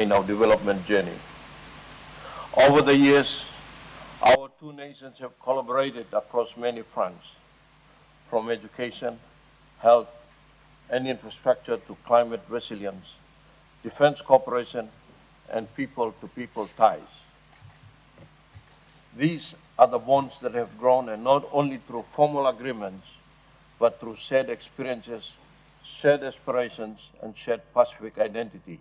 in our development journey. Over the years, our two nations have collaborated across many fronts, from education, health, and infrastructure to climate resilience, defense cooperation, and people-to-people ties. These are the bonds that have grown, and not only through formal agreements, but through shared experiences, shared aspirations, and shared Pacific identity.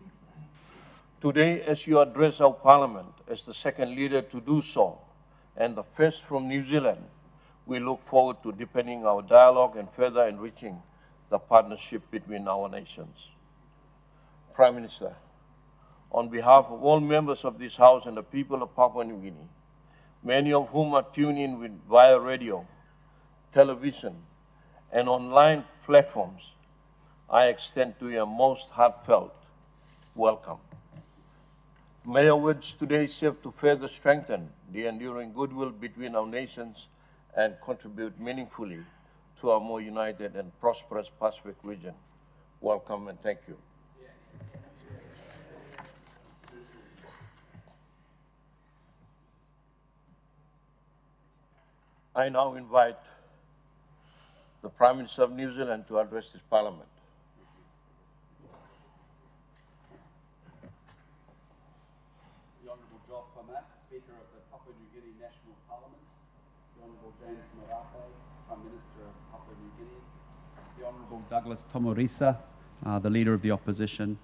Today, as you address our Parliament as the second leader to do so, and the first from New Zealand, we look forward to deepening our dialogue and further enriching the partnership between our nations. Prime Minister, on behalf of all members of this House and the people of Papua New Guinea, many of whom are tuned in via radio, television, and online platforms, I extend to you a most heartfelt welcome. May our words today serve to further strengthen the enduring goodwill between our nations and contribute meaningfully to our more united and prosperous Pacific region. Welcome and thank you. I now invite the Prime Minister of New Zealand to address this Parliament. The Honourable Speaker of the Papua New Guinea National Parliament, the Honourable James Marape, Prime Minister of Papua New Guinea, the Honourable Douglas Tomorisa, the Leader of the Opposition,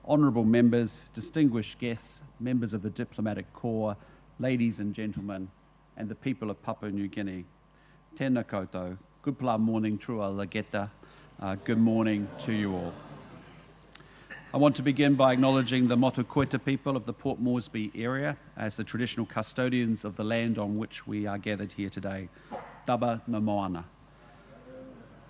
Honourable Members, distinguished guests, members of the Diplomatic Corps, ladies and gentlemen, and the people of Papua New Guinea. Tēnā koutou, good pla morning, trua lageta, good morning to you all. I want to begin by acknowledging the Motukoita people of the Port Moresby area as the traditional custodians of the land on which we are gathered here today. Taba na moana.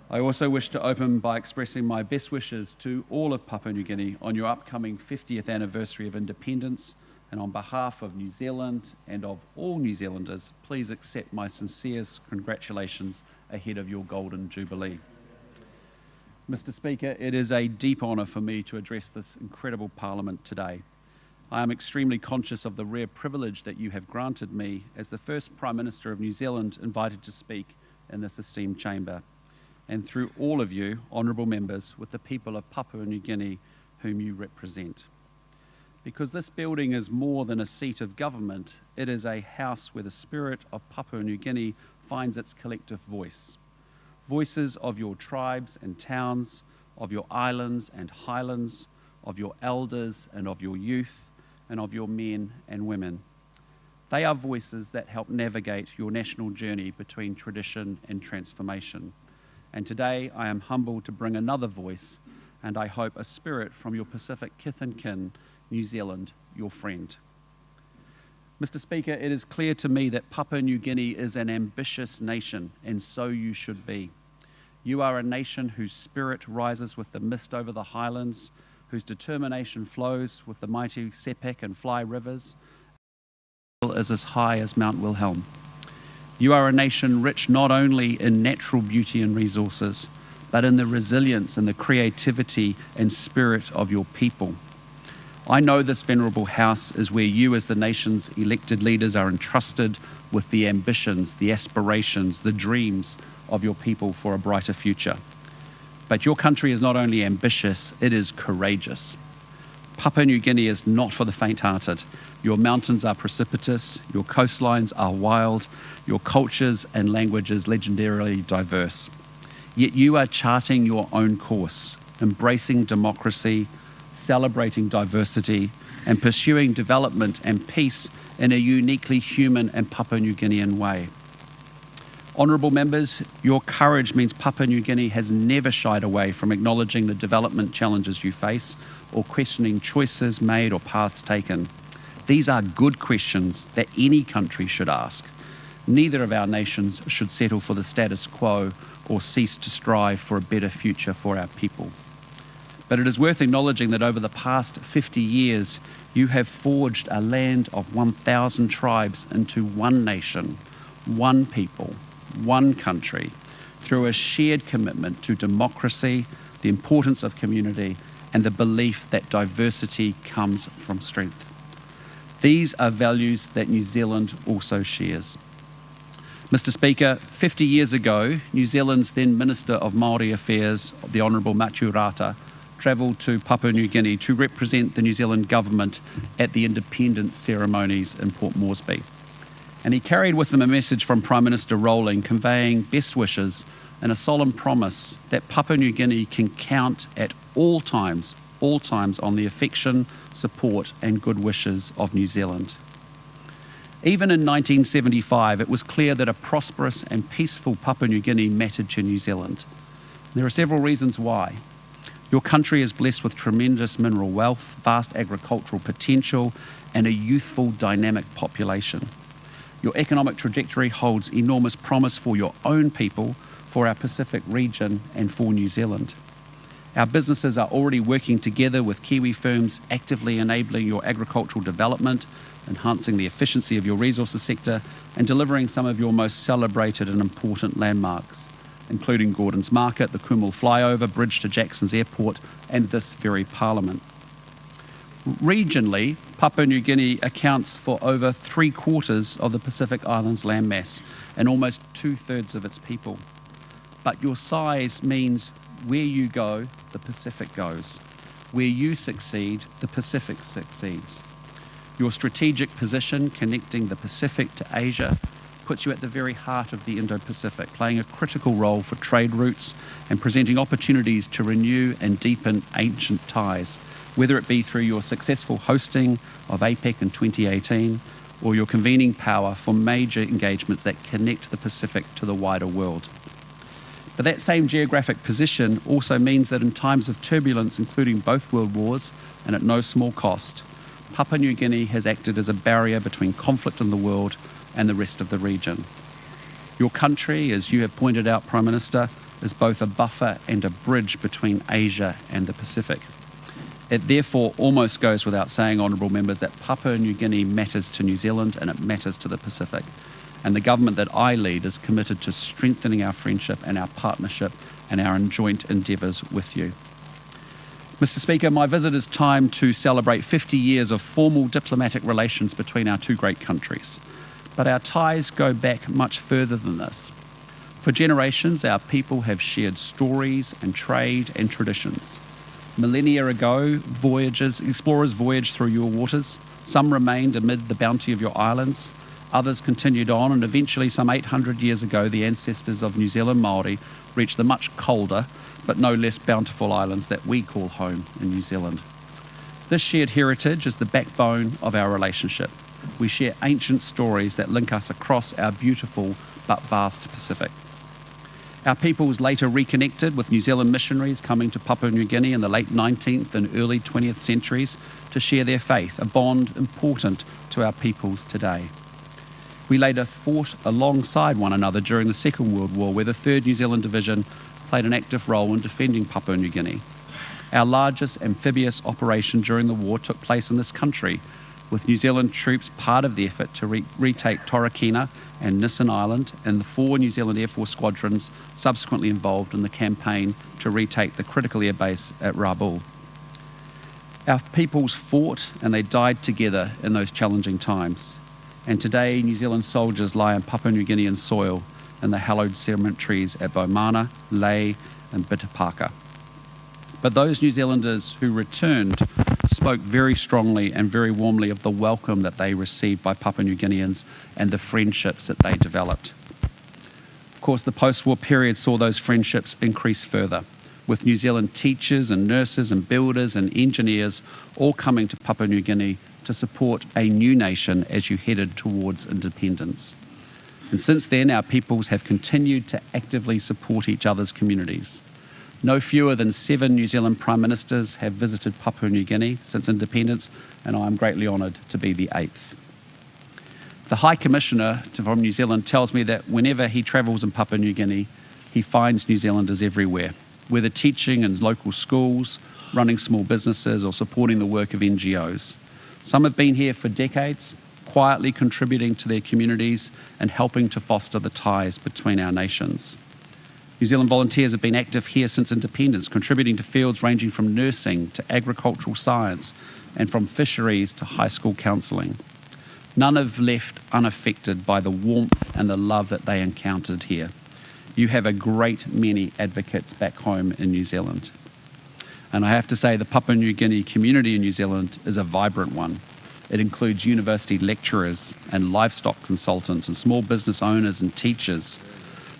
I also wish to open by expressing my best wishes to all of Papua New Guinea on your upcoming 50th anniversary of independence, and on behalf of New Zealand and of all New Zealanders, please accept my sincerest congratulations ahead of your Golden Jubilee. Mr. Speaker, it is a deep honour for me to address this incredible Parliament today. I am extremely conscious of the rare privilege that you have granted me as the first Prime Minister of New Zealand invited to speak in this esteemed chamber, and through all of you, honourable members, with the people of Papua New Guinea whom you represent. Because this building is more than a seat of government, it is a house where the spirit of Papua New Guinea finds its collective voice. Voices of your tribes and towns, of your islands and highlands, of your elders and of your youth, and of your men and women. They are voices that help navigate your national journey between tradition and transformation. And today I am humbled to bring another voice, and I hope a spirit from your Pacific kith and kin, New Zealand, your friend. Mr. Speaker, it is clear to me that Papua New Guinea is an ambitious nation, and so you should be. You are a nation whose spirit rises with the mist over the highlands, whose determination flows with the mighty Sepik and Fly rivers, is as high as Mount Wilhelm. You are a nation rich not only in natural beauty and resources, but in the resilience and the creativity and spirit of your people. I know this venerable house is where you as the nation's elected leaders are entrusted with the ambitions, the aspirations, the dreams of your people for a brighter future. But your country is not only ambitious, it is courageous. Papua New Guinea is not for the faint-hearted. Your mountains are precipitous, your coastlines are wild, your cultures and languages legendarily diverse. Yet you are charting your own course, embracing democracy, celebrating diversity, and pursuing development and peace in a uniquely human and Papua New Guinean way. Honourable members, your courage means Papua New Guinea has never shied away from acknowledging the development challenges you face or questioning choices made or paths taken. These are good questions that any country should ask. Neither of our nations should settle for the status quo or cease to strive for a better future for our people. But it is worth acknowledging that over the past 50 years, you have forged a land of 1,000 tribes into one nation, one people, one country, through a shared commitment to democracy, the importance of community, and the belief that diversity comes from strength. These are values that New Zealand also shares. Mr. Speaker, 50 years ago, New Zealand's then Minister of Māori Affairs, the Honourable Matthew Rata, travelled to Papua New Guinea to represent the New Zealand government at the independence ceremonies in Port Moresby. And he carried with him a message from Prime Minister Rowling conveying best wishes and a solemn promise that Papua New Guinea can count at all times on the affection, support and good wishes of New Zealand. Even in 1975, it was clear that a prosperous and peaceful Papua New Guinea mattered to New Zealand. There are several reasons why. Your country is blessed with tremendous mineral wealth, vast agricultural potential and a youthful, dynamic population. Your economic trajectory holds enormous promise for your own people, for our Pacific region and for New Zealand. Our businesses are already working together with Kiwi firms actively enabling your agricultural development, enhancing the efficiency of your resources sector and delivering some of your most celebrated and important landmarks, including Gordon's Market, the Kumul Flyover, bridge to Jackson's Airport and this very Parliament. Regionally, Papua New Guinea accounts for over 3/4 of the Pacific Islands landmass and almost 2/3 of its people. But your size means where you go, the Pacific goes. Where you succeed, the Pacific succeeds. Your strategic position connecting the Pacific to Asia puts you at the very heart of the Indo-Pacific, playing a critical role for trade routes and presenting opportunities to renew and deepen ancient ties, whether it be through your successful hosting of APEC in 2018 or your convening power for major engagements that connect the Pacific to the wider world. But that same geographic position also means that in times of turbulence, including both world wars and at no small cost, Papua New Guinea has acted as a barrier between conflict in the world and the rest of the region. Your country, as you have pointed out, Prime Minister, is both a buffer and a bridge between Asia and the Pacific. It therefore almost goes without saying, honourable members, that Papua New Guinea matters to New Zealand and it matters to the Pacific. And the government that I lead is committed to strengthening our friendship and our partnership and our joint endeavours with you. Mr. Speaker, my visit is timed to celebrate 50 years of formal diplomatic relations between our two great countries. But our ties go back much further than this. For generations, our people have shared stories and trade and traditions. Millennia ago, explorers voyaged through your waters. Some remained amid the bounty of your islands. Others continued on, and eventually, some 800 years ago, the ancestors of New Zealand Māori reached the much colder, but no less bountiful islands that we call home in New Zealand. This shared heritage is the backbone of our relationship. We share ancient stories that link us across our beautiful but vast Pacific. Our peoples later reconnected with New Zealand missionaries coming to Papua New Guinea in the late 19th and early 20th centuries to share their faith, a bond important to our peoples today. We later fought alongside one another during the Second World War, where the 3rd New Zealand Division played an active role in defending Papua New Guinea. Our largest amphibious operation during the war took place in this country, with New Zealand troops part of the effort to retake Torokina and Nissen Island, and the 4 New Zealand Air Force squadrons subsequently involved in the campaign to retake the critical air base at Rabaul. Our peoples fought and they died together in those challenging times. And today, New Zealand soldiers lie on Papua New Guinean soil in the hallowed cemeteries at Bomana, Lae and Bitapaka. But those New Zealanders who returned spoke very strongly and very warmly of the welcome that they received by Papua New Guineans and the friendships that they developed. Of course, the post-war period saw those friendships increase further, with New Zealand teachers and nurses and builders and engineers all coming to Papua New Guinea to support a new nation as you headed towards independence. And since then, our peoples have continued to actively support each other's communities. No fewer than 7 New Zealand Prime Ministers have visited Papua New Guinea since independence, and I am greatly honoured to be the 8th. The High Commissioner from New Zealand tells me that whenever he travels in Papua New Guinea, he finds New Zealanders everywhere, whether teaching in local schools, running small businesses, or supporting the work of NGOs. Some have been here for decades, quietly contributing to their communities and helping to foster the ties between our nations. New Zealand volunteers have been active here since independence, contributing to fields ranging from nursing to agricultural science and from fisheries to high school counselling. None have left unaffected by the warmth and the love that they encountered here. You have a great many advocates back home in New Zealand. And I have to say the Papua New Guinea community in New Zealand is a vibrant one. It includes university lecturers and livestock consultants and small business owners and teachers.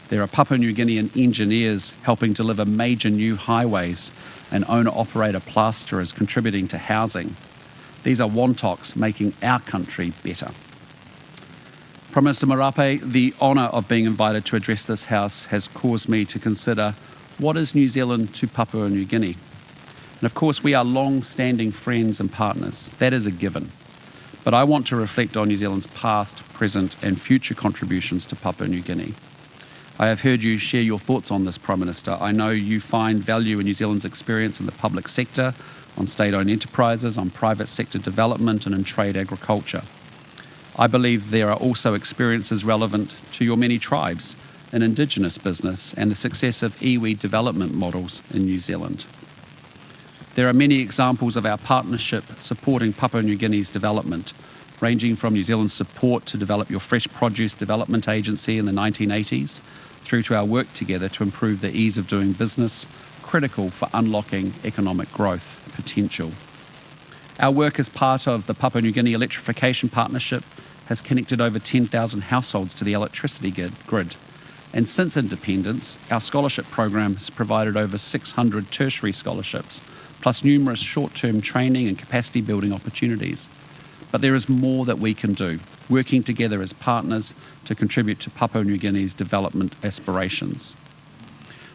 There are Papua New Guinean engineers helping deliver major new highways and owner-operator plasterers contributing to housing. These are Wontoks making our country better. Prime Minister Marape, the honour of being invited to address this House has caused me to consider what is New Zealand to Papua New Guinea. And of course we are long-standing friends and partners, that is a given. But I want to reflect on New Zealand's past, present and future contributions to Papua New Guinea. I have heard you share your thoughts on this, Prime Minister. I know you find value in New Zealand's experience in the public sector, on state-owned enterprises, on private sector development and in trade agriculture. I believe there are also experiences relevant to your many tribes in Indigenous business and the success of iwi development models in New Zealand. There are many examples of our partnership supporting Papua New Guinea's development, ranging from New Zealand's support to develop your Fresh Produce Development Agency in the 1980s, through to our work together to improve the ease of doing business, critical for unlocking economic growth potential. Our work as part of the Papua New Guinea Electrification Partnership has connected over 10,000 households to the electricity grid. And since independence, our scholarship program has provided over 600 tertiary scholarships, plus numerous short-term training and capacity building opportunities. But there is more that we can do, working together as partners to contribute to Papua New Guinea's development aspirations.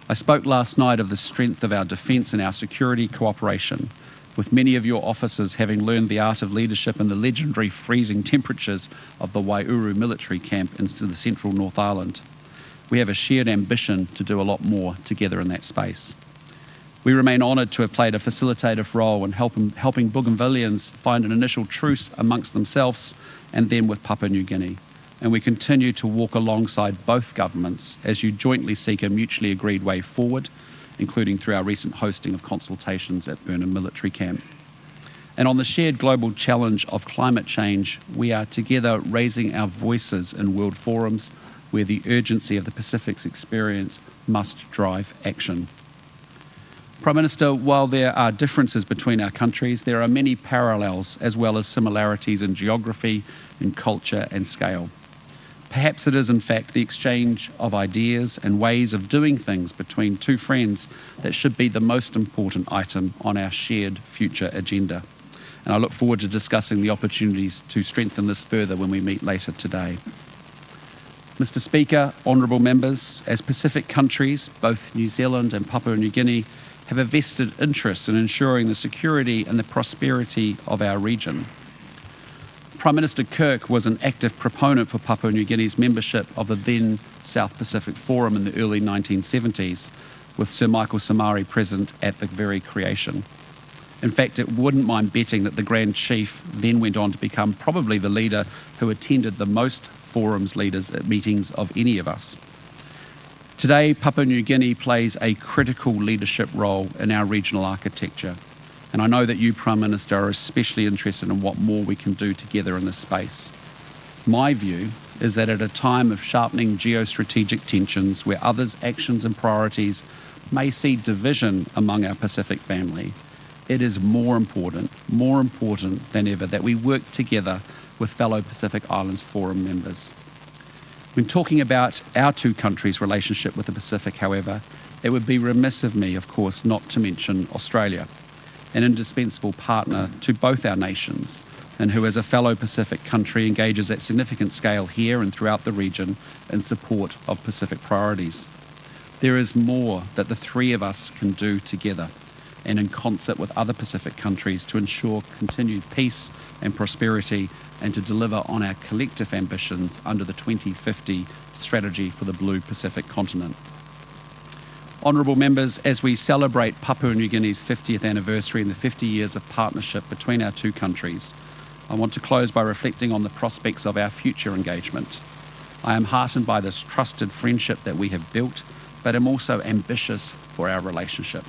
I spoke last night of the strength of our defence and our security cooperation, with many of your officers having learned the art of leadership in the legendary freezing temperatures of the Waiouru military camp into the central North Island. We have a shared ambition to do a lot more together in that space. We remain honoured to have played a facilitative role in helping Bougainvilleans find an initial truce amongst themselves and then with Papua New Guinea. And we continue to walk alongside both governments as you jointly seek a mutually agreed way forward, including through our recent hosting of consultations at Burnham Military Camp. And on the shared global challenge of climate change, we are together raising our voices in world forums where the urgency of the Pacific's experience must drive action. Prime Minister, while there are differences between our countries, there are many parallels as well as similarities in geography, in culture and scale. Perhaps it is in fact the exchange of ideas and ways of doing things between two friends that should be the most important item on our shared future agenda. And I look forward to discussing the opportunities to strengthen this further when we meet later today. Mr. Speaker, honourable members, as Pacific countries, both New Zealand and Papua New Guinea have a vested interest in ensuring the security and the prosperity of our region. Prime Minister Kirk was an active proponent for Papua New Guinea's membership of the then South Pacific Forum in the early 1970s, with Sir Michael Somare present at the very creation. In fact, it wouldn't mind betting that the Grand Chief then went on to become probably the leader who attended the most forums leaders at meetings of any of us. Today, Papua New Guinea plays a critical leadership role in our regional architecture, and I know that you, Prime Minister, are especially interested in what more we can do together in this space. My view is that at a time of sharpening geostrategic tensions where others' actions and priorities may see division among our Pacific family, it is more important than ever that we work together with fellow Pacific Islands Forum members. When talking about our two countries' relationship with the Pacific, however, it would be remiss of me, of course, not to mention Australia, an indispensable partner to both our nations, and who as a fellow Pacific country engages at significant scale here and throughout the region in support of Pacific priorities. There is more that the three of us can do together and in concert with other Pacific countries to ensure continued peace and prosperity and to deliver on our collective ambitions under the 2050 strategy for the Blue Pacific continent. Honourable members, as we celebrate Papua New Guinea's 50th anniversary and the 50 years of partnership between our two countries, I want to close by reflecting on the prospects of our future engagement. I am heartened by this trusted friendship that we have built, but I'm also ambitious for our relationship.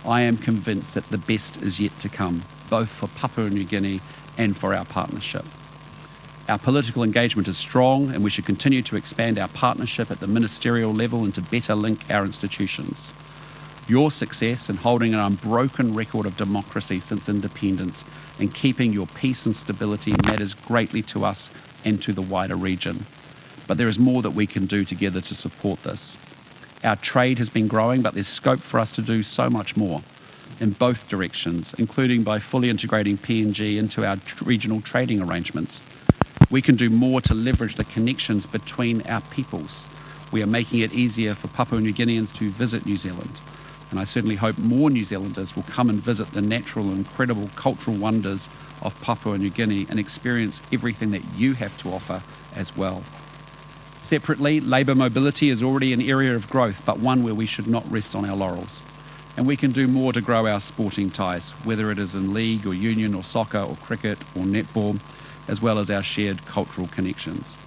I am convinced that the best is yet to come, both for Papua New Guinea and for our partnership. Our political engagement is strong, and we should continue to expand our partnership at the ministerial level and to better link our institutions. Your success in holding an unbroken record of democracy since independence and keeping your peace and stability matters greatly to us and to the wider region. But there is more that we can do together to support this. Our trade has been growing, but there's scope for us to do so much more in both directions, including by fully integrating PNG into our regional trading arrangements. We can do more to leverage the connections between our peoples. We are making it easier for Papua New Guineans to visit New Zealand, and I certainly hope more New Zealanders will come and visit the natural and incredible cultural wonders of Papua New Guinea and experience everything that you have to offer as well. Separately, labour mobility is already an area of growth, but one where we should not rest on our laurels. And we can do more to grow our sporting ties, whether it is in league or union or soccer or cricket or netball, as well as our shared cultural connections.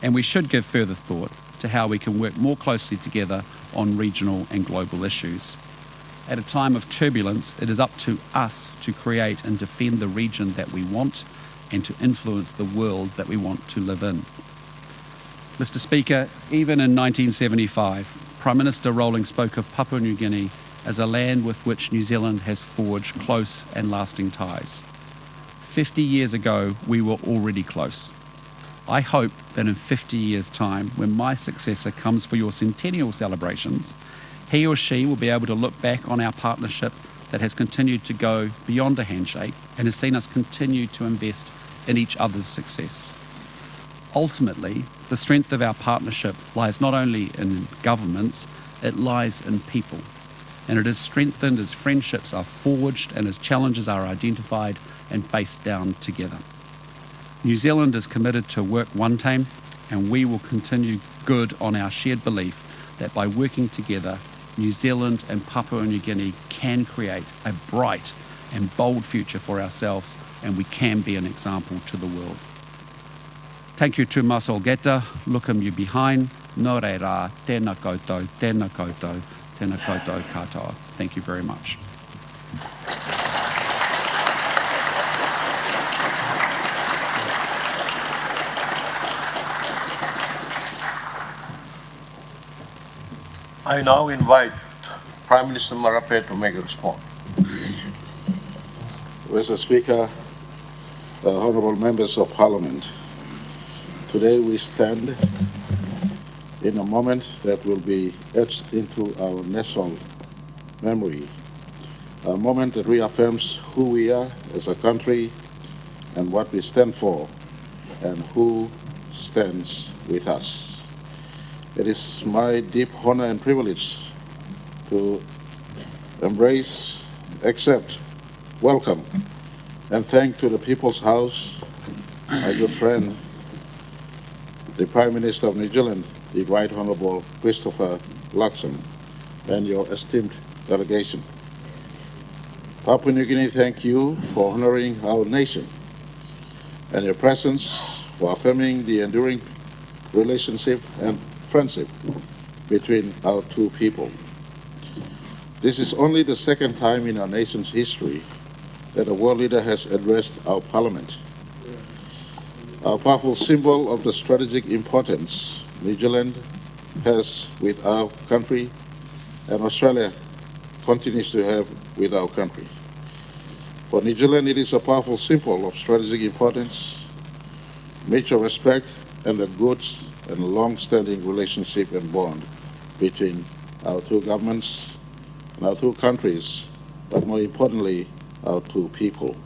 And we should give further thought to how we can work more closely together on regional and global issues. At a time of turbulence, it is up to us to create and defend the region that we want and to influence the world that we want to live in. Mr. Speaker, even in 1975, Prime Minister Rowling spoke of Papua New Guinea as a land with which New Zealand has forged close and lasting ties. 50 years ago, we were already close. I hope that in 50 years' time, when my successor comes for your centennial celebrations, he or she will be able to look back on our partnership that has continued to go beyond a handshake and has seen us continue to invest in each other's success. Ultimately, the strength of our partnership lies not only in governments, it lies in people. And it is strengthened as friendships are forged and as challenges are identified and faced down together. New Zealand is committed to work one team, and we will continue good on our shared belief that by working together, New Zealand and Papua New Guinea can create a bright and bold future for ourselves, and we can be an example to the world. Thank you to Masol Geta, Luxon you behind, no re rā, tēnā koutou, tēnā koutou, tēnā koutou katoa. Thank you very much. I now invite Prime Minister Marape to make a response. Mr. Speaker, honourable members of Parliament, today we stand in a moment that will be etched into our national memory, a moment that reaffirms who we are as a country and what we stand for and who stands with us. It is my deep honor and privilege to embrace, accept, welcome, and thank to the People's House, my good friend, the Prime Minister of New Zealand, the Right Honourable Christopher Luxon, and your esteemed delegation. Papua New Guinea, thank you for honouring our nation and your presence for affirming the enduring relationship and friendship between our two people. This is only the second time in our nation's history that a world leader has addressed our parliament. A powerful symbol of the strategic importance New Zealand has with our country and Australia continues to have with our country. For New Zealand, it is a powerful symbol of strategic importance, mutual respect, and the good and long-standing relationship and bond between our two governments and our two countries, but more importantly, our two people.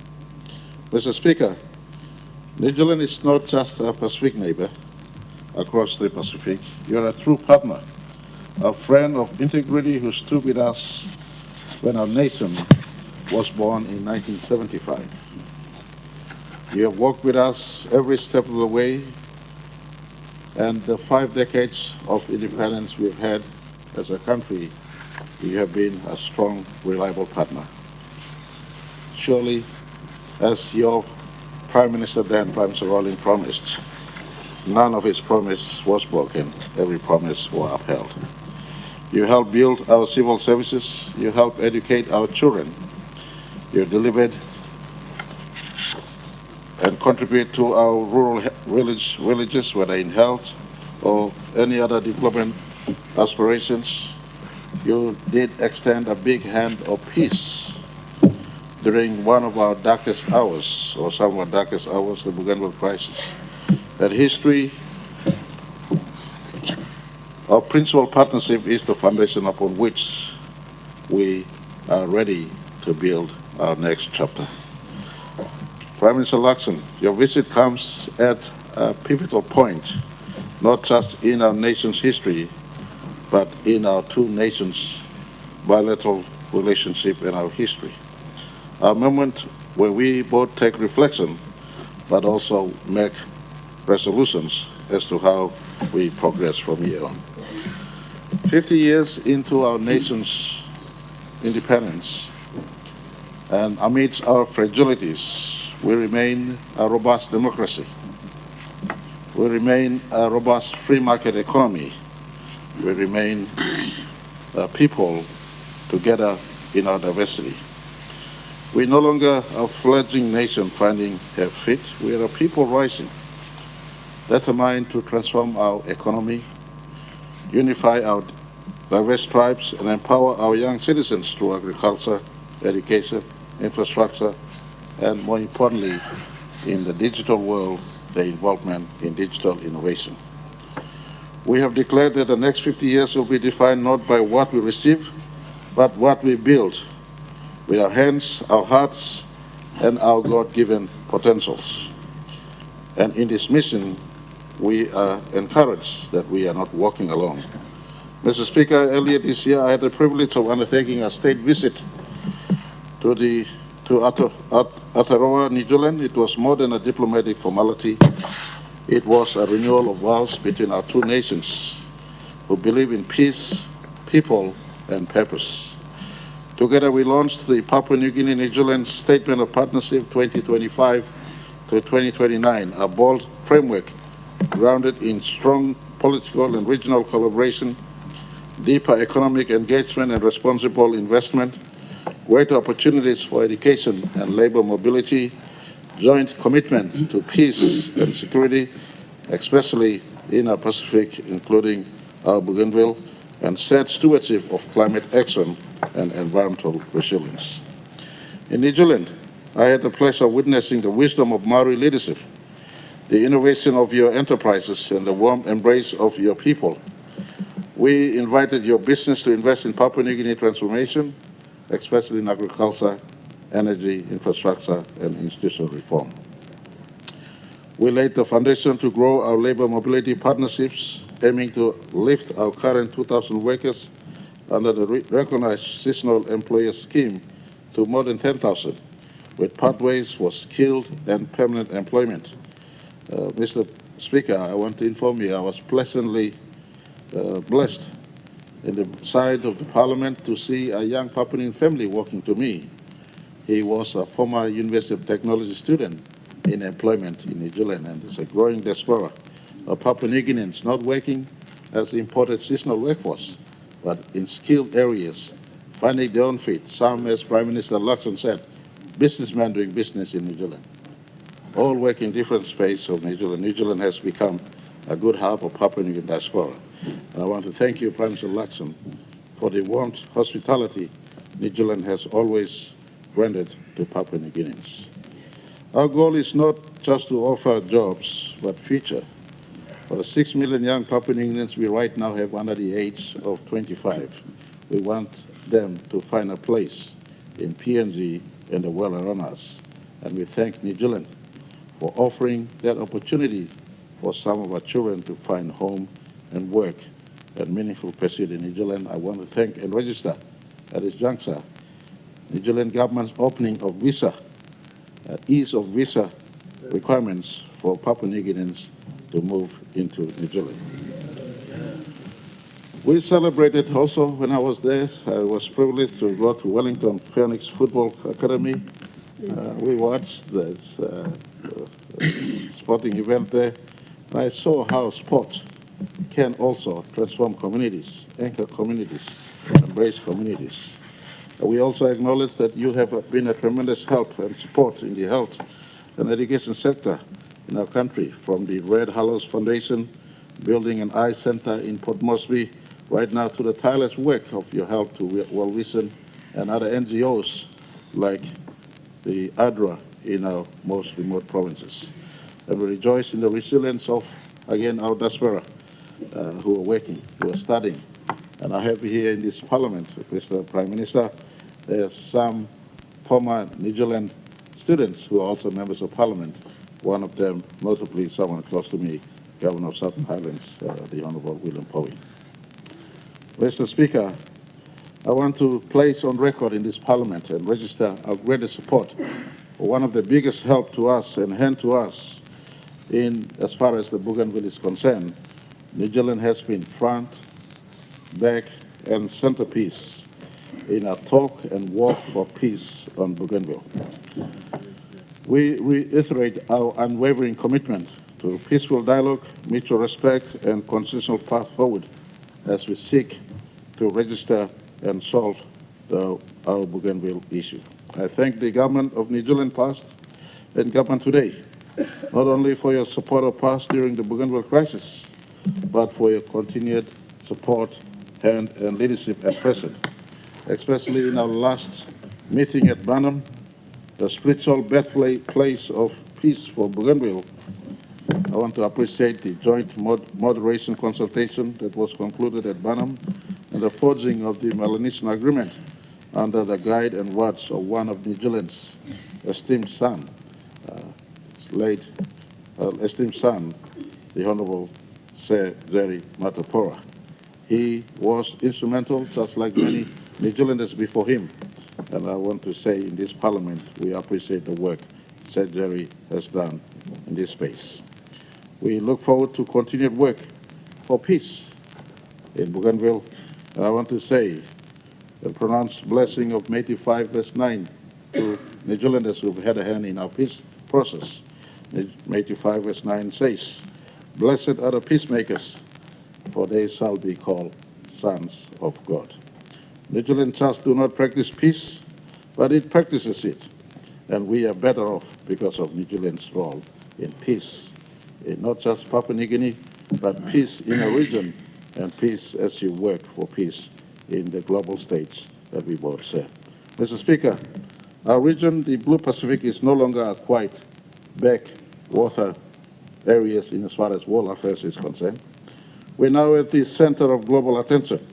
Mr. Speaker, New Zealand is not just a Pacific neighbour across the Pacific. You are a true partner, a friend of integrity who stood with us when our nation was born in 1975. You have walked with us every step of the way, and the 5 decades of independence we've had as a country, you have been a strong, reliable partner. Surely, as your Prime Minister then, Prime Minister Rowling, promised, none of his promise was broken. Every promise was upheld. You help build our civil services. You help educate our children. You delivered and contribute to our rural villages, whether in health or any other development aspirations. You did extend a big hand of peace during one of our darkest hours, or some of our darkest hours, the Bougainville crisis. That history of principal partnership is the foundation upon which we are ready to build our next chapter. Prime Minister Luxon, your visit comes at a pivotal point, not just in our nation's history, but in our two nations' bilateral relationship and our history. A moment where we both take reflection, but also make resolutions as to how we progress from here on. 50 years into our nation's independence, and amidst our fragilities, we remain a robust democracy. We remain a robust free market economy. We remain a people together in our diversity. We no longer a fledgling nation finding her feet. We are a people rising, determined to transform our economy, unify our diverse tribes, and empower our young citizens through agriculture, education, infrastructure, and more importantly, in the digital world, the involvement in digital innovation. We have declared that the next 50 years will be defined not by what we receive, but what we build with our hands, our hearts, and our God-given potentials. And in this mission, we are encouraged that we are not walking alone. Mr. Speaker, earlier this year, I had the privilege of undertaking a state visit to Aotearoa, New Zealand. It was more than a diplomatic formality. It was a renewal of vows between our two nations who believe in peace, people, and purpose. Together, we launched the Papua New Guinea New Zealand Statement of Partnership 2025 to 2029, a bold framework grounded in strong political and regional collaboration, deeper economic engagement and responsible investment, greater opportunities for education and labor mobility, joint commitment to peace and security, especially in our Pacific, including our Bougainville, and shared stewardship of climate action and environmental resilience. In New Zealand, I had the pleasure of witnessing the wisdom of Maori leadership, the innovation of your enterprises, and the warm embrace of your people. We invited your business to invest in Papua New Guinea transformation, especially in agriculture, energy, infrastructure, and institutional reform. We laid the foundation to grow our labor mobility partnerships, aiming to lift our current 2,000 workers under the recognized seasonal employer scheme to more than 10,000, with pathways for skilled and permanent employment. Mr. Speaker, I want to inform you I was pleasantly blessed in the side of the Parliament to see a young Papuan family walking to me. He was a former University of Technology student in employment in New Zealand, and there's a growing diaspora of Papua New Guineans not working as imported seasonal workforce, but in skilled areas, finding their own feet. Some, as Prime Minister Luxon said, businessmen doing business in New Zealand. All work in different spaces of New Zealand. New Zealand has become a good hub of Papua New Guinea diaspora. And I want to thank you, Prime Minister Luxon, for the warm hospitality New Zealand has always rendered to Papua New Guineans. Our goal is not just to offer jobs, but future. For the 6 million young Papua New Guineans we right now have under the age of 25, we want them to find a place in PNG and the world around us. And we thank New Zealand for offering that opportunity for some of our children to find home and work and meaningful pursuit in New Zealand. I want to thank and register at this juncture New Zealand government's opening of visa, ease of visa requirements for Papua New Guineans to move into New Zealand. We celebrated also when I was there. I was privileged to go to Wellington Phoenix Football Academy. We watched this sporting event there. And I saw how sport can also transform communities, anchor communities, embrace communities. We also acknowledge that you have been a tremendous help and support in the health and education sector in our country, from the Red Hollows Foundation, building an eye center in Port Moresby, right now to the tireless work of your help to World Vision and other NGOs like the ADRA in our most remote provinces. And we rejoice in the resilience of, again, our diaspora who are working, who are studying. And I have here in this parliament, Mr. Prime Minister, there's some former New Zealand students who are also members of parliament. One of them, notably someone close to me, Governor of Southern Highlands, the Honourable William Powie. Mr. Speaker, I want to place on record in this parliament and register our greatest support for one of the biggest help to us and hand to us in as far as the Bougainville is concerned. New Zealand has been front, back, and centerpiece in our talk and walk for peace on Bougainville. We reiterate our unwavering commitment to peaceful dialogue, mutual respect, and consensual path forward as we seek to register and solve our Bougainville issue. I thank the government of New Zealand past and government today, not only for your support of past during the Bougainville crisis, but for your continued support and leadership at present, especially in our last meeting at Bantam, the spiritual birthplace of peace for Bougainville. I want to appreciate the joint moderation consultation that was concluded at Bantam and the forging of the Melanesian Agreement under the guide and words of one of New Zealand's esteemed son, the Honourable Sir Jerry Matapora. He was instrumental, just like many New Zealanders before him. And I want to say in this parliament, we appreciate the work Sir Jerry has done in this space. We look forward to continued work for peace in Bougainville. And I want to say the pronounced blessing of Matthew 5, verse 9 to New Zealanders who've had a hand in our peace process. Matthew 5, verse 9 says, "Blessed are the peacemakers, for they shall be called sons of God." New Zealand just do not practice peace, but it practices it. And we are better off because of New Zealand's role in peace, in not just Papua New Guinea, but peace in a region and peace as you work for peace in the global stage that we both share. Mr. Speaker, our region, the Blue Pacific, is no longer a quiet backwater areas in as far as world affairs is concerned. We're now at the center of global attention,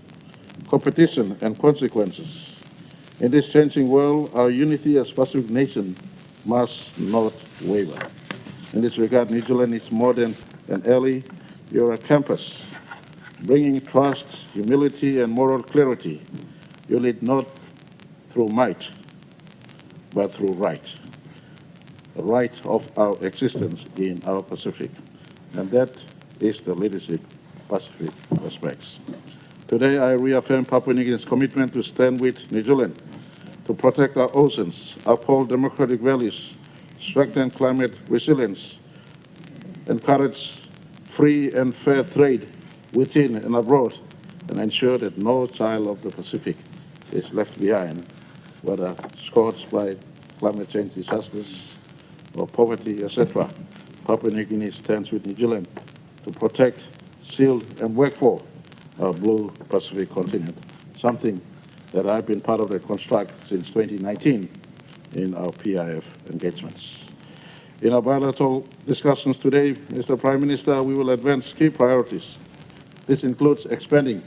competition, and consequences. In this changing world, our unity as Pacific nation must not waver. In this regard, New Zealand is more than an ally. You're a campus, bringing trust, humility, and moral clarity. You lead not through might, but through right. The right of our existence in our Pacific. And that is the leadership Pacific respects. Today, I reaffirm Papua New Guinea's commitment to stand with New Zealand, to protect our oceans, uphold democratic values, strengthen climate resilience, encourage free and fair trade within and abroad, and ensure that no child of the Pacific is left behind, whether scorched by climate change disasters or poverty, etc. Papua New Guinea stands with New Zealand to protect, shield, and work for our Blue Pacific continent, something that I've been part of the construct since 2019 in our PIF engagements. In our bilateral discussions today, Mr. Prime Minister, we will advance key priorities. This includes expanding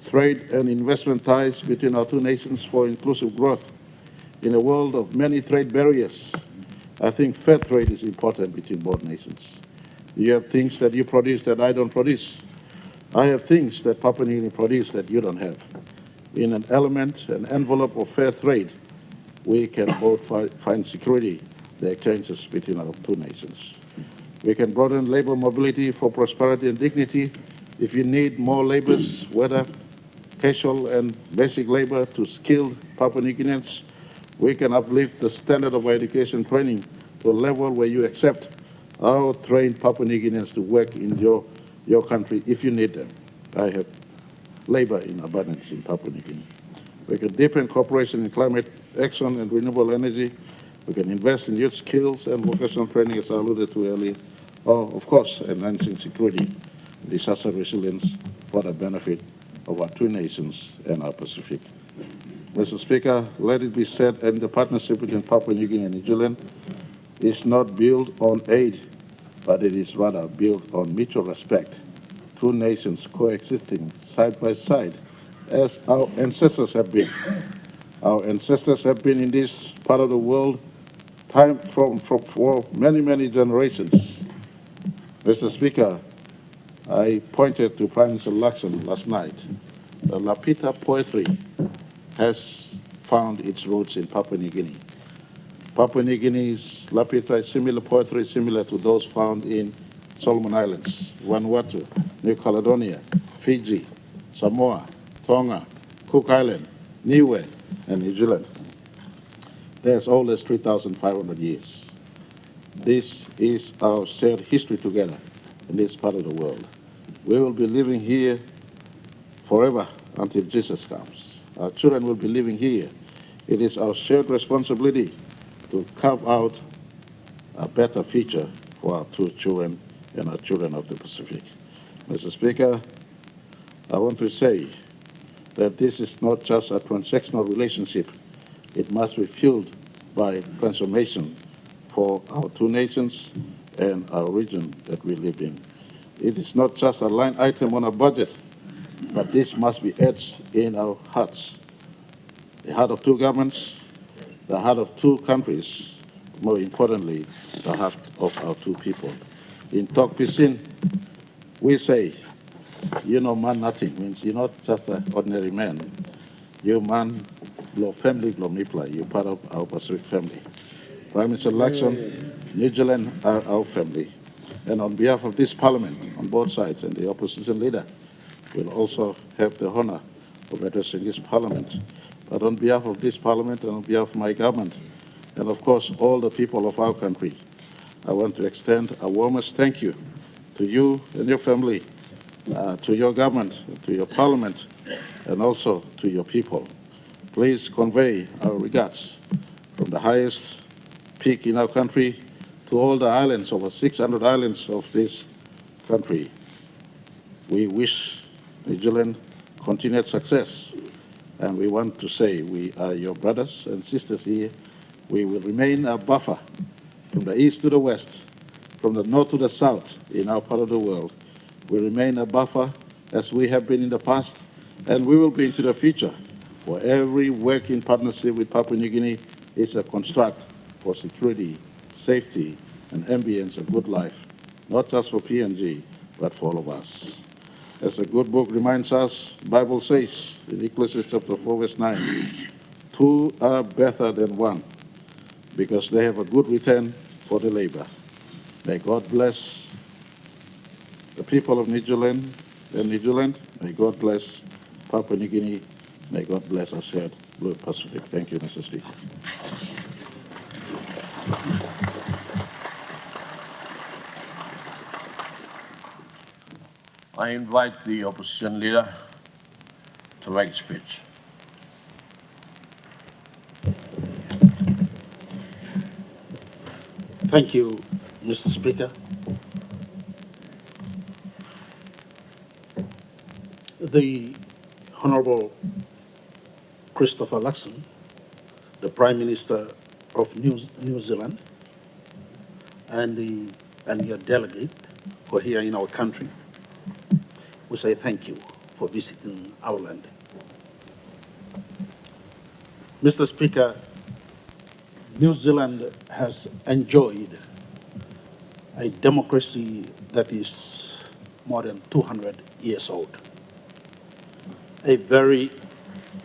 trade and investment ties between our two nations for inclusive growth. In a world of many trade barriers, I think fair trade is important between both nations. You have things that you produce that I don't produce. I have things that Papua New Guinea produce that you don't have. In an element, an envelope of fair trade, we can both find security, the exchanges between our two nations. We can broaden labor mobility for prosperity and dignity. If you need more laborers, whether casual and basic labor to skilled Papua New Guineans, we can uplift the standard of education training to a level where you accept our trained Papua New Guineans to work in your your country if you need them. I have labor in abundance in Papua New Guinea. We can deepen cooperation in climate action and renewable energy. We can invest in youth skills and vocational training, as I alluded to earlier. Or, of course, enhancing security, disaster resilience for the benefit of our two nations and our Pacific. Mr. Speaker, let it be said, and the partnership between Papua New Guinea and New Zealand is not built on aid, but it is rather built on mutual respect. Two nations coexisting side by side, as our ancestors have been. Our ancestors have been in this part of the world for many, many generations. Mr. Speaker, I pointed to Prime Minister Luxon last night. The Lapita poetry has found its roots in Papua New Guinea. Papua New Guinea's Lapita is similar poetry, similar to those found in Solomon Islands, Vanuatu, New Caledonia, Fiji, Samoa, Tonga, Cook Island, Niue, and New Zealand. They're as old as 3,500 years. This is our shared history together in this part of the world. We will be living here forever until Jesus comes. Our children will be living here. It is our shared responsibility to carve out a better future for our two children and our children of the Pacific. Mr. Speaker, I want to say that this is not just a transactional relationship. It must be fueled by transformation for our two nations and our region that we live in. It is not just a line item on a budget, but this must be etched in our hearts. The heart of two governments, the heart of two countries, more importantly, the heart of our two people. In Tok Pisin, we say, you know man nothing, means you're not just an ordinary man. You man, your family, you're part of our Pacific family. Prime Minister Luxon, New Zealand are our family. And on behalf of this Parliament, on both sides, and the opposition leader will also have the honor of addressing this Parliament. But on behalf of this Parliament and on behalf of my government, and of course all the people of our country, I want to extend a warmest thank you to you and your family, to your government, to your Parliament, and also to your people. Please convey our regards from the highest peak in our country to all the islands, over 600 islands of this country. We wish New Zealand continued success, and we want to say we are your brothers and sisters here. We will remain a buffer from the east to the west, from the north to the south in our part of the world. We remain a buffer as we have been in the past, and we will be into the future. For every work in partnership with Papua New Guinea is a construct for security, safety, and ambience of good life, not just for PNG, but for all of us. As the good book reminds us, the Bible says in Ecclesiastes chapter 4, verse 9, two are better than one, because they have a good return for the labor. May God bless the people of New Zealand and New Zealand. May God bless Papua New Guinea. May God bless our shared Blue Pacific. Thank you, Mr. Speaker. I invite the opposition leader to make a speech. Thank you, Mr. Speaker. The Honorable Christopher Luxon, the Prime Minister of New Zealand, and your delegate who are here in our country, we say thank you for visiting our land. Mr. Speaker, New Zealand has enjoyed a democracy that is more than 200 years old. A very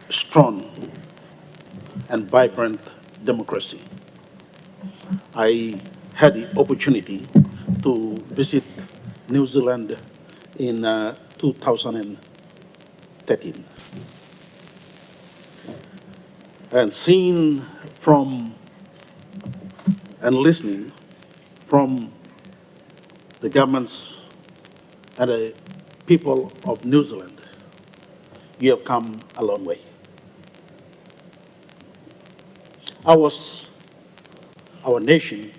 strong and vibrant democracy. I had the opportunity to visit New Zealand in 2013. And seeing from and listening from the government's and the people of New Zealand, you have come a long way. Our nation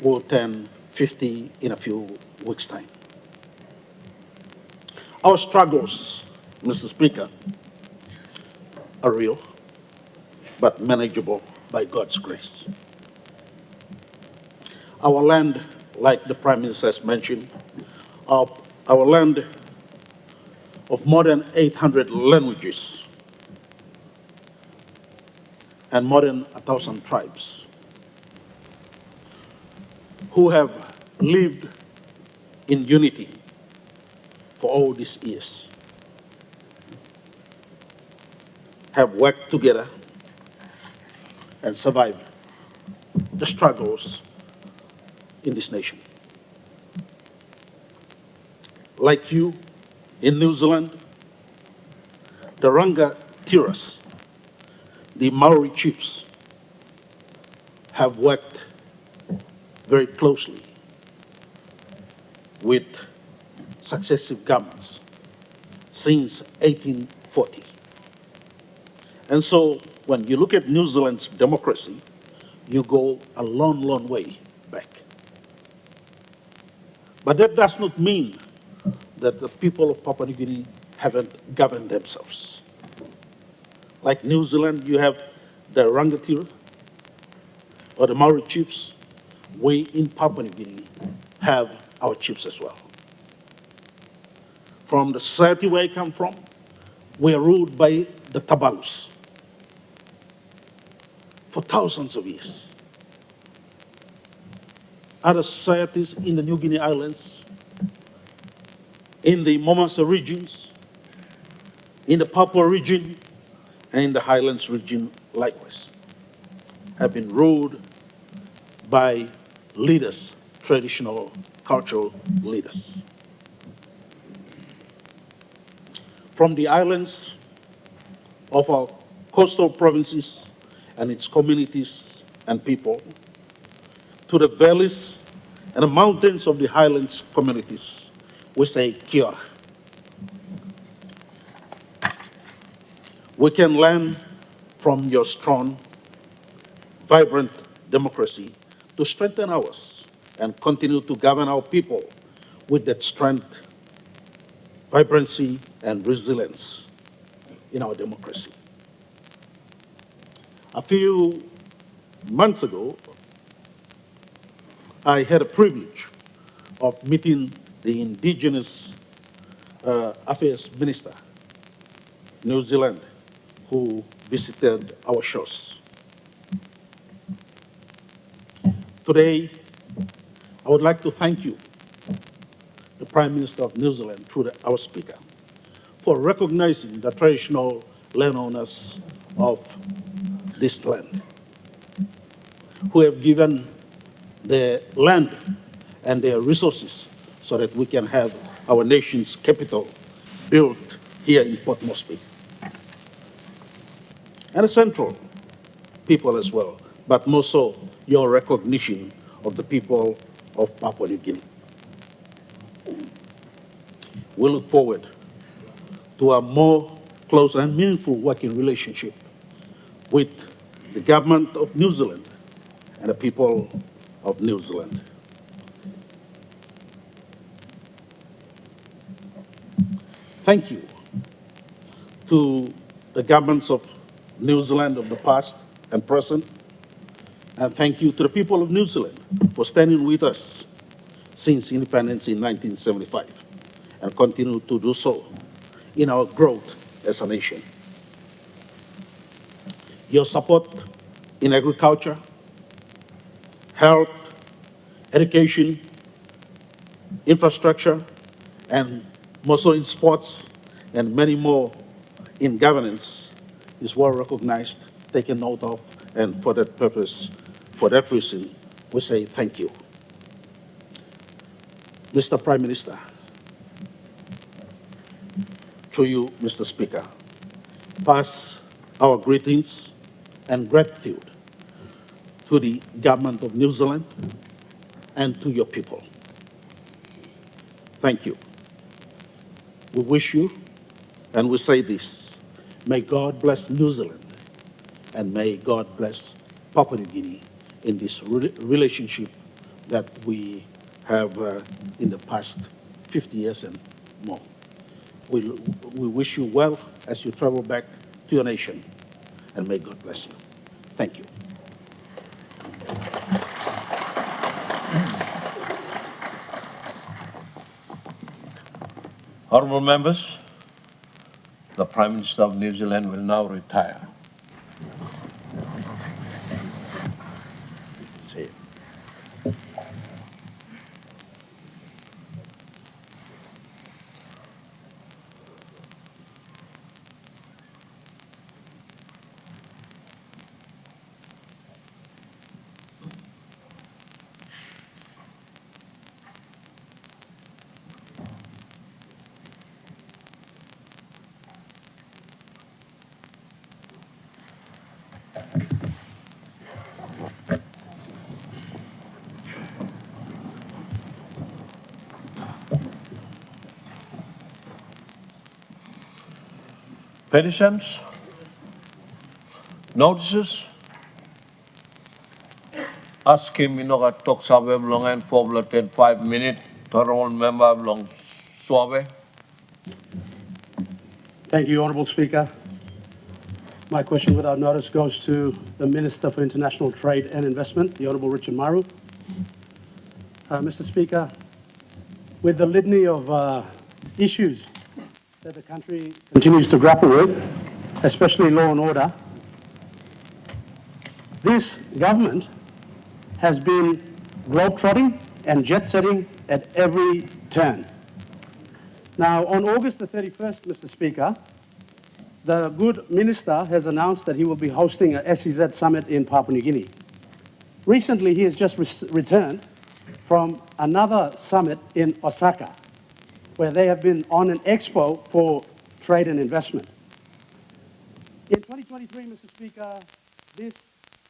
will turn 50 in a few weeks' time. Our struggles, Mr. Speaker, are real, but manageable by God's grace. Our land, like the Prime Minister has mentioned, our land of more than 800 languages and more than 1,000 tribes who have lived in unity for all these years, have worked together and survived the struggles in this nation. Like you in New Zealand, the Rangatira, the Maori chiefs, have worked very closely with successive governments since 1840. And so when you look at New Zealand's democracy, you go a long, long way back. But that does not mean that the people of Papua New Guinea haven't governed themselves. Like New Zealand, you have the Rangatira or the Maori chiefs. We in Papua New Guinea have our chiefs as well. From the society where I come from, we are ruled by the Tabalus for thousands of years. Other societies in the New Guinea Islands, in the Momasa regions, in the Papua region, and in the Highlands region likewise, have been ruled by leaders, traditional cultural leaders. From the islands of our coastal provinces and its communities and people, to the valleys and the mountains of the highlands communities, we say kia ora. We can learn from your strong, vibrant democracy to strengthen ours and continue to govern our people with that strength, vibrancy, and resilience in our democracy. A few months ago, I had a privilege of meeting the Indigenous Affairs Minister, New Zealand, who visited our shores. Today, I would like to thank you, the Prime Minister of New Zealand, through our Speaker, for recognizing the traditional landowners of this land, who have given their land and their resources so that we can have our nation's capital built here in Port Moresby. And the central people as well, but more so your recognition of the people of Papua New Guinea. We look forward to a more close and meaningful working relationship with the government of New Zealand and the people of New Zealand. Thank you to the governments of New Zealand of the past and present, and thank you to the people of New Zealand for standing with us since independence in 1975 and continue to do so in our growth as a nation. Your support in agriculture, health, education, infrastructure, and more so in sports, and many more in governance is well recognized, taken note of, and for that purpose, for that reason, we say thank you. Mr. Prime Minister, through you, Mr. Speaker, pass our greetings and gratitude to the government of New Zealand and to your people. thank you. We wish you, and we say this, may God bless New Zealand, and may God bless Papua New Guinea in this relationship that we have in the past 50 years and more. We wish you well as you travel back to your nation, and may God bless you. Thank you. Honourable members, the Prime Minister of New Zealand will now retire. See you. Petitions, notices, asking me to talk sabe long and for 5 minutes. Honourable member long suave. Thank you, Honourable Speaker. My question without notice goes to the Minister for International Trade and Investment, the Honourable Richard Maru. Mr. Speaker, with the litany of issues that the country continues to grapple with, especially law and order, this government has been globetrotting and jet-setting at every turn. Now, on August the 31st, Mr. Speaker, the good minister has announced that he will be hosting a SEZ summit in Papua New Guinea. Recently, he has just returned from another summit in Osaka, where they have been on an expo for trade and investment. In 2023, Mr. Speaker, this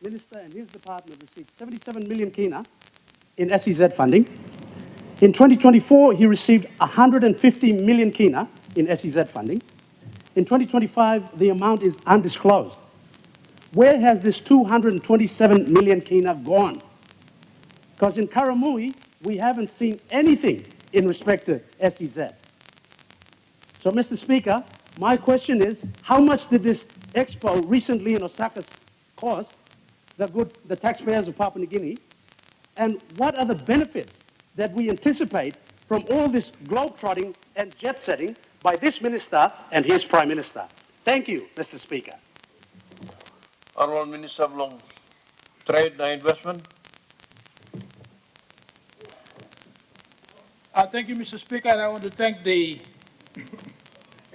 minister and his department received 77 million kina in SEZ funding. In 2024, he received 150 million kina in SEZ funding. In 2025, the amount is undisclosed. Where has this 227 million kina gone? Because in Karamui, we haven't seen anything in respect to SEZ. So, Mr. Speaker, my question is, how much did this expo recently in Osaka cost the taxpayers of Papua New Guinea? And what are the benefits that we anticipate from all this globetrotting and jet-setting by this minister and his Prime Minister? Thank you, Mr. Speaker. Honourable Minister of Long Trade and Investment. Thank you, Mr. Speaker, and I want to thank the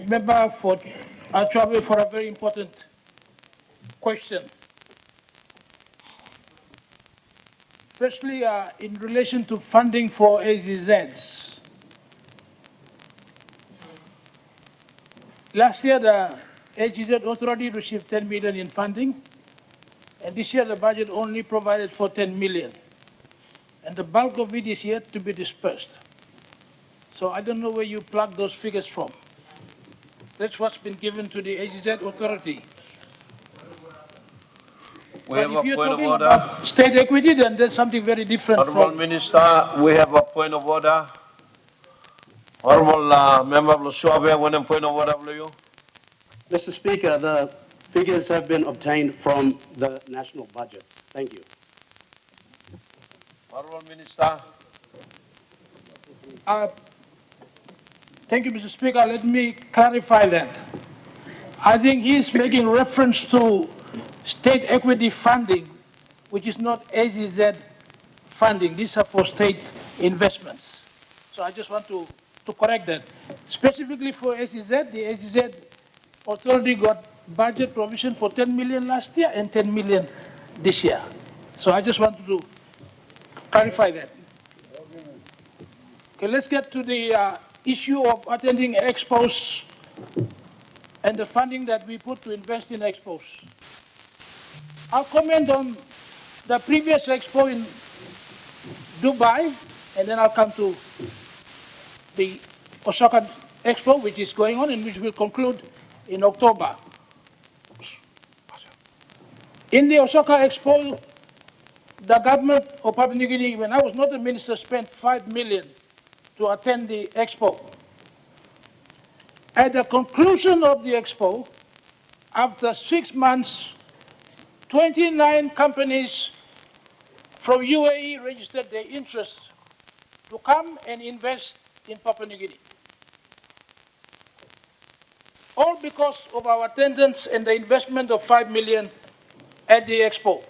member for Travel for a very important question. Firstly, in relation to funding for AZZs, last year the AZZ Authority received 10 million in funding, and this year the budget only provided for 10 million, and the bulk of it is yet to be dispersed. So I don't know where you plug those figures from. That's what's been given to the AZZ Authority. But if you're talking about state equity, then that's something very different. Honourable Minister, we have a point of order. Honourable Member of Suave, one point of order, please. Mr. Speaker, the figures have been obtained from the national budgets. Thank you. Honourable Minister. Thank you, Mr. Speaker. Let me clarify that. I think he is making reference to state equity funding, which is not AZZ funding. These are for state investments. So I just want to correct that. Specifically for AZZ, the AZZ Authority got budget provision for 10 million last year and 10 million this year. So I just wanted to clarify that. Okay, let's get to the issue of attending expos and the funding that we put to invest in expos. I'll comment on the previous expo in Dubai, and then I'll come to the Osaka Expo, which is going on and which will conclude in October. In the Osaka Expo, the government of Papua New Guinea, when I was not a minister, spent $5 million to attend the Expo. At the conclusion of the Expo, after 6 months, 29 companies from UAE registered their interest to come and invest in Papua New Guinea. All because of our attendance and the investment of $5 million at the Expo.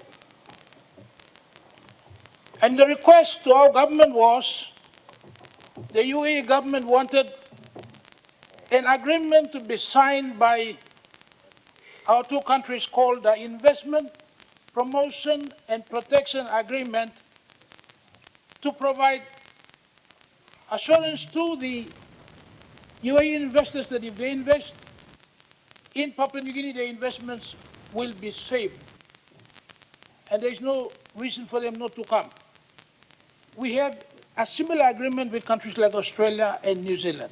And the request to our government was, the UAE government wanted an agreement to be signed by our two countries called the Investment Promotion and Protection Agreement to provide assurance to the UAE investors that if they invest in Papua New Guinea, their investments will be safe. And there is no reason for them not to come. We have a similar agreement with countries like Australia and New Zealand.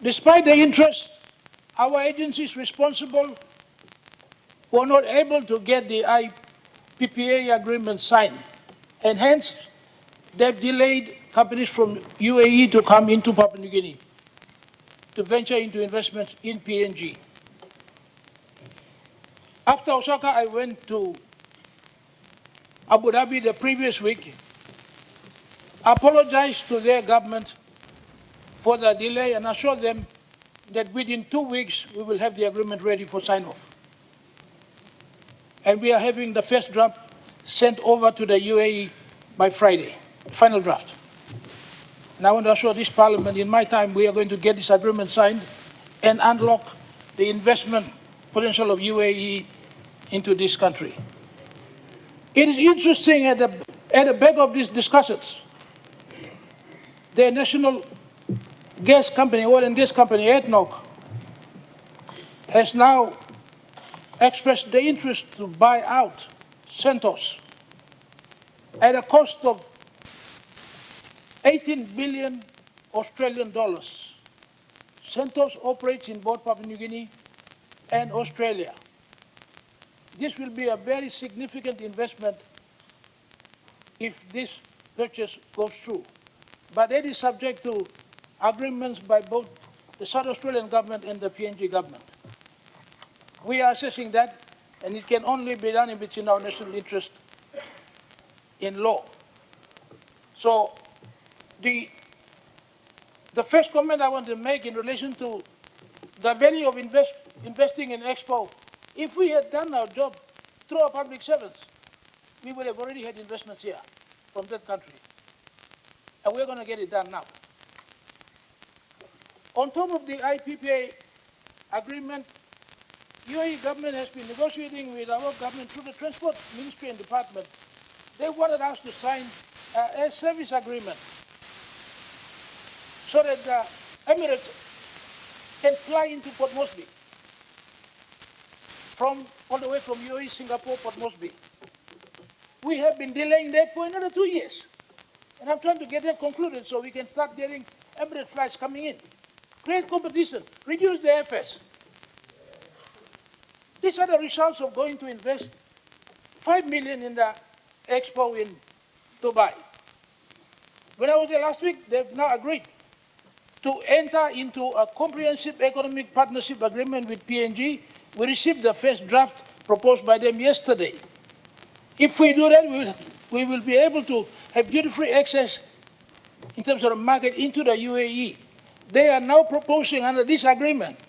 Despite the interest, our agencies responsible were not able to get the IPPA agreement signed, and hence they've delayed companies from UAE to come into Papua New Guinea to venture into investments in PNG. After Osaka, I went to Abu Dhabi the previous week, apologized to their government for the delay and assured them that within 2 weeks we will have the agreement ready for sign-off. And we are having the first draft sent over to the UAE by Friday, final draft. And I want to assure this Parliament, in my time, we are going to get this agreement signed and unlock the investment potential of UAE into this country. It is interesting at the back of these discussions, the national gas company, oil and gas company, ADNOC, has now expressed the interest to buy out Santos at a cost of 18 billion Australian dollars. Santos operates in both Papua New Guinea and Australia. This will be a very significant investment if this purchase goes through. But that is subject to agreements by both the South Australian government and the PNG government. We are assessing that, and it can only be done if it's in our national interest in law. So the first comment I want to make in relation to the value of investing in Expo, if we had done our job through our public servants, we would have already had investments here from that country. And we're going to get it done now. On top of the IPPA agreement, UAE government has been negotiating with our government through the Transport Ministry and Department. They wanted us to sign an air service agreement so that the Emirates can fly into Port Moresby all the way from UAE, Singapore, Port Moresby. We have been delaying that for another 2 years. And I'm trying to get that concluded so we can start getting Emirates flights coming in. Create competition, reduce the airfares. These are the results of going to invest $5 million in the Expo in Dubai. When I was there last week, they've now agreed to enter into a comprehensive economic partnership agreement with PNG. We received the first draft proposed by them yesterday. If we do that, we will be able to have duty-free access in terms of the market into the UAE. They are now proposing under this agreement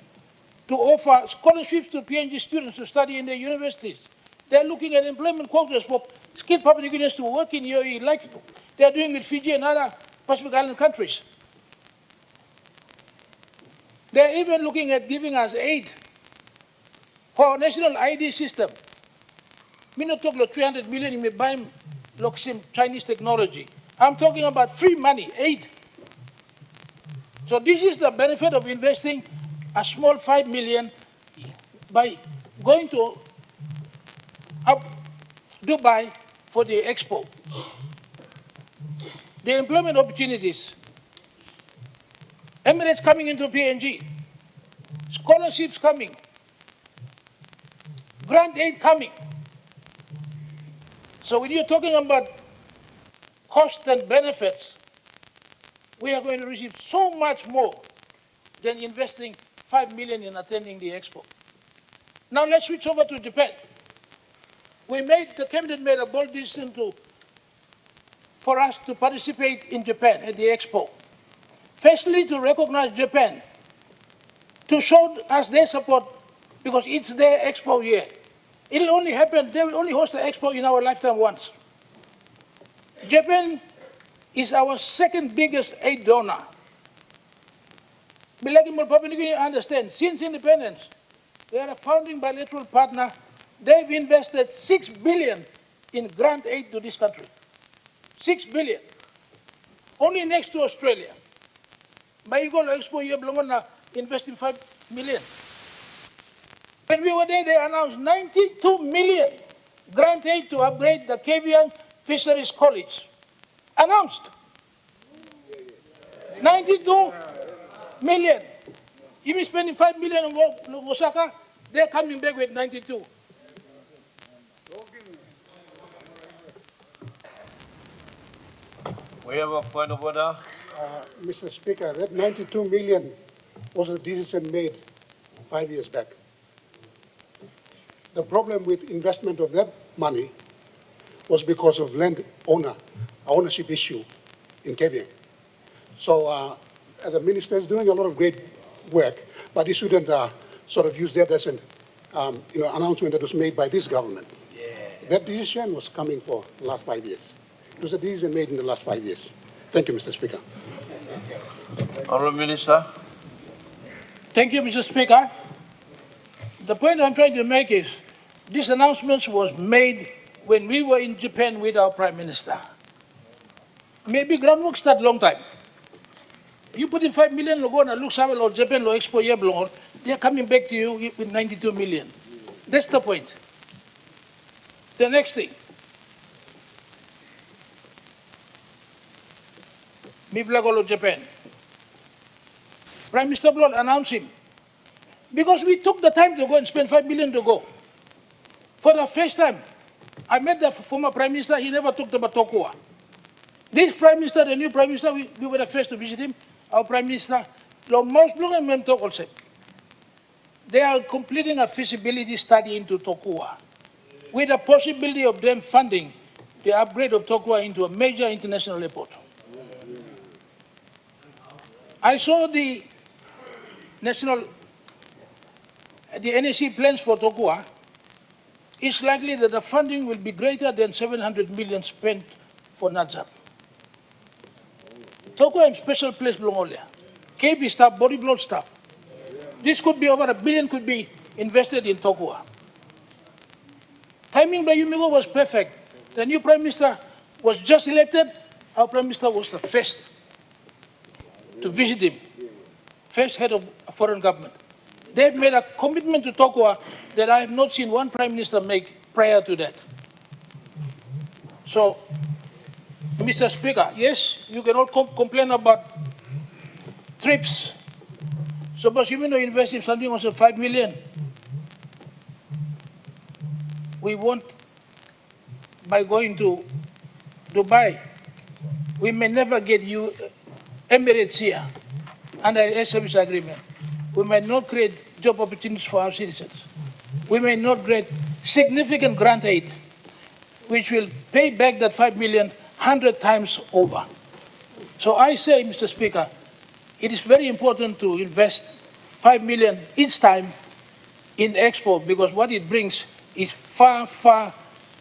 to offer scholarships to PNG students to study in their universities. They're looking at employment quotas for skilled Papua New Guineans to work in UAE, like they're doing with Fiji and other Pacific Island countries. They're even looking at giving us aid for our national ID system. Me not talking about 300 million in me buying Luxon Chinese technology. I'm talking about free money, aid. So this is the benefit of investing a small 5 million by going to Dubai for the Expo. The employment opportunities, Emirates coming into PNG, scholarships coming, grant aid coming. So when you're talking about cost and benefits, we are going to receive so much more than investing 5 million in attending the expo. Now let's switch over to Japan. The cabinet made a bold decision for us to participate in Japan at the expo. Firstly, to recognize Japan, to show us their support because it's their expo year. It'll only happen, they will only host the expo in our lifetime once. Japan is our second biggest aid donor. Papua New Guinea understand, since independence, they are a founding bilateral partner. They've invested 6 billion in grant aid to this country. 6 billion. Only next to Australia. Baigol Expo year belong investing 5 million. When we were there, they announced 92 million grant aid to upgrade the Kavian Fisheries College. Announced. 92 million. Even spending 5 million on Osaka, they're coming back with 92. We have a point of order. Mr. Speaker, that 92 million was a decision made 5 years back. The problem with investment of that money was because of ownership issue in Kenya. So the minister is doing a lot of great work, but he shouldn't sort of use that as an announcement that was made by this government. Yeah. That decision was coming for the last 5 years. It was a decision made in the last 5 years. Thank you, Mr. Speaker. Honourable Minister. Thank you, Mr. Speaker. The point I'm trying to make is this announcement was made when we were in Japan with our Prime Minister. Maybe groundwork start long time. You put in 5 million logo on Luxon or Japan or Expo year belong, they are coming back to you with 92 million. That's the point. The next thing. Miblagolo Japan. Prime Minister Blood announced him. Because we took the time to go and spend 5 million to go. For the first time, I met the former Prime Minister, he never talked about Tokua. This Prime Minister, the new Prime Minister, we were the first to visit him, our Prime Minister, they are completing a feasibility study into Tokua with the possibility of them funding the upgrade of Tokua into a major international airport. I saw the NAC plans for Tokua. It's likely that the funding will be greater than 700 million spent for Nazar. Tokua is a special place belong there. KB staff, body blood staff. This could be over $1 billion could be invested in Tokua. Timing by Yumigo was perfect. The new Prime Minister was just elected. Our Prime Minister was the first to visit him. First head of a foreign government. They've made a commitment to Tokua that I have not seen one Prime Minister make prior to that. So, Mr. Speaker, yes, you can all complain about trips. Suppose you know invest in something also 5 million. We want, by going to Dubai, we may never get you Emirates here under a service agreement. We may not create job opportunities for our citizens. We may not create significant grant aid, which will pay back that 5 million 100 times over. So I say, Mr. Speaker, it is very important to invest 5 million each time in Expo because what it brings is far, far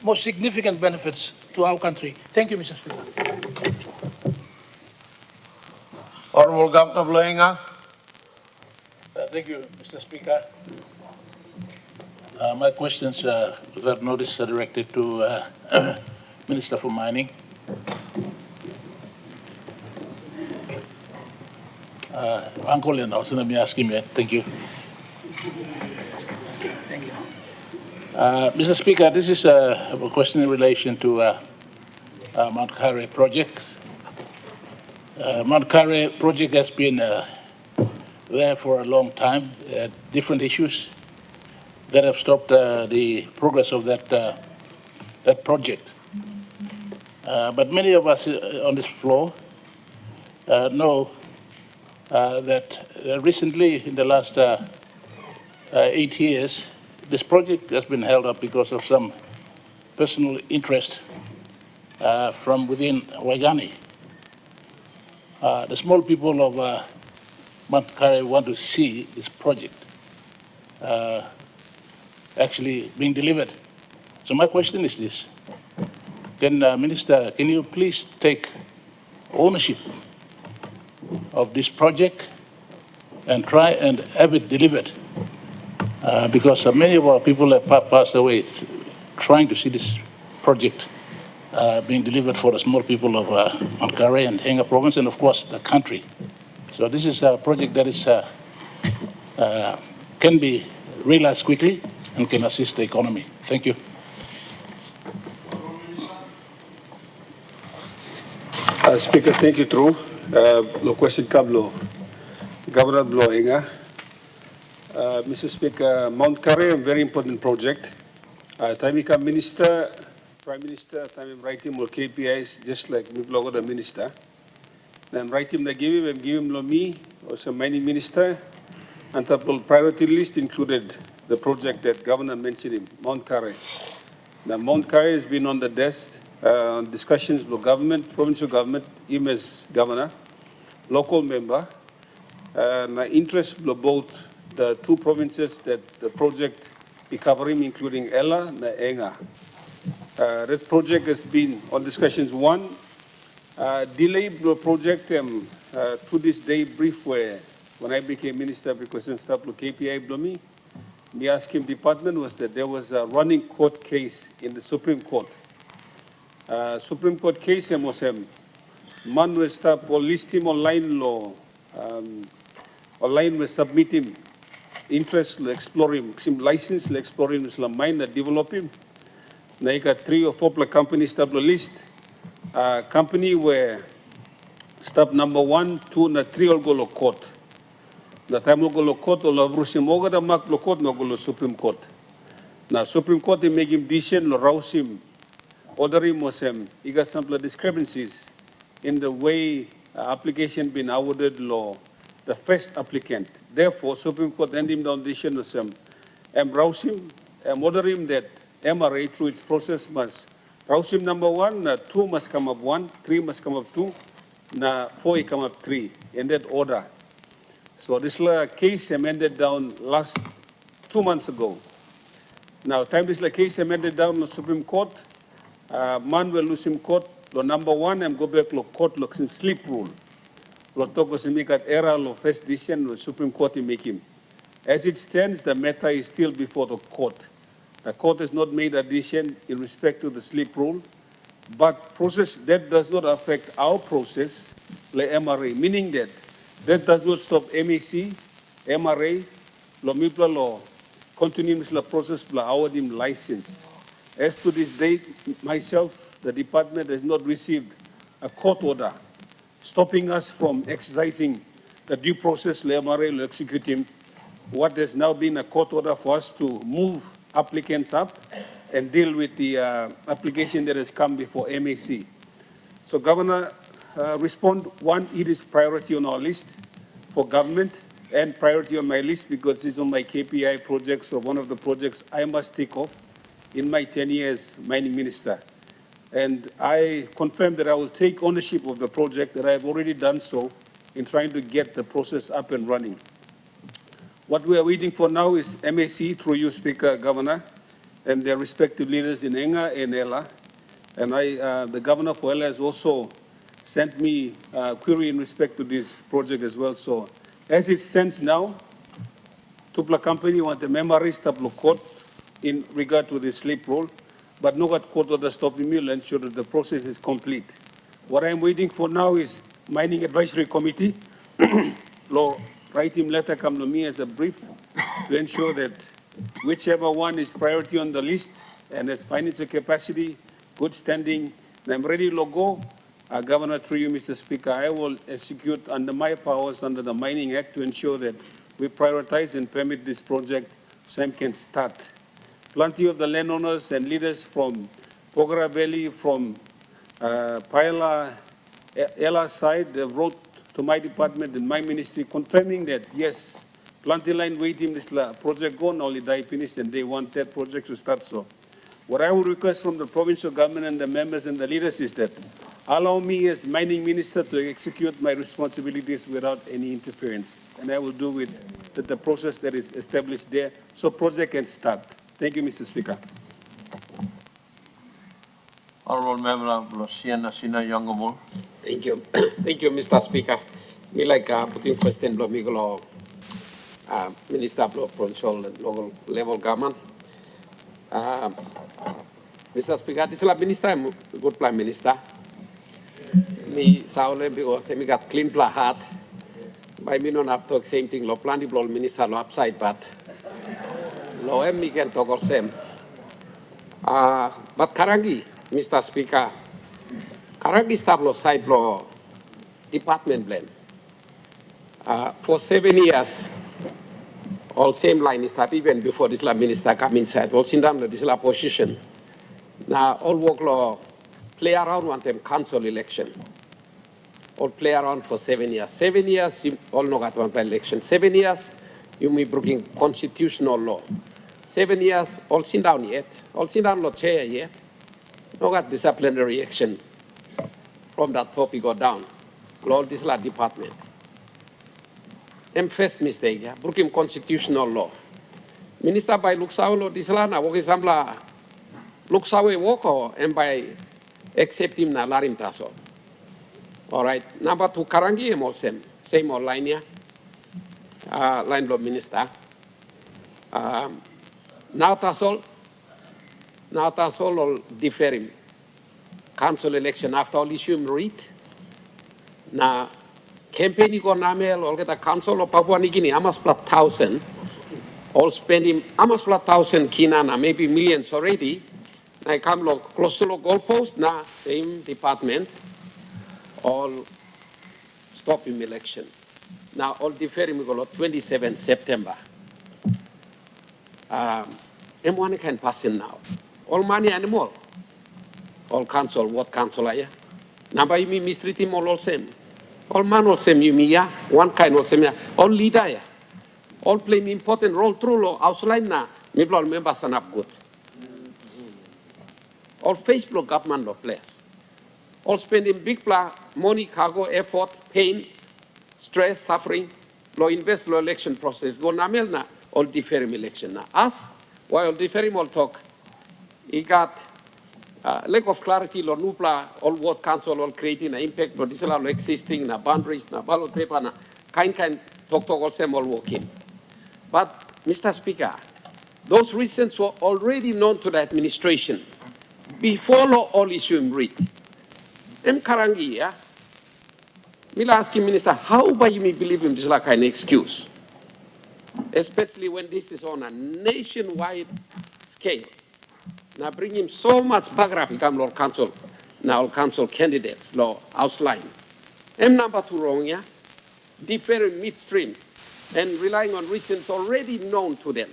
more significant benefits to our country. Thank you, Mr. Speaker. Honourable Governor Bloinga. Thank you, Mr. Speaker. My questions, without notice, are directed to Minister for Mining. Uncle, and I was going to be asking you. Thank you. Thank you. Mr. Speaker, this is a question in relation to Mount Kare project. Mount Carey project has been there for a long time, different issues that have stopped the progress of that project. But many of us on this floor know that recently, in the last 8 years, this project has been held up because of some personal interest from within Waigani. The small people of Mount Carey want to see this project actually being delivered. So my question is this: Minister, can you please take ownership of this project and try and have it delivered? Because many of our people have passed away trying to see this project being delivered for the small people of Mount Carey and Enga province, and of course the country. So this is a project that is can be realized quickly and can assist the economy. Thank you. Speaker, thank you, True. Lo question kablo, Governor Blo Enga. Mr. Speaker, Mount Carey, a very important project. Time become Minister, Prime Minister, time write him or KPIs, just like me blogo the Minister. Then write him the give him lo me, or some mining Minister, and the priority list included the project that Governor mentioned him, Mount Carey. Now, Mount Carey has been on the desk, discussions with government, provincial government, him as governor, local member, and interest of both the two provinces that the project is covering, including Ella and Enga. That project has been on discussions. One, delay the project to this day brief where when I became minister because some stuff like KPI blow me asked him department was that there was a running court case in the Supreme Court. Supreme Court case was man will stop or list him online law, online will submit him interest to explore him, sim license to explore him, Islam mine that develop him. Naika 3 or 4 companies stop the list. Company where stop number 1, 2, and 3 all go to court. The time go to court or Rusim over the mark lo court no go to Supreme Court. Now Supreme Court they make him decision lo rouse him, order him was he got some discrepancies in the way application been awarded law the first applicant. Therefore Supreme Court end him down decision was rouse him, order him that MRA through its process must rouse him number 1, 2 must come up 1, 3 must come up 2, 4 come up 3 in that order. So this case amended down last 2 months ago. Now, time this case amended down the Supreme Court, man will lose him court. Lo number 1, go back lo court lo sleep rule. Lo toko se make at era lo first decision lo Supreme Court make him. As it stands, the matter is still before the court. The court has not made a decision in respect to the sleep rule, but process that does not affect our process, le MRA, meaning that does not stop MAC, MRA, lo mipla lo continues la process la award him license. As to this date, myself, the department has not received a court order stopping us from exercising the due process le MRA lo execute him. What has now been a court order for us to move applicants up and deal with the application that has come before MAC. So Governor, respond, 1, it is priority on our list for government and priority on my list because it's on my KPI projects, so one of the projects I must take off in my 10 years mining minister. And I confirm that I will take ownership of the project, that I have already done so in trying to get the process up and running. What we are waiting for now is MAC, through you, Speaker, Governor, and their respective leaders in Enga and Ella. And the Governor for Ella has also sent me a query in respect to this project as well. So as it stands now, Tupla company want the memories to court in regard to the sleep rule, but no got court order stopping me to ensure that the process is complete. What I'm waiting for now is Mining Advisory Committee. Law, write him letter come to me as a brief to ensure that whichever one is priority on the list and has financial capacity, good standing, and I'm ready to go. Governor, through you, Mr. Speaker, I will execute under my powers under the Mining Act to ensure that we prioritize and permit this project so it can start. Plenty of the landowners and leaders from Pogara Valley, from Paila, Ella side, they wrote to my department and my ministry confirming that, yes, Planting line waiting this project gone, only die finished, and they want that project to start. So what I would request from the provincial government and the members and the leaders is that allow me as mining minister to execute my responsibilities without any interference. And I will do with the process that is established there so project can start. Thank you, Mr. Speaker. Honorable Member Luciana Sina Yangamul. Thank you. Thank you, Mr. Speaker. We like putting question blow Miguel Minister of Provincial and Local Level Government. Mr. Speaker, this is a minister, good Prime Minister. Me Saule because I got clean pla heart. By me not have to same thing. Lo plan the blow minister lo upside, but lo me can talk or same. But Karangi, Mr. Speaker, Karangi stablo side blow department blame. For 7 years, all same line is that even before this minister come inside, all seen down this position. Now all work law play around one time council election. All play around for 7 years. 7 years, you all know got one by election. 7 years, you may breaking constitutional law. 7 years, all seen down yet. All seen down law chair yet. No got disciplinary action from that topic go down. Law this department. First mistake, yeah, breaking constitutional law. Minister by Luxon, this lana, walk example, Luxon walk and by accept him na larim taso. All right, number two, Karangi all same old line, yeah. Line law minister. Now tasol all differing. Council election after all issue read. Now, campaign ko namel all get a council of Papua New Guinea, almost plus 1,000. All spending almost plus 1,000 kinana, maybe millions already. I come close to the goalpost, now same department, all stop in election. Now all deferring go 27 September. M1 can pass in now. All money anymore. All council, what council are you? Now by me mistreat him all same. All man all same you me, yeah. One kind all same, yeah. All leader, yeah. All playing important role through law, outline na. Maybe all members are up good. All Facebook government law players. All spending big money, cargo, effort, pain, stress, suffering. Law invest law election process. Go namel na. All different election na. Us, while different all talk, he got lack of clarity, law nupla, all what council, all creating an impact, but this is all existing, na boundaries, na ballot paper, na kind talk all same all working. But, Mr. Speaker, those reasons were already known to the administration before law all issue read. M. Karangi, yeah? Mila asking Minister, how by you may believe him this like an excuse? Especially when this is on a nationwide scale. Now bring him so much background become Lord Council, now council candidates, law outline. M number two wrong, yeah? Different midstream and relying on reasons already known to them.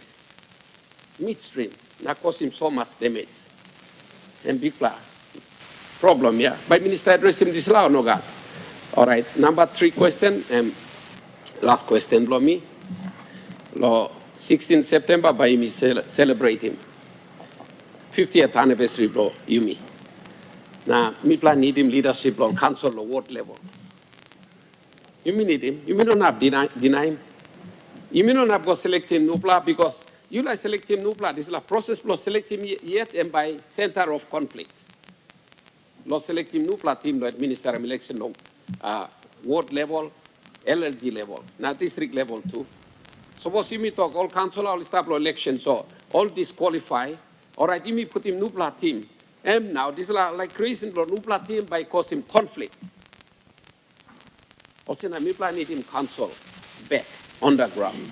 Midstream, now cause him so much damage. And big problem, yeah? By Minister address him this law, no God. All right, number three question, and last question, blow me. Law 16 September by me celebrate him. 50th anniversary blow, you me. Now, me plan need him leadership on council or ward level. You mean need him? You mean don't have deny him? You mean don't have go select him Nupla because you like select him Nupla. This is a process plus select him yet and by center of conflict. Law select him Nupla team to administer election ward level, LLG level, not district level too. Suppose you me talk all council all staff election, so all disqualify. All right, you may put him Nupla team. And now this is like creation for Nupla team by causing conflict. Also, Nupla need him council back on the ground.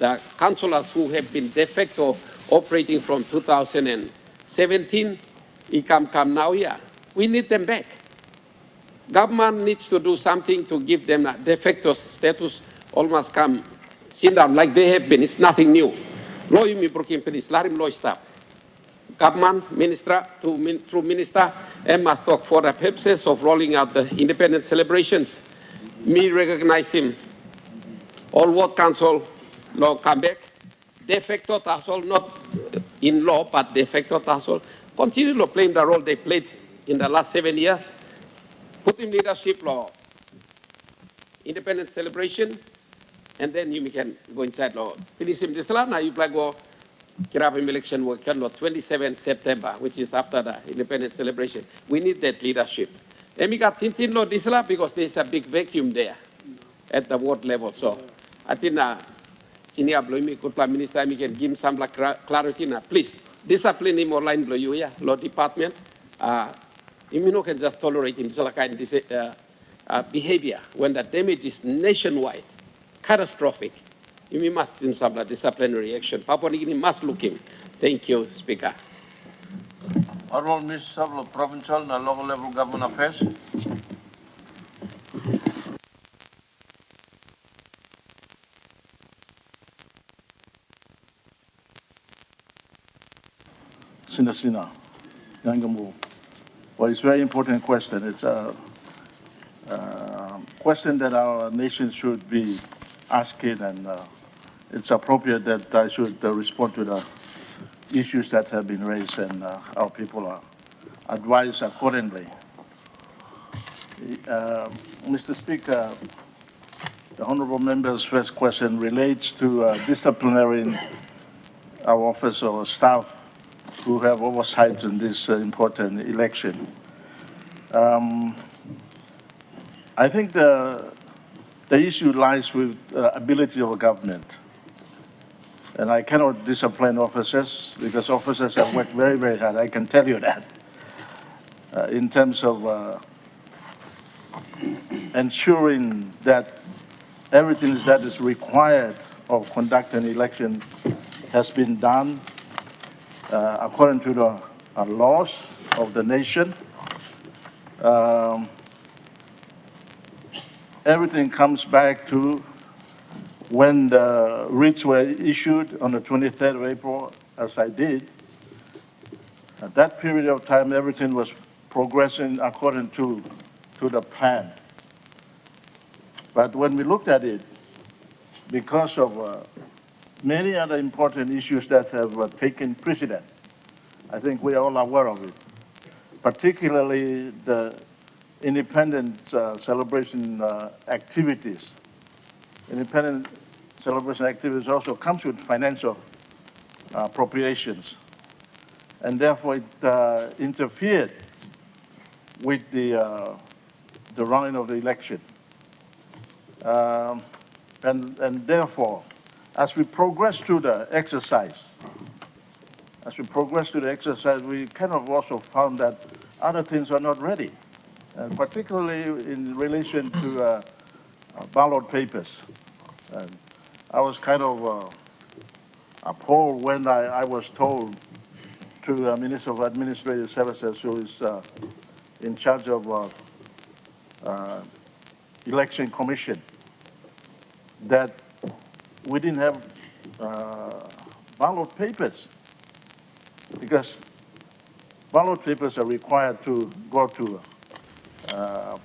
The councillors who have been de facto operating from 2017, he come now here. We need them back. Government needs to do something to give them a de facto status, almost come sit down like they have been. It's nothing new. Law you broken penis, larim law stop. Government, minister, through minister, and must talk for the purposes of rolling out the independent celebrations. Me recognize him. All ward council law come back. De facto council, not in law, but de facto council, continue to play the role they played in the last 7 years. Put in leadership law, independent celebration, and then you can go inside law. Finish him this now you play go Kirabim election will come on 27 September, which is after the independent celebration. We need that leadership. And we got Tintin law this because there's a big vacuum there at the ward level. So I think senior Bloimi could Prime Minister we can give him some clarity now. Please discipline him or line blow you, yeah, law department. You can just tolerate him kind of behavior when the damage is nationwide, catastrophic. You must do some disciplinary action. Papua New Guinea must look him. Thank you, Speaker. Honorable Minister of Provincial and Local Level Government Affairs. Sinasina, Yangamu. Well, it's a very important question. It's a question that our nation should be asking, and it's appropriate that I should respond to the issues that have been raised, and our people are advised accordingly. Mr. Speaker, the honorable member's first question relates to disciplinating our office or staff who have oversight in this important election. I think the issue lies with ability of government. And I cannot discipline officers because officers have worked very, very hard. I can tell you that. In terms of ensuring that everything that is required of conducting an election has been done according to the laws of the nation. Everything comes back to when the writs were issued on the 23rd of April, as I did. At that period of time, everything was progressing according to the plan. But when we looked at it, because of many other important issues that have taken precedent, I think we are all aware of it, particularly the independent celebration activities. Independent celebration activities also comes with financial appropriations, and therefore it interfered with the running of the election. And therefore, as we progress through the exercise, we kind of also found that other things are not ready, and particularly in relation to ballot papers. And I was kind of appalled when I was told through the Minister of Administrative Services, who is in charge of Election Commission, that we didn't have ballot papers, because ballot papers are required to go to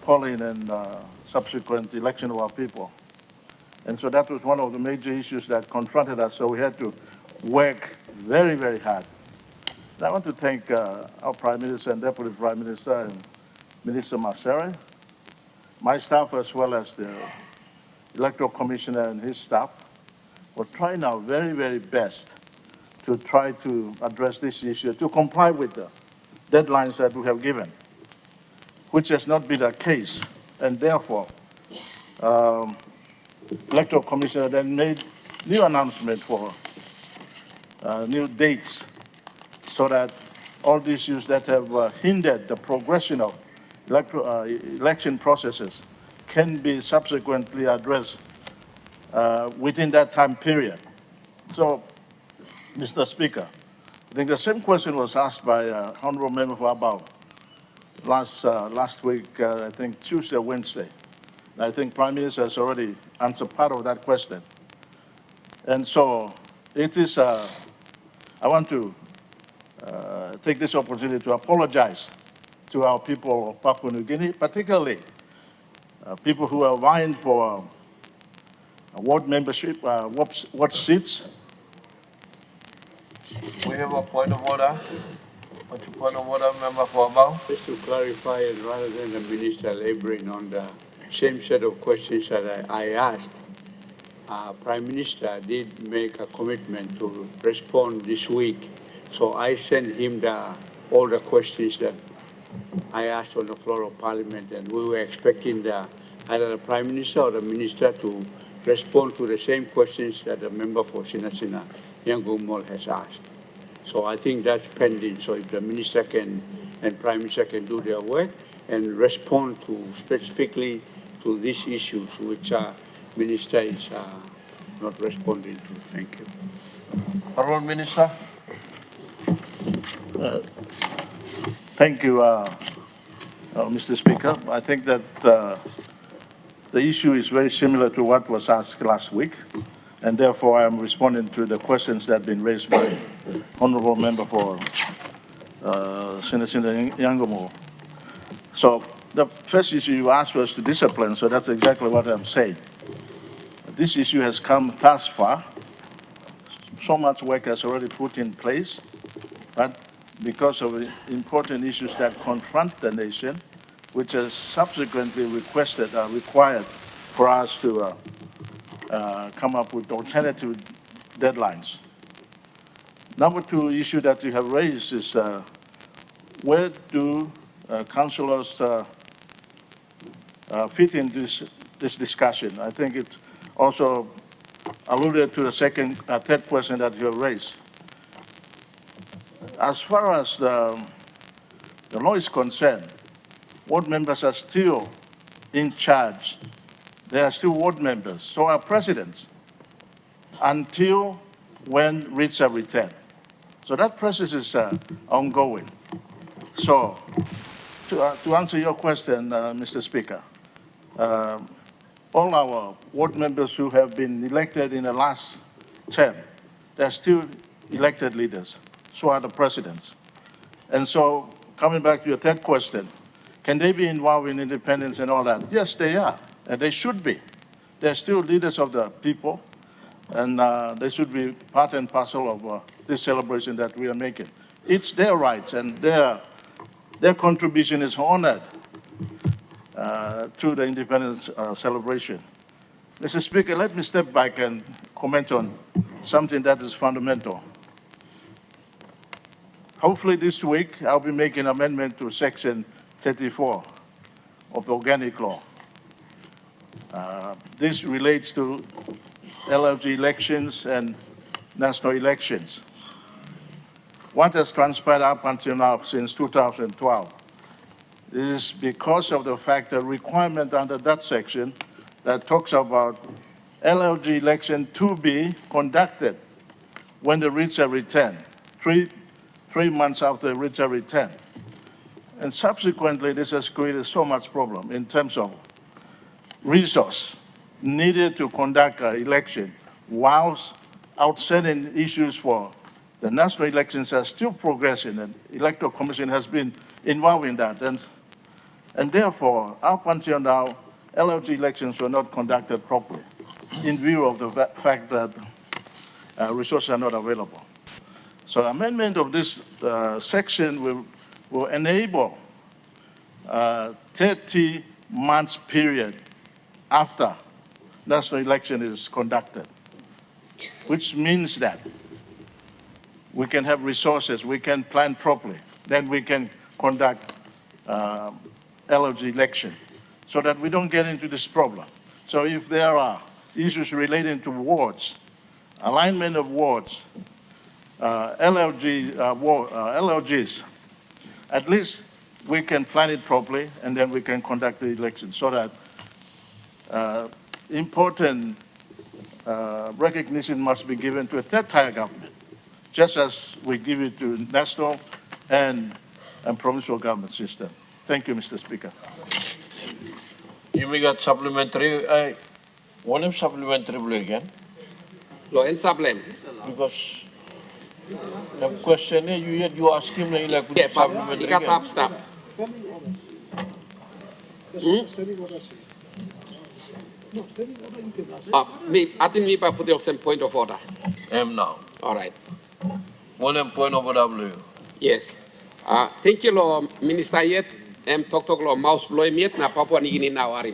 polling and subsequent election of our people. And so that was one of the major issues that confronted us, so we had to work very, very hard. And I want to thank our Prime Minister and Deputy Prime Minister and Minister Masere, my staff, as well as the Electoral Commissioner and his staff, for trying our very, very best to try to address this issue, to comply with the deadlines that we have given, which has not been the case. And therefore, Electoral Commissioner then made new announcement for new dates, so that all the issues that have hindered the progression of election processes can be subsequently addressed within that time period. So, Mr. Speaker, I think the same question was asked by Honorable Member for Abao. last week, I think Tuesday or Wednesday. And I think Prime Minister has already answered part of that question. And so it is, I want to take this opportunity to apologize to our people of Papua New Guinea, particularly people who are vying for ward membership, ward seats. We have a point of order. What's your point of order, Member for Abao? Just to clarify, and rather than the minister laboring on the same set of questions that I asked, Prime Minister did make a commitment to respond this week. So I sent him all the questions that I asked on the floor of Parliament, and we were expecting either the Prime Minister or the Minister to respond to the same questions that the member for Sinasina, Yangon has asked. So I think that's pending. So if the Minister and Prime Minister can do their work and respond to specifically to these issues, which Minister is not responding to. Thank you. Honourable Minister. Thank you, Mr. Speaker. I think that the issue is very similar to what was asked last week, and therefore I'm responding to the questions that have been raised by Honourable Member for Senator Yangomo. So the first issue you asked was to discipline, so that's exactly what I'm saying. This issue has come thus far. So much work has already put in place, but because of the important issues that confront the nation, which has subsequently required for us to come up with alternative deadlines. Number two issue that you have raised is where do councillors fit in this discussion? I think it also alluded to the third question that you have raised. As far as the law is concerned, ward members are still in charge. They are still ward members, so are presidents, until when writs are returned. So that process is ongoing. So to answer your question, Mr. Speaker, all our ward members who have been elected in the last term, they're still elected leaders. So are the presidents. And so, coming back to your third question, can they be involved in independence and all that? Yes, they are, and they should be. They're still leaders of the people, and they should be part and parcel of this celebration that we are making. It's their rights, and their contribution is honored through the independence celebration. Mr. Speaker, let me step back and comment on something that is fundamental. Hopefully this week, I'll be making an amendment to Section 34 of the Organic Law. This relates to LFG elections and national elections. What has transpired up until now since 2012 is because of the fact that requirement under that section that talks about LFG election to be conducted when the writs are returned, three months after the writs are returned. And subsequently, this has created so much problem in terms of resource needed to conduct an election, whilst outstanding issues for the national elections are still progressing, and Electoral Commission has been involved in that. And therefore, up until now, LFG elections were not conducted properly in view of the fact that resources are not available. So amendment of this section will enable 30 months period after national election is conducted, which means that we can have resources, we can plan properly, then we can conduct LFG election so that we don't get into this problem. So if there are issues relating to wards, alignment of wards, LLGs, at least we can plan it properly and then we can conduct the election so that important recognition must be given to a third-tier government, just as we give it to national and provincial government system. Thank you, Mr. Speaker. You may get supplementary. One of supplementary blue again. Lo en sablem. Because the question you ask him like Yeah, Pap, supplementary ika again. tap stop. I think me pa put some point of order. Now. All right. One point of order. Yes. Thank you, lo Minister Yet. Tok lo mouse blow yet na Papua New Guinea now ari.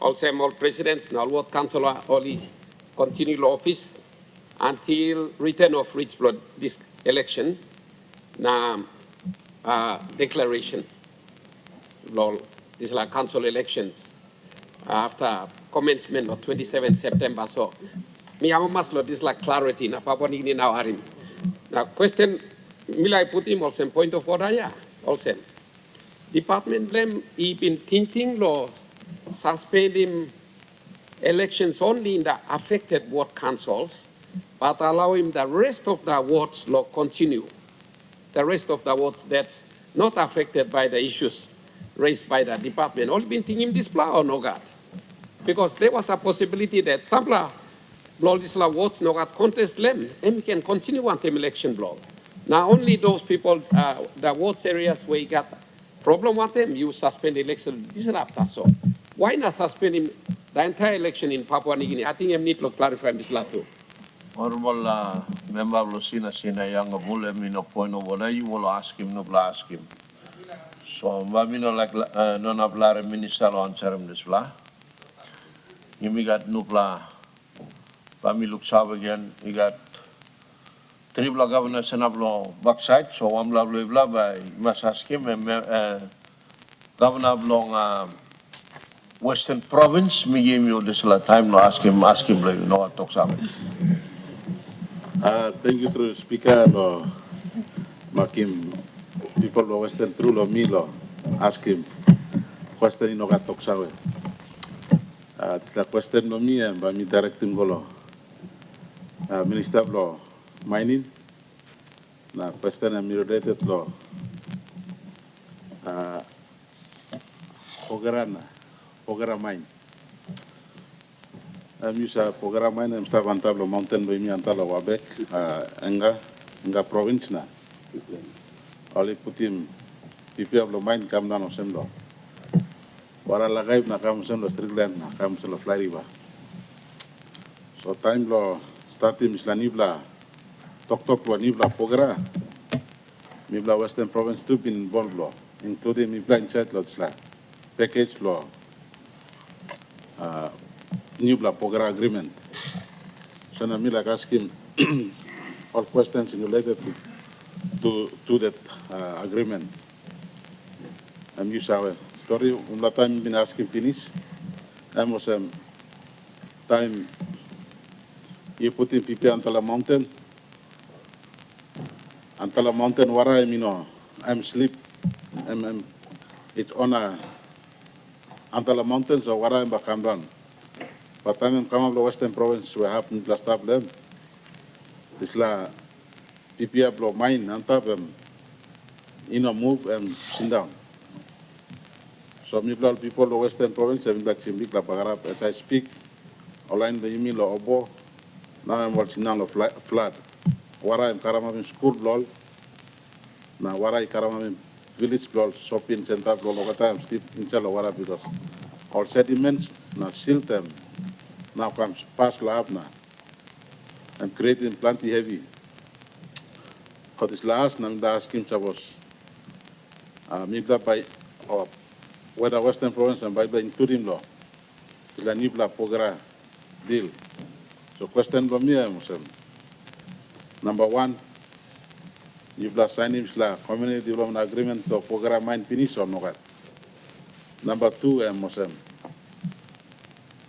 Also, all presidents na all councillor all continue lo office until return of rich blood this election na declaration. Lo this la council elections after commencement of 27 September. So, me amas lo this la clarity na Papua New Guinea now ari. Now, question, I put him also point of order, yeah, also. Department blame, he been thinking law, suspending elections only in the affected ward councils, but allow him the rest of the wards law continue. The rest of the wards that's not affected by the issues raised by the department. Only been thinking this plan or no God? Because there was a possibility that some law wards no God contest them, and we can continue on the election blow. Now only those people, the wards areas where you got problem with them, you suspend the election. This is after. So why not suspending the entire election in Papua New Guinea? I think I need to clarify this too. Honorable member of Sina Young of Mulem point of order, you will ask him, no ask him. So Babino like non of la minister on Charam this blah. You may got no blah. Bami looks up again, you got three blah governors and a blah backside, so one blah blah blah by must ask him and governor of Western Province, me give you this time to ask him blah, you know what talks about. Thank you, through Speaker. Lo, Makim, people of Western through lo me lo ask him question in Oga Toksawe. The question lo me and by me directing golo. Minister of Law Mining. Na question am related lo Pogara Mine. Misa Pogara Mine am stava antablo mountain by me antalo Wabek enga province na. Oli putim pipi of lo mine kam na no semlo. Wara lagay na kam semlo Strickland na kam semlo Fly River. So time lo starting isla nibla tok lo nibla Pogara. Nibla Western Province too been involved lo, including nibla inside lo isla package lo nibla Pogara agreement. So na me like ask him all questions related to that agreement. I'm used to our story. La time been asking finish. I was time you put in people Antala mountain. Antala mountain wara I'm sleep. It's on a Antala mountain so wara I'm back down. But time come up the Western Province we have to stop them. This la people blow mine on top move and sit down. So people the Western Province have like Simbik la Bagarap as I speak. Online the Yimi lo Obo. Now I'm watching now flood. Wara I'm Karamam school lol. Now Wara Karamam village lol shopping center lol over time sleep in Wara because all sediments now silt them now comes past lab now. I'm creating plenty heavy. For this last I'm asking was by or whether Western Province and by the including law is a new Pogara deal. So question from me, number one, you've signed the community development agreement to Pogara mine finish or not? Number two,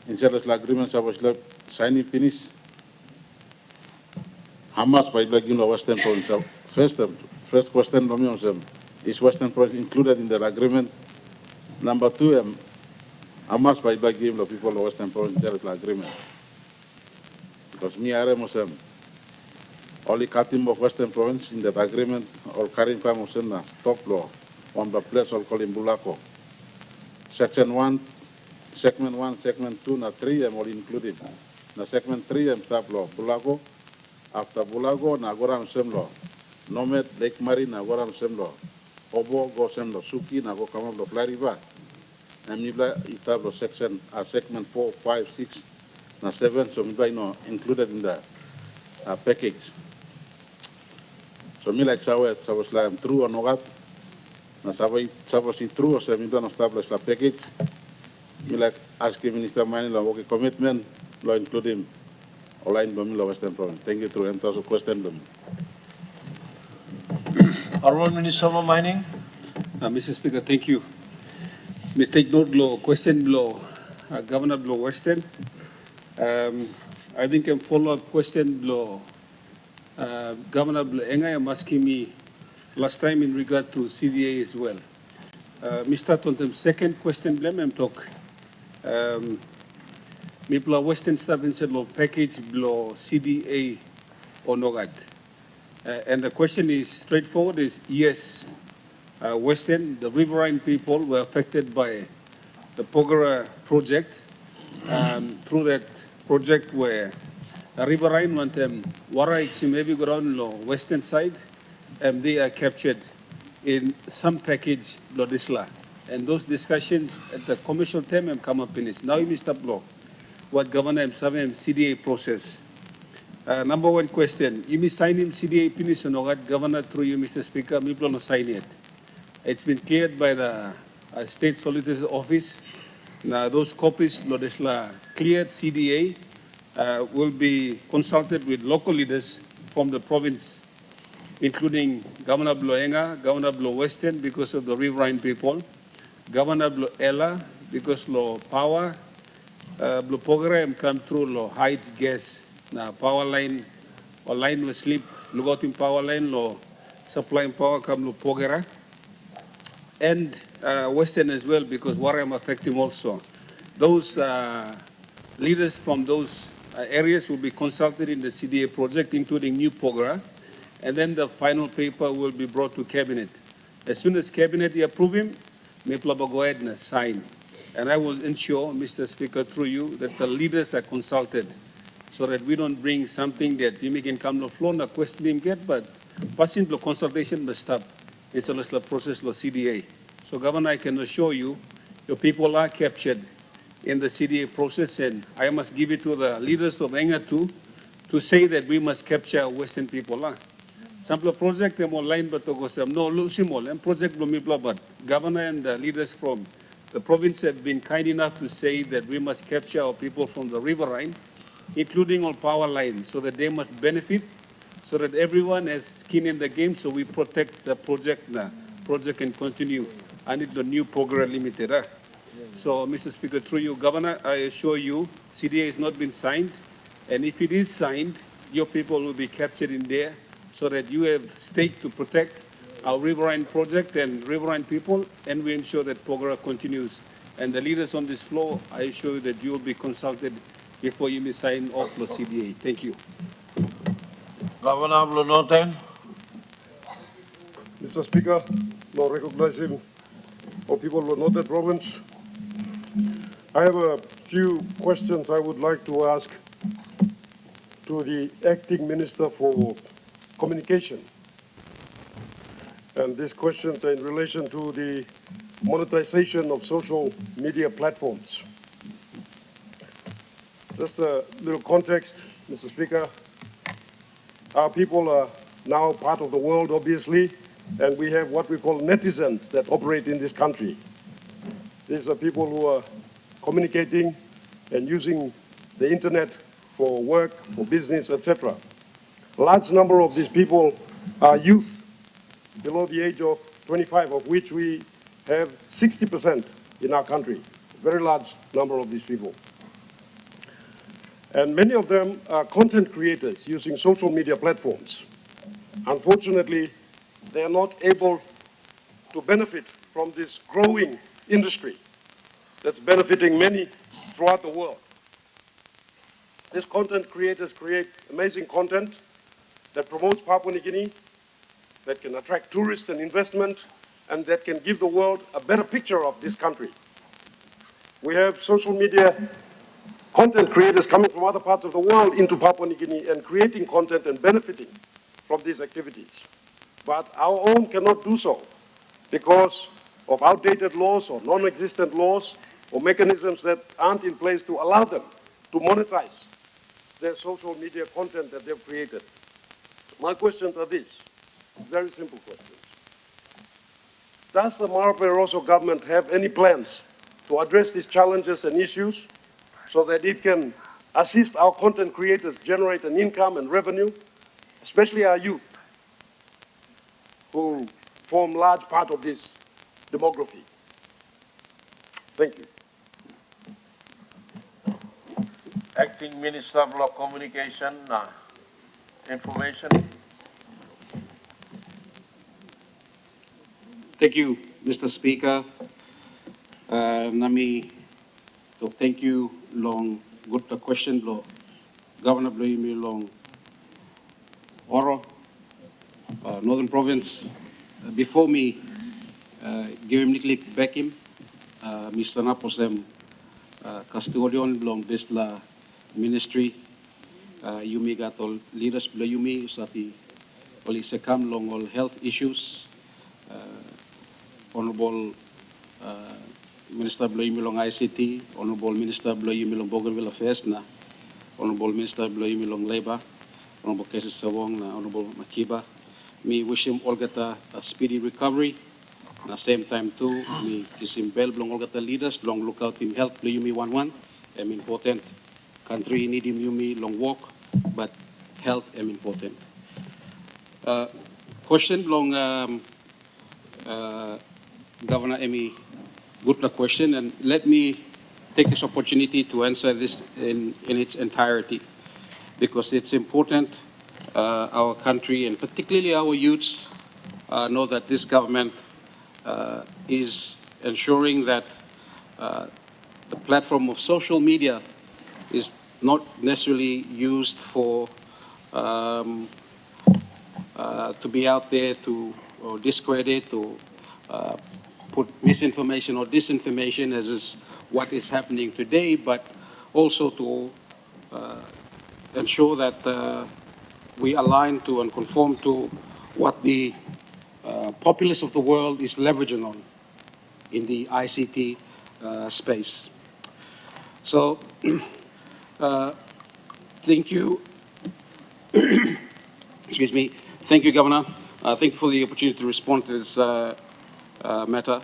instead of the agreement I was signing finish. How much by the Western Province? First question from me is Western Province included in the agreement? Number two, how much by the people of Western Province there is the agreement? Because me, I was only cutting of Western Province in that agreement or carrying from stop law on the place of Kolimbulako. Section 1, Segment 1, Segment 2, na 3 am all included. Na Segment 3 am tablo Bulago. After Bulago, na goram semlo. Nomad, Lake Marine, na goram semlo. Obo, go semlo. Suki, na go come up the Flariba. And Mibla, itablo section, Segment 4, 5, 6, na 7, so Mibla, included in the package. So me like sawe slam true or not, na sawe si true or se me don't establish la package. Me like asking Minister Mani la work commitment lo include him online domi la Western Province. Thank you through and also question them. Honorable Minister of Mining. Mr. Speaker, thank you. Me take note lo question lo Governor lo Western. I think a follow-up question lo Governor Enga am asking me last time in regard to CDA as well. Me start on the second question, blame am talk. Me pla Western staff in law package below CDA or Nogad. And the question is straightforward: is yes, Western, the riverine people were affected by the Pogara project. Through that project where riverine want them wara maybe ground law Western side, and they are captured in some package Lodisla. And those discussions at the commercial term have come up in this. Now, Mr. Block, what Governor M. CDA process. Number one question, you may sign in CDA finish and Governor through you, Mr. Speaker, me no sign it. It's been cleared by the State Solicitor's Office. Now, those copies, Lodisla, cleared CDA, will be consulted with local leaders from the province, including Governor Bloenga, Governor Blo Western, because of the riverine people, Governor Blo Ella, because lo power, Blo program come through lo heights gas, na power line, or line was sleep, lugotim power line, lo supplying power come lo pogera, and Western as well, because Warram affecting also. Those leaders from those areas will be consulted in the CDA project, including new Pogera, and then the final paper will be brought to Cabinet. As soon as Cabinet approve him, Meplaba go ahead and sign. And I will ensure, Mr. Speaker, through you, that the leaders are consulted so that we don't bring something that you can come to floor, no question him get, but passing the consultation must stop. It's a process of CDA. So, Governor, I can assure you, your people are captured in the CDA process, and I must give it to the leaders of Enga too, to say that we must capture Western people. Sample project I'm online, but no lusimol and project but Governor and the leaders from the province have been kind enough to say that we must capture our people from the riverine, including all power lines, so that they must benefit, so that everyone has skin in the game, so we protect the project now. Project can continue. I need the new program limited. So, Mr. Speaker, through you, Governor, I assure you, CDA has not been signed, and if it is signed, your people will be captured in there, so that you have stake to protect our riverine project and riverine people, and we ensure that Pogara continues. And the leaders on this floor, I assure you that you will be consulted before you may sign off the CDA. Thank you. Governor Blunoten. Mr. Speaker, now recognizing our people of the Northern Province, I have a few questions I would like to ask to the Acting Minister for Communication. And these questions are in relation to the monetization of social media platforms. Just a little context, Mr. Speaker. Our people are now part of the world, obviously, and we have what we call netizens that operate in this country. These are people who are communicating and using the internet for work, for business, etc. A large number of these people are youth below the age of 25, of which we have 60% in our country. A very large number of these people. And many of them are content creators using social media platforms. Unfortunately, they are not able to benefit from this growing industry that's benefiting many throughout the world. These content creators create amazing content that promotes Papua New Guinea, that can attract tourists and investment, and that can give the world a better picture of this country. We have social media content creators coming from other parts of the world into Papua New Guinea and creating content and benefiting from these activities. But our own cannot do so because of outdated laws or non-existent laws or mechanisms that aren't in place to allow them to monetize their social media content that they've created. My questions are these, very simple questions. Does the Marape government have any plans to address these challenges and issues so that it can assist our content creators generate an income and revenue, especially our youth, who form large part of this demography? Thank you. Acting Minister of Communication, Information. Thank you, Mr. Speaker. Nami, so thank you long good question lo Governor Blame long Oro, Northern Province. Before me, give him Niklik back him, Mr. Naposem custodian long this la ministry. Yumi got all leaders below Yumi, Sati, all is come long all health issues. Honorable Minister Bloy Milong ICT, Honorable Minister Bloy Milong Bougainville Affairs, na Honorable Minister Bloy Milong Labor, Honorable Kesi Sawong, na Honorable Makiba. Me wish him all get a speedy recovery. Na same time too, me kiss him bell belong all get the leaders, long look out him health Bloy Yumi 11. Important country need him Yumi long walk, but health important. Question long Governor Emmy, good question, and let me take this opportunity to answer this in its entirety, because it's important our country and particularly our youths know that this government is ensuring that the platform of social media is not necessarily used for to be out there to discredit or put misinformation or disinformation, as is what is happening today, but also to ensure that we align to and conform to what the populace of the world is leveraging on in the ICT space. So, thank you. Excuse me. Thank you, Governor. Thank you for the opportunity to respond to this matter.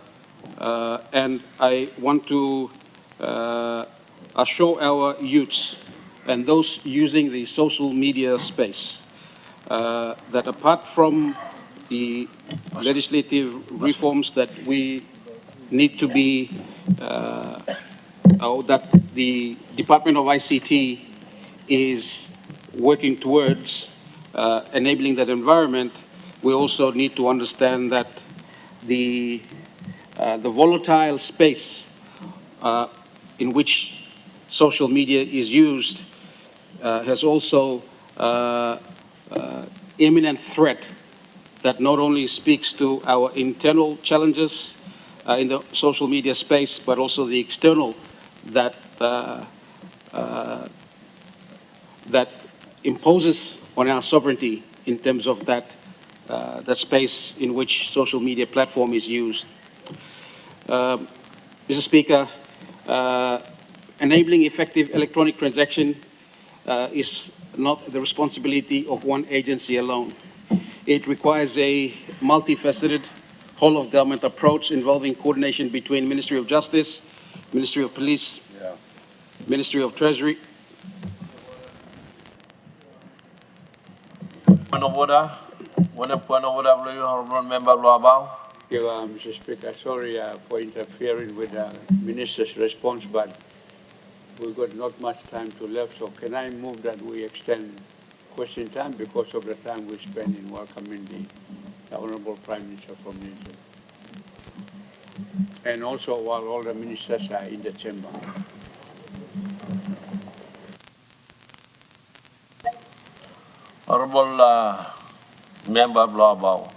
And I want to assure our youths and those using the social media space that apart from the legislative reforms that we need to be, or that the Department of ICT is working towards enabling that environment, we also need to understand that the volatile space in which social media is used has also imminent threat that not only speaks to our internal challenges in the social media space, but also the external that that imposes on our sovereignty in terms of that the space in which social media platform is used. Mr. Speaker, enabling effective electronic transaction is not the responsibility of one agency alone. It requires a multifaceted, whole-of-government approach involving coordination between Ministry of Justice, Ministry of Police, Ministry of Treasury. Point of order. One point of order, Honorable Member Luabao. Mr. Speaker, sorry for interfering with the Minister's response, but we've got not much time to left, so can I move that we extend question time because of the time we spend in welcoming the Honorable Prime Minister from New Zealand? And also while all the ministers are in the chamber. Honorable Member Luabao.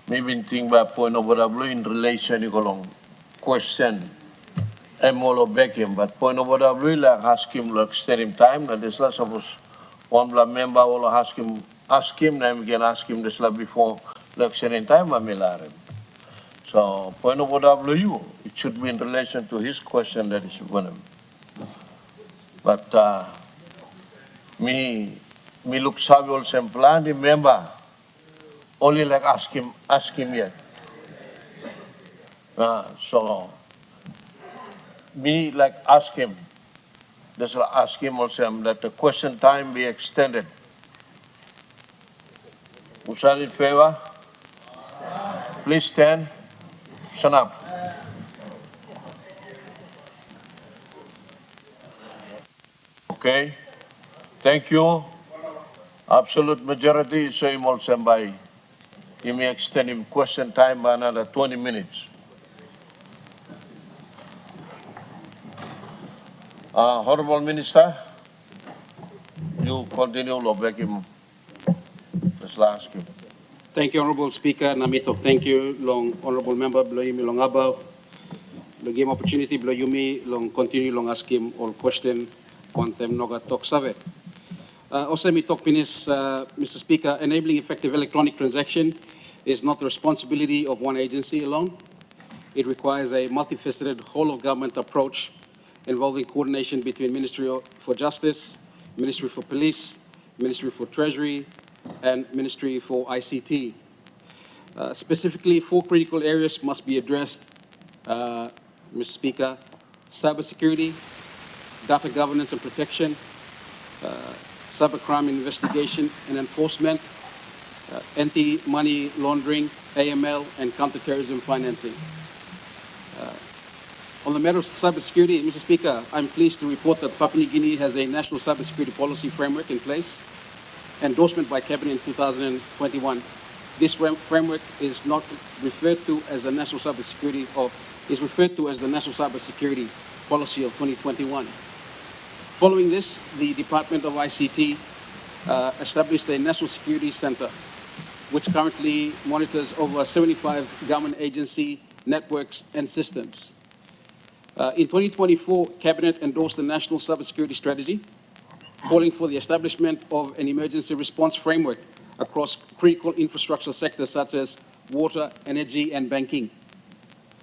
maybe think by point of order in relation to long question. I'm all back him, but point of order like ask him like extend him time. That is not suppose one member will ask him, then we can ask him this like before like extending time. I'm him. So point of order you, it should be in relation to his question that is given him. But me look savvy also plan the member only like ask him yet. So me like ask him. This will ask him also that the question time be extended. Who's in favor? Please stand. Stand up. Okay. Thank you. Absolute majority so him also by. You may extend him question time by another 20 minutes. Honorable Minister, you continue to beg him. Let's ask him. Thank you, Honorable Speaker. Namito, thank you, long Honorable Member, below you, long Abba. The game opportunity, below you, me, long continue, long ask him all question, quantum noga talk save. Also, me talk finish, Mr. Speaker, enabling effective electronic transaction is not the responsibility of one agency alone. It requires a multifaceted whole-of-government approach involving coordination between Ministry for Justice, Ministry for Police, Ministry for Treasury, and Ministry for ICT. Specifically, 4 critical areas must be addressed, Mr. Speaker: cybersecurity, data governance and protection, cybercrime investigation and enforcement, anti-money laundering, AML, and counterterrorism financing. On the matter of cybersecurity, Mr. Speaker, I'm pleased to report that Papua New Guinea has a national cybersecurity policy framework in place, endorsement by Cabinet in 2021. This framework is not referred to as the National Cybersecurity, or is referred to as the National Cybersecurity Policy of 2021. Following this, the Department of ICT established a National Security Center, which currently monitors over 75 government agency networks and systems. In 2024, Cabinet endorsed the National Cybersecurity Strategy, calling for the establishment of an emergency response framework across critical infrastructure sectors such as water, energy, and banking.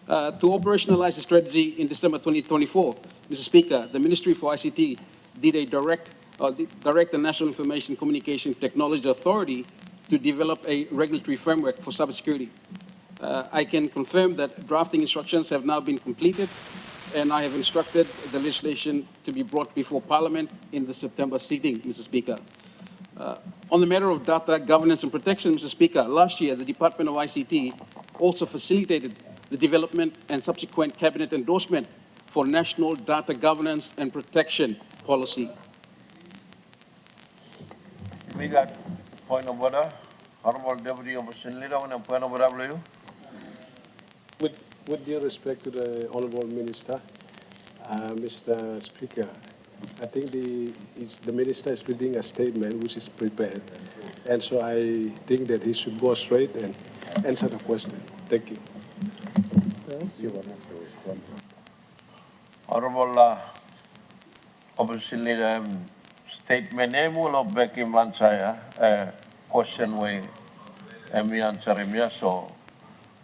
To operationalize the strategy in December 2024, Mr. Speaker, the Ministry for ICT did a direct the National Information Communication Technology Authority to develop a regulatory framework for cybersecurity. I can confirm that drafting instructions have now been completed, and I have instructed the legislation to be brought before Parliament in the September sitting, Mr. Speaker. On the matter of data governance and protection, Mr. Speaker, last year the Department of ICT also facilitated the development and subsequent Cabinet endorsement for National Data Governance and Protection Policy. We got point of order. Honorable Deputy Opposition Leader, and point of order, will you? With due respect to the Honourable Minister, Mr. Speaker, I think the Minister is reading a statement which is prepared, and so I think that he should go straight and answer the question. Thank you. Honorable Opposition Leader, statement name will back him answer question way, and me answer him yes, so.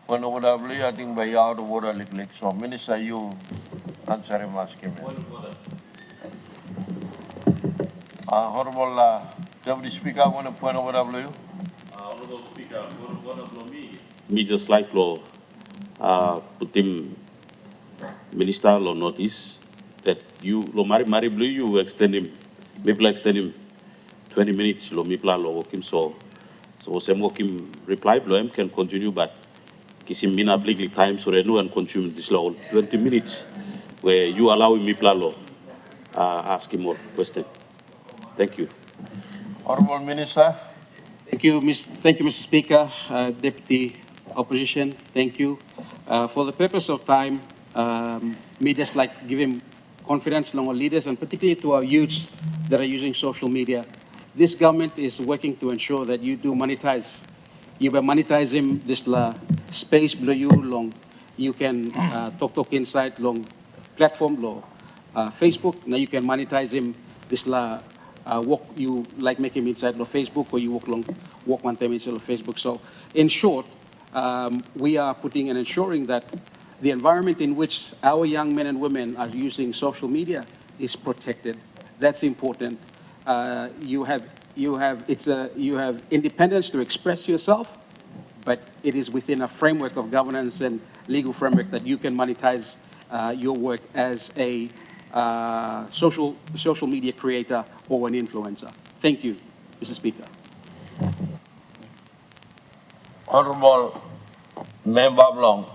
When I think by out of order, so Minister, you answer him, ask him. Honorable Deputy Speaker, one point of order, Honorable Speaker, one of me just like law, put him Minister law notice that you, lo Mari Blue, you extend him, maybe extend him 20 minutes, lo Mipla law work him, so some work him reply, blow him can continue, but Kisim Mina Bliggly time so renew and consume this law 20 minutes where you allow me plalo ask him more question. Thank you. Honorable Minister. Thank you, Mr. Speaker, Deputy Opposition. Thank you. For the purpose of time, me just like give him confidence among our leaders and particularly to our youths that are using social media. This government is working to ensure that you do monetize you will monetize him this la space below you long. You can talk inside long platform lo Facebook. Now you can monetize him this la walk you like make him inside lo Facebook or you walk one time inside lo Facebook. So in short, we are putting and ensuring that the environment in which our young men and women are using social media is protected. That's important. You have independence to express yourself, but it is within a framework of governance and legal framework that you can monetize your work as a social media creator or an influencer. Thank you, Mr. Speaker. Honorable Member Long,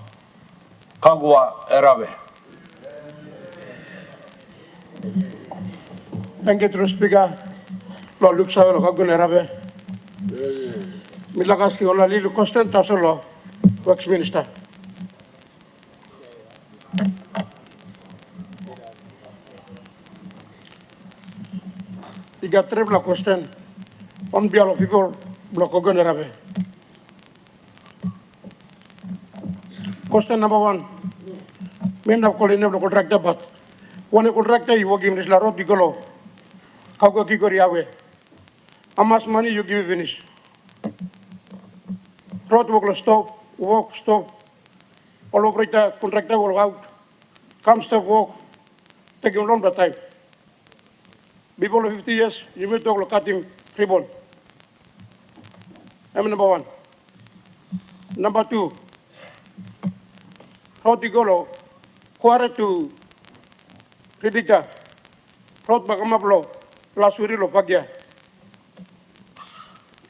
Kagwa Erabe. Thank you, Mr. Speaker. Lord Luxon, Kagwa Erabe. Milakas ki ola lilu constant tasolo, Wax Minister. Tiga triple question on behalf of people, Block Kagwa Erabe. Question number 1. Men of calling the contractor, but one contractor you work in this la road digolo. Kagwa Kikoriawe. How much money you give finish? Road work stop, work stop. All operator, contractor will out. Come stop work. Take him long time. Before 50 years, you may talk cut him ribbon. I'm number 1. Number 2. Road digolo. Quarter to Ridika. Road bakamablo. Last week lo pagya.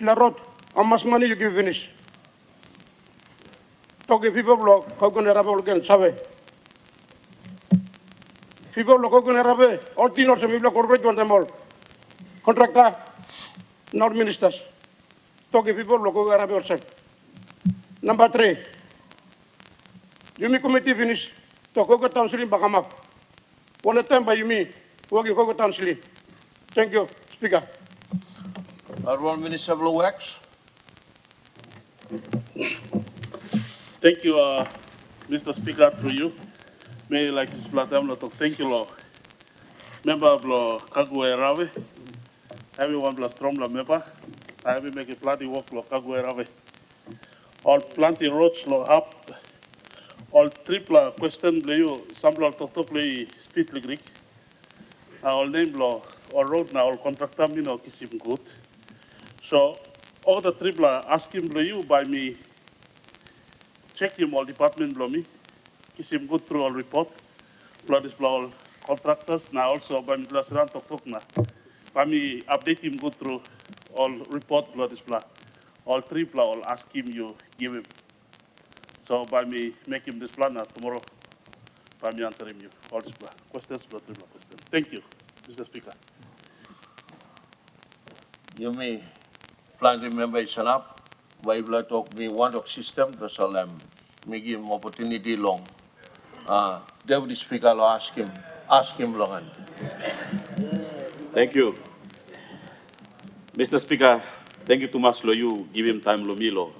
La road. How much money you give finish? Talking people block, how can Arabe again, Sabe? People block, how can Arabe? All tenors and people corporate one them all. Contractor, not ministers. Talking people block, how Arabe also. Number 3. Yumi committee finish. Talk over counseling bakamap. One time by Yumi, working over counseling. Thank you, Speaker. Honorable Minister of Works. Thank you, Mr. Speaker, through you. May I like this platform to thank you, Lord. Member of Kagwe Rave, everyone plus Strom la member. I will make a planting work for Kagwe Rave. All planting roads up. All triple question play you, sample to play speed Greek. All name law or road now, all contractor me no kisim good. So all the triple asking play you by me. Check him all department below me. Kisim good through all report. Blood is all contractors now also by me plus around talk na. By me update him go through all report blood is blood. All triple all ask him you give him. So by me make him this plan tomorrow. By me answer him you all this plan. Questions blood triple question. Thank you, Mr. Speaker. You may plan to remember it's up. Why blood talk me one of system to Salem. Me give him opportunity long. Deputy Speaker will ask him long. Thank you. Mr. Speaker, thank you too much, lo you give him time lo me lo.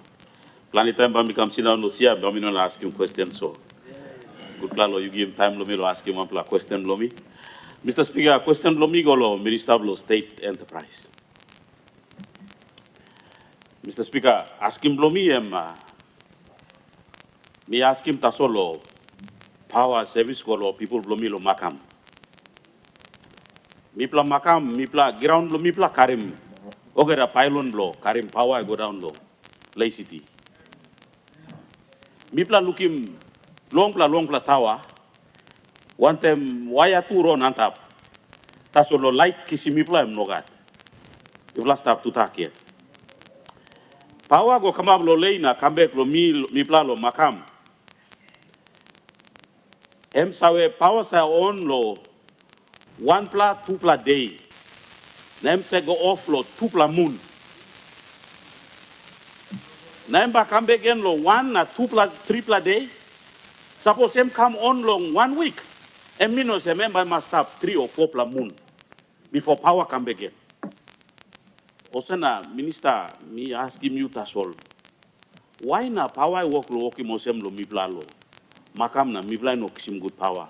Plan time when become seen on Lucia, but me not ask him questions so. Good plan lo you give him time lo me lo ask him one question lo me. Mr. Speaker, question lo me go lo Minister of State Enterprise. Mr. Speaker, ask him lo me me ask him tasolo power service go lo people lo me lo makam. Mi pla makam, mi pla ground lo mi pla karim. Ogera pylon lo karim power go down lo. Lay city. Mi pla lukim long pla tawa. One time wire two ron antap. Tasolo light kisi mi pla mnogat. Mi pla stop to take. Power go come up lo leina come lo mi pla lo makam. Em sawe power sa on lo 1 pla 2 pla day. Nem se go off lo 2 pla moon. Nem ba come back again lo 1 na 2 pla 3 pla day. Suppose em come on long 1 week. Em minus em member must have 3 or 4 pla moon before power come back again. Osana minister me ask him you tasol. Why na power work lo oki mosem lo mipla lo. Makam na mipla no kisim good power.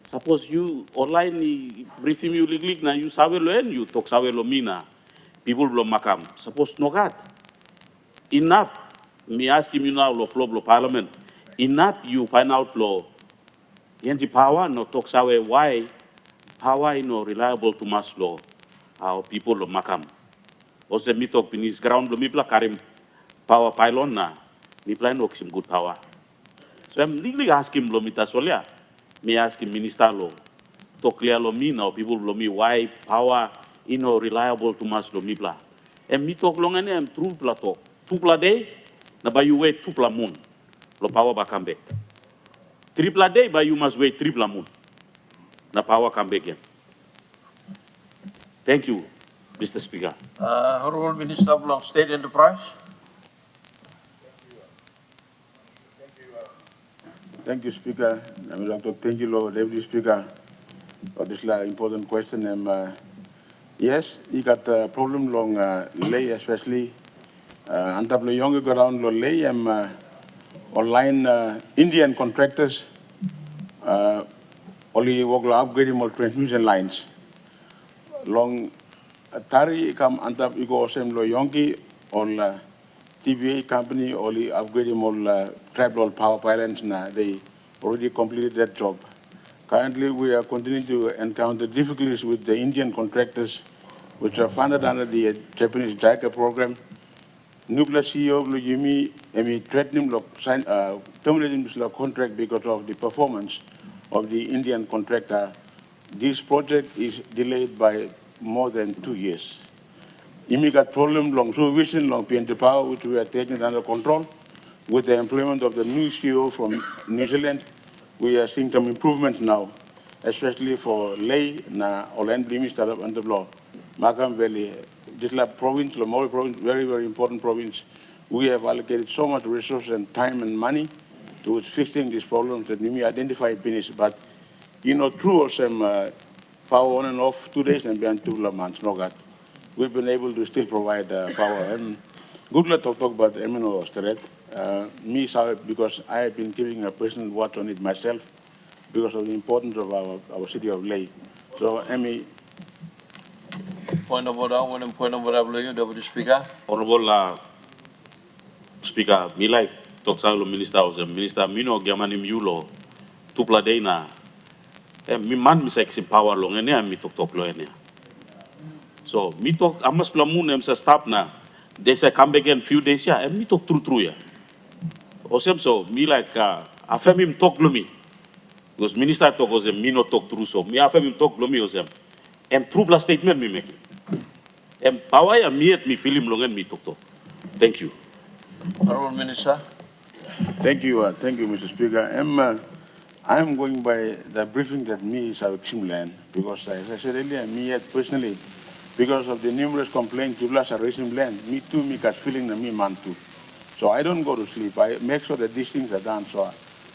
Suppose you online ni briefing you liglig na you sawe lo en you talk sawe lo mina. People lo makam. Suppose no gat. Enough. Me ask him you now lo flow lo parliament. Enough you find out lo yanji power no talk sawe why power no reliable to mas lo our people lo makam. Ose mi talk pinis ground lo mipla karim power pylon na mipla no kisim good power. So I'm legally asking lo mita solia. Me ask him minister lo. Talk clear lo me now people lo me why power reliable to mas lo mipla. And me talk long and I'm true pla talk. Two pla day na ba you wait two pla moon. Lo power ba come back. Triple day ba you must wait triple moon. Na power come back again. Thank you, Mr. Speaker. Honorable Minister of State Enterprise. Thank you, Speaker. I would like to thank you, Lord Deputy Speaker, for this important question. Yes, you got a problem long lay, especially antap lo younger go around lo lay online Indian contractors only work lo upgrading more transmission lines. Long tari kam antap iko osem lo yonki or TVA company only upgrading more tribal power pylons na they already completed that job. Currently, we are continuing to encounter difficulties with the Indian contractors, which are funded under the Japanese JICA program. Nuclear CEO Yumi threatening terminating the contract because of the performance of the Indian contractor. This project is delayed by more than 2 years. Yumi got problem long supervision, long PNT power, which we are taking under control. With the employment of the new CEO from New Zealand, we are seeing some improvements now, especially for lay na Olen Blimi startup under law. Makam Valley, this province, Lamori province, very, very important province. We have allocated so much resources and time and money towards fixing these problems that we identify finish. But, through some power on and off 2 days and beyond 2 months, no God, we've been able to still provide power. And good luck to talk about MNO threat. Me, because I have been giving a personal watch on it myself because of the importance of our city of Ley. So, Emmy. Point of order, one point of order, Deputy Speaker. Honorable Speaker, me like talk sa lo minister o minister mino giamani miulo tupla day na mi man mi sexy power long ene mi talk lo ene. So mi talk amas plamun em sa stop na they say come back in few days ya mi talk true ya. Osem so me like afemim talk lo mi because minister talk osem mi no talk true so mi afemim talk lo mi osem em true plus statement mi make em power ya mi et mi film long en mi talk. Thank you. Honorable Minister. Thank you, Mr. Speaker. I'm going by the briefing that me is our team land because, as I said earlier, me yet personally, because of the numerous complaints to last raising land, me too, me got feeling that me man too. So I don't go to sleep. I make sure that these things are done. So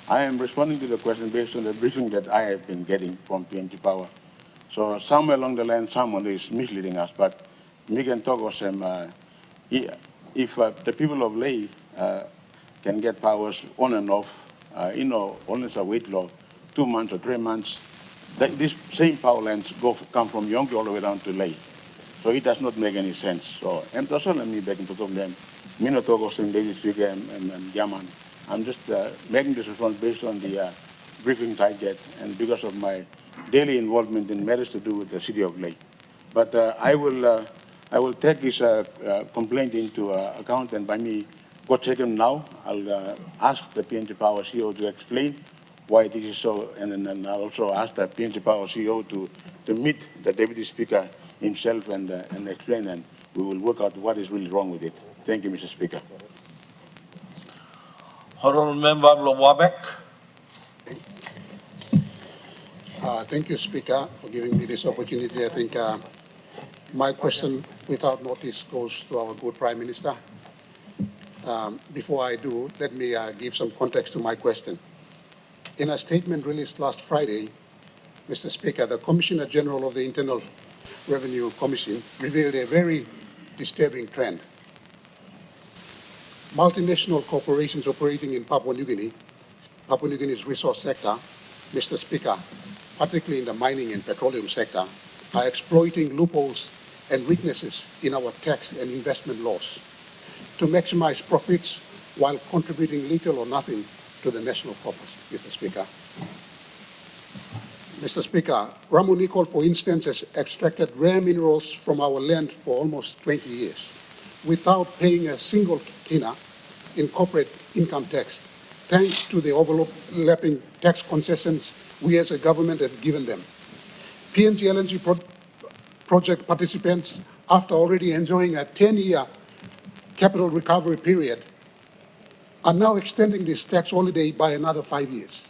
I am responding to the question based on the briefing that I have been getting from PNG Power. So somewhere along the line, someone is misleading us, but me can talk of some. If the people of Ley can get powers on and off, only a wait law, 2 months or 3 months, these same power lines come from Yonki all the way down to Ley. So it does not make any sense. So, and that's all I'm back into them. Me not talk of saying David Speaker and Yaman. I'm just making this response based on the briefings I get and because of my daily involvement in matters to do with the city of Ley. But I will take this complaint into account, and by me go check him now. I'll ask the PNG Power CEO to explain why this is so, and then I'll also ask the PNG Power CEO to meet the Deputy Speaker himself and explain, and we will work out what is really wrong with it. Thank you, Mr. Speaker. Honorable Member Lowabek. Thank you, Speaker, for giving me this opportunity. I think my question, without notice, goes to our good Prime Minister. Before I do, let me give some context to my question. In a statement released last Friday, Mr. Speaker, the Commissioner General of the Internal Revenue Commission revealed a very disturbing trend. multinational corporations operating in Papua New Guinea's resource sector, Mr. Speaker, particularly in the mining and petroleum sector, are exploiting loopholes and weaknesses in our tax and investment laws to maximize profits while contributing little or nothing to the national coffers, Mr. Speaker. Mr. Speaker, Ramu Nicol, for instance, has extracted rare minerals from our land for almost 20 years without paying a single kina in corporate income tax, thanks to the overlapping tax concessions we as a government have given them. PNG LNG project participants, after already enjoying a 10-year capital recovery period, are now extending this tax holiday by another 5 years,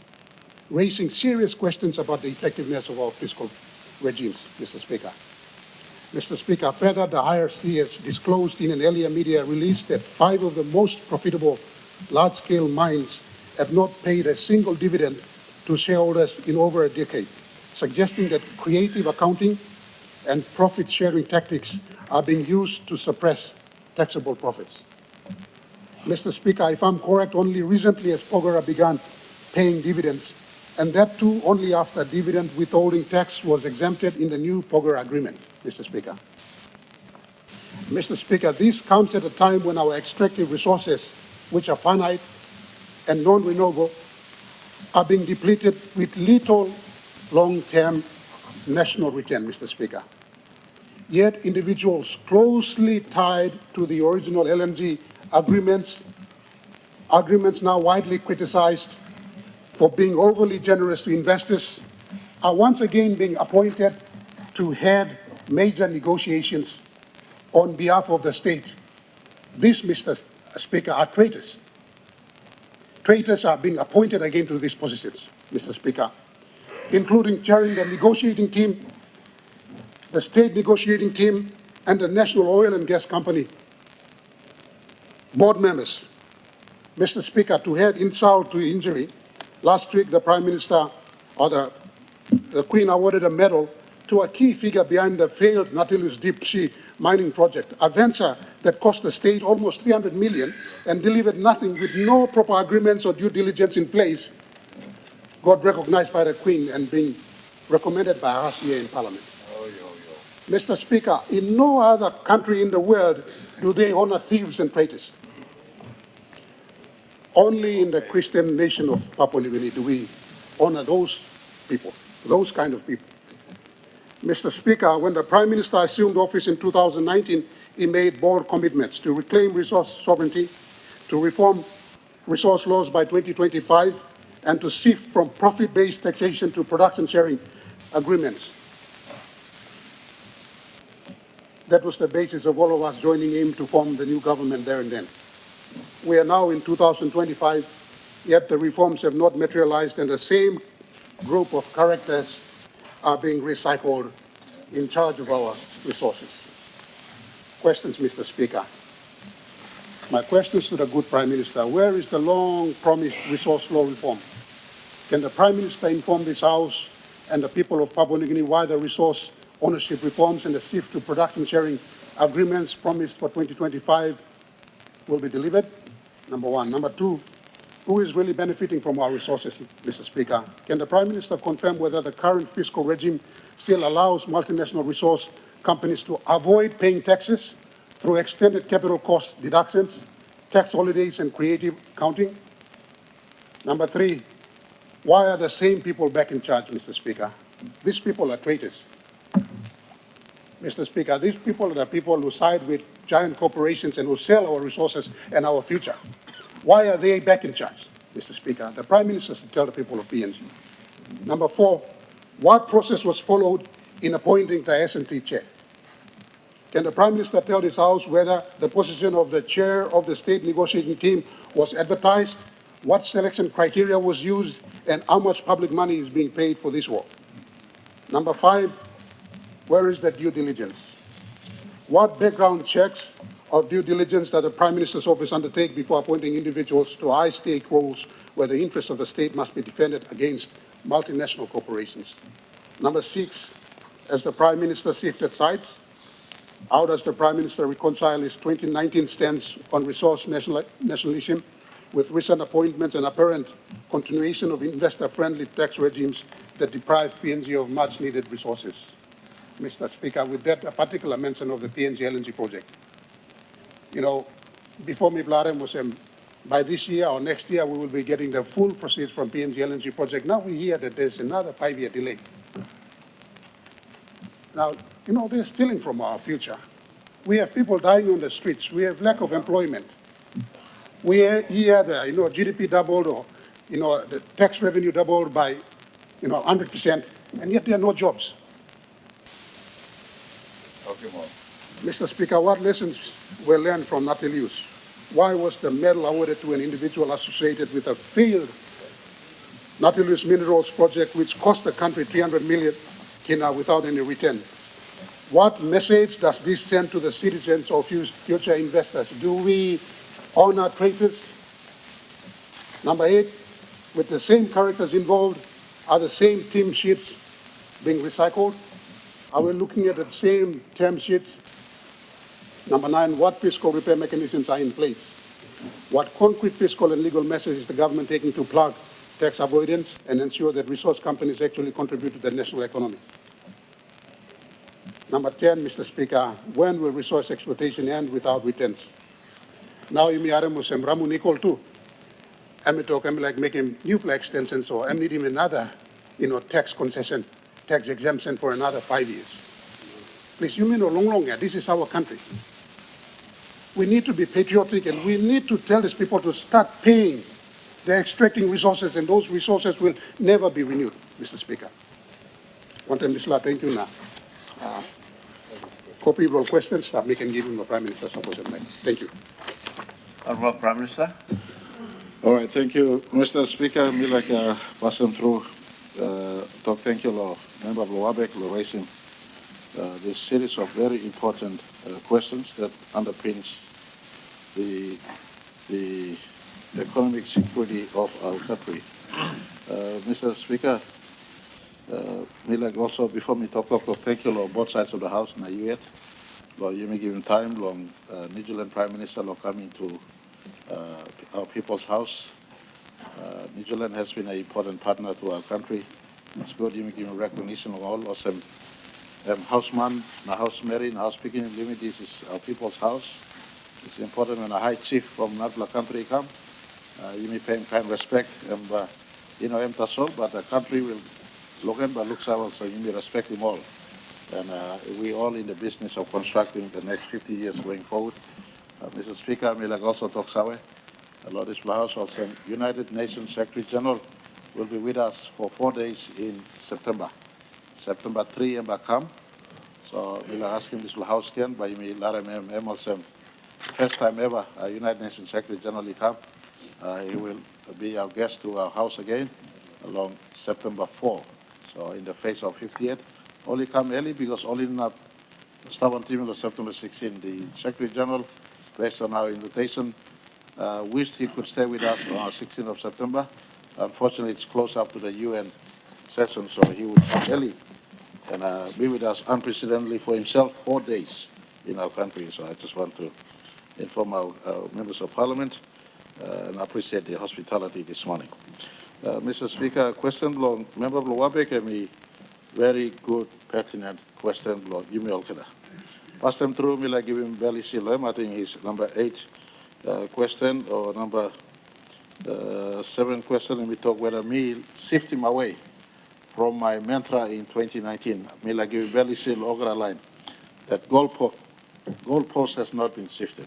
raising serious questions about the effectiveness of our fiscal regimes, Mr. Speaker. Mr. Speaker, further, the IRC has disclosed in an earlier media release that 5 of the most profitable large-scale mines have not paid a single dividend to shareholders in over a decade, suggesting that creative accounting and profit-sharing tactics are being used to suppress taxable profits. Mr. Speaker, if I'm correct, only recently has Pogora begun paying dividends, and that too only after dividend withholding tax was exempted in the new Pogora agreement, Mr. Speaker. Mr. Speaker, this comes at a time when our extractive resources, which are finite and non-renewable, are being depleted with little long-term national return, Mr. Speaker. Yet individuals closely tied to the original LNG agreements now widely criticized for being overly generous to investors, are once again being appointed to head major negotiations on behalf of the state. These, Mr. Speaker, are traitors. Traitors are being appointed again to these positions, Mr. Speaker, including chairing the negotiating team, the state negotiating team, and the National Oil and Gas Company board members. Mr. Speaker, to add insult to injury, last week the Prime Minister, or the Queen, awarded a medal to a key figure behind the failed Nautilus deep sea mining project, a venture that cost the state almost 300 million and delivered nothing with no proper agreements or due diligence in place, got recognized by the Queen and being recommended by us here in Parliament. Mr. Speaker, in no other country in the world do they honor thieves and traitors. Only in the Christian nation of Papua New Guinea do we honor those people, those kind of people. Mr. Speaker, when the Prime Minister assumed office in 2019, he made bold commitments to reclaim resource sovereignty, to reform resource laws by 2025, and to shift from profit-based taxation to production-sharing agreements. That was the basis of all of us joining him to form the new government there and then. We are now in 2025, yet the reforms have not materialized, and the same group of characters are being recycled in charge of our resources. Questions, Mr. Speaker. My questions to the good Prime Minister: where is the long-promised resource law reform? Can the Prime Minister inform this House and the people of Papua New Guinea why the resource ownership reforms and the shift to production sharing agreements promised for 2025 will be delivered? Number one. Number two, who is really benefiting from our resources, Mr. Speaker? Can the Prime Minister confirm whether the current fiscal regime still allows multinational resource companies to avoid paying taxes through extended capital cost deductions, tax holidays, and creative accounting? Number three, why are the same people back in charge, Mr. Speaker? These people are traitors. Mr. Speaker, these people are the people who side with giant corporations and who sell our resources and our future. Why are they back in charge, Mr. Speaker? The Prime Minister should tell the people of PNG. Number four, what process was followed in appointing the S&T chair? Can the Prime Minister tell this House whether the position of the chair of the state negotiating team was advertised, what selection criteria was used, and how much public money is being paid for this work? Number five, where is the due diligence? What background checks or due diligence does the Prime Minister's office undertake before appointing individuals to high-stake roles where the interests of the state must be defended against multinational corporations? Number six, has the Prime Minister shifted sides? How does the Prime Minister reconcile his 2019 stance on resource nationalism with recent appointments and apparent continuation of investor-friendly tax regimes that deprive PNG of much-needed resources? Mr. Speaker, with that a particular mention of the PNG LNG project. You know, before me, Blarem was by this year or next year, we will be getting the full proceeds from PNG LNG project. Now we hear that there's another 5-year delay. Now, you know, they're stealing from our future. We have people dying on the streets. We have lack of employment. We hear that, GDP doubled or, the tax revenue doubled by, 100%, and yet there are no jobs. Okay, Mr. Speaker, what lessons were learned from Natilius? Why was the medal awarded to an individual associated with a failed Natilius Minerals project which cost the country 300 million kina without any return? What message does this send to the citizens or future investors? Do we honor traitors? Number 8, with the same characters involved, are the same team sheets being recycled? Are we looking at the same term sheets? Number 9, what fiscal repair mechanisms are in place? What concrete fiscal and legal measures is the government taking to plug tax avoidance and ensure that resource companies actually contribute to the national economy? Number 10, Mr. Speaker, when will resource exploitation end without returns? Now, you may musem Ramu Nicol too. I'm talking like making nuclear extensions, or I'm needing another, tax concession, tax exemption for another 5 years. Please, you mean no long, this is our country. We need to be patriotic, and we need to tell these people to start paying. They're extracting resources, and those resources will never be renewed, Mr. Speaker. One time, Mr. Thank you now. Copy of questions that we can give him the Prime Minister support. Thank you. Honourable Prime Minister. All right, thank you, Mr. Speaker. Me like pass them through. Talk thank you, Member of Wabek, raising this series of very important questions that underpins the economic security of our country. Mr. Speaker, me like also before me talk thank you, both sides of the House na you you may give him time long New Zealand Prime Minister coming to our people's house. New Zealand has been an important partner to our country. It's good you may give him recognition of all of them. Houseman, na house Mary, na house speaking limit, this is our people's house. It's important when a high chief from Natla country come. You may pay him kind respect, but the country will look at Luxon, so you may respect them all. And we all in the business of constructing the next 50 years going forward. Mr. Speaker, I like also talk Sawe. Lord this House also United Nations Secretary General will be with us for 4 days in September. September 3 and come. So we'll ask him this House again, but you may let him also first time ever United Nations Secretary General come. He will be our guest to our house again along September 4. So in the face of 58, only come early because only in stubborn team of September 16, the Secretary General, based on our invitation, wished he could stay with us on 16th of September. Unfortunately, it's close up to the UN session, so he would come early and be with us unprecedentedly for himself 4 days in our country. So I just want to inform our members of Parliament and appreciate the hospitality this morning. Mr. Speaker, question belong Member Wabek and me very good, pertinent question belong Yumi Olkeda. Pass them through me like give him belly seal. I think he's number 8 question or number 7 question, and we talk whether me shift him away from my mantra in 2019. Me like give him belly seal Ogra line that goalpost has not been shifted.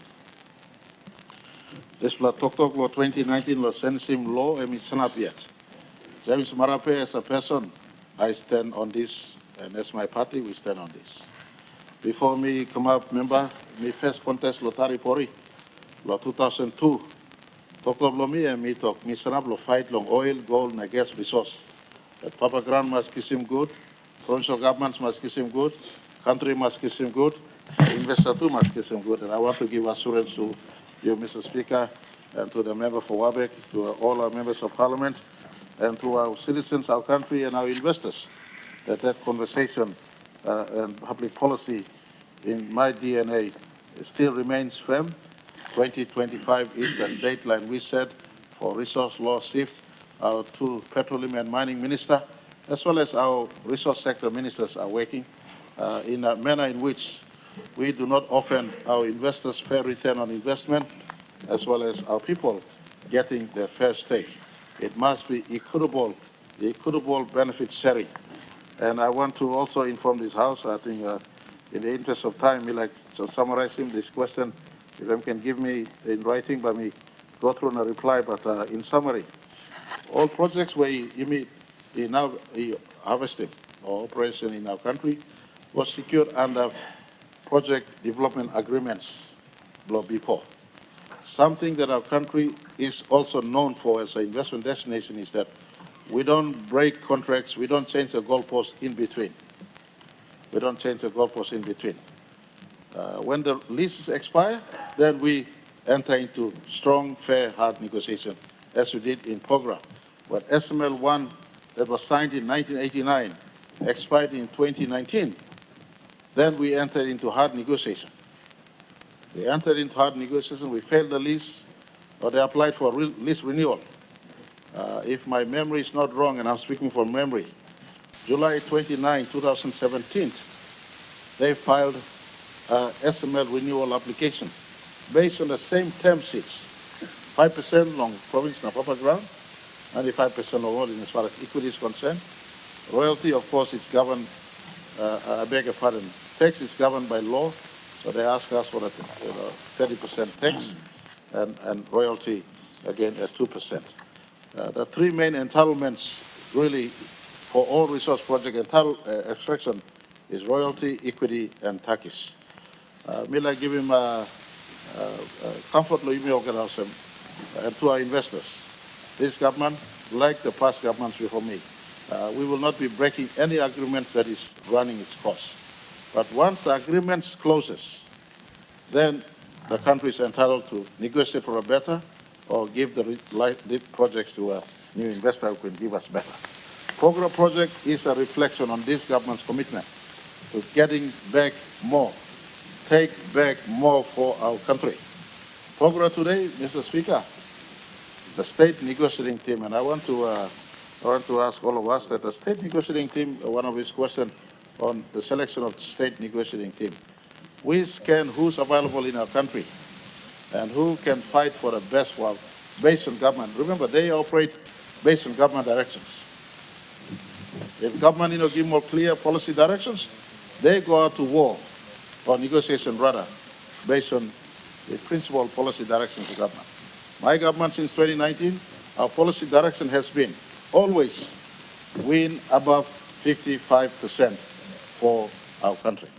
This law talk law 2019 law sentencing law and it's not yet. James Marape as a person, I stand on this, and as my party, we stand on this. Before me come up, member, me first contest Lotari Pori, law 2002. Talk of me and me talk, me stand up lo fight long oil, gold, and gas resource. That Papa Grand must kiss him good, provincial governments must kiss him good, country must kiss him good, investor too must kiss him good. And I want to give assurance to you, Mr. Speaker, and to the member for Wabek, to all our members of Parliament, and to our citizens, our country, and our investors, that conversation and public policy in my DNA still remains firm. 2025 is the deadline we set for resource law shift. Our two petroleum and mining minister, as well as our resource sector ministers, are working in a manner in which we do not offend our investors fair return on investment, as well as our people getting their fair stake. It must be equitable benefit sharing. And I want to also inform this House, I think in the interest of time, we like to summarize this question. If you can give me in writing, let me go through and reply, but in summary, all projects where you now harvesting or operation in our country was secured under project development agreements before. Something that our country is also known for as an investment destination is that we don't break contracts, we don't change the goalposts in between. We don't change the goalposts in between. When the leases expire, then we enter into strong, fair, hard negotiation, as we did in Pogra. But SML1 that was signed in 1989 expired in 2019. Then we entered into hard negotiation. We entered into hard negotiation, we failed the lease, or they applied for lease renewal. If my memory is not wrong, and I'm speaking from memory, July 29, 2017, they filed SML renewal application based on the same term sheets, 5% along province and proper ground, 95% of all in as far as equity is concerned. Royalty, of course, it's governed, I beg your pardon, tax is governed by law, so they ask us for a 30% tax and royalty, again, at 2%. The three main entitlements really for all resource project extraction is royalty, equity, and taxes. Mila give him comfort and to our investors. This government, like the past governments before me, we will not be breaking any agreements that is running its course. But once the agreement closes, then the country is entitled to negotiate for a better or give the projects to a new investor who can give us better. Program project is a reflection on this government's commitment to getting back more, take back more for our country. Program today, Mr. Speaker, the state negotiating team, and I want to ask all of us that the state negotiating team, one of his questions on the selection of the state negotiating team. We scan who's available in our country and who can fight for the best one based on government. Remember, they operate based on government directions. If government give more clear policy directions, they go out to war or negotiation rather based on the principal policy directions of government. My government since 2019, our policy direction has been always win above 55% for our country.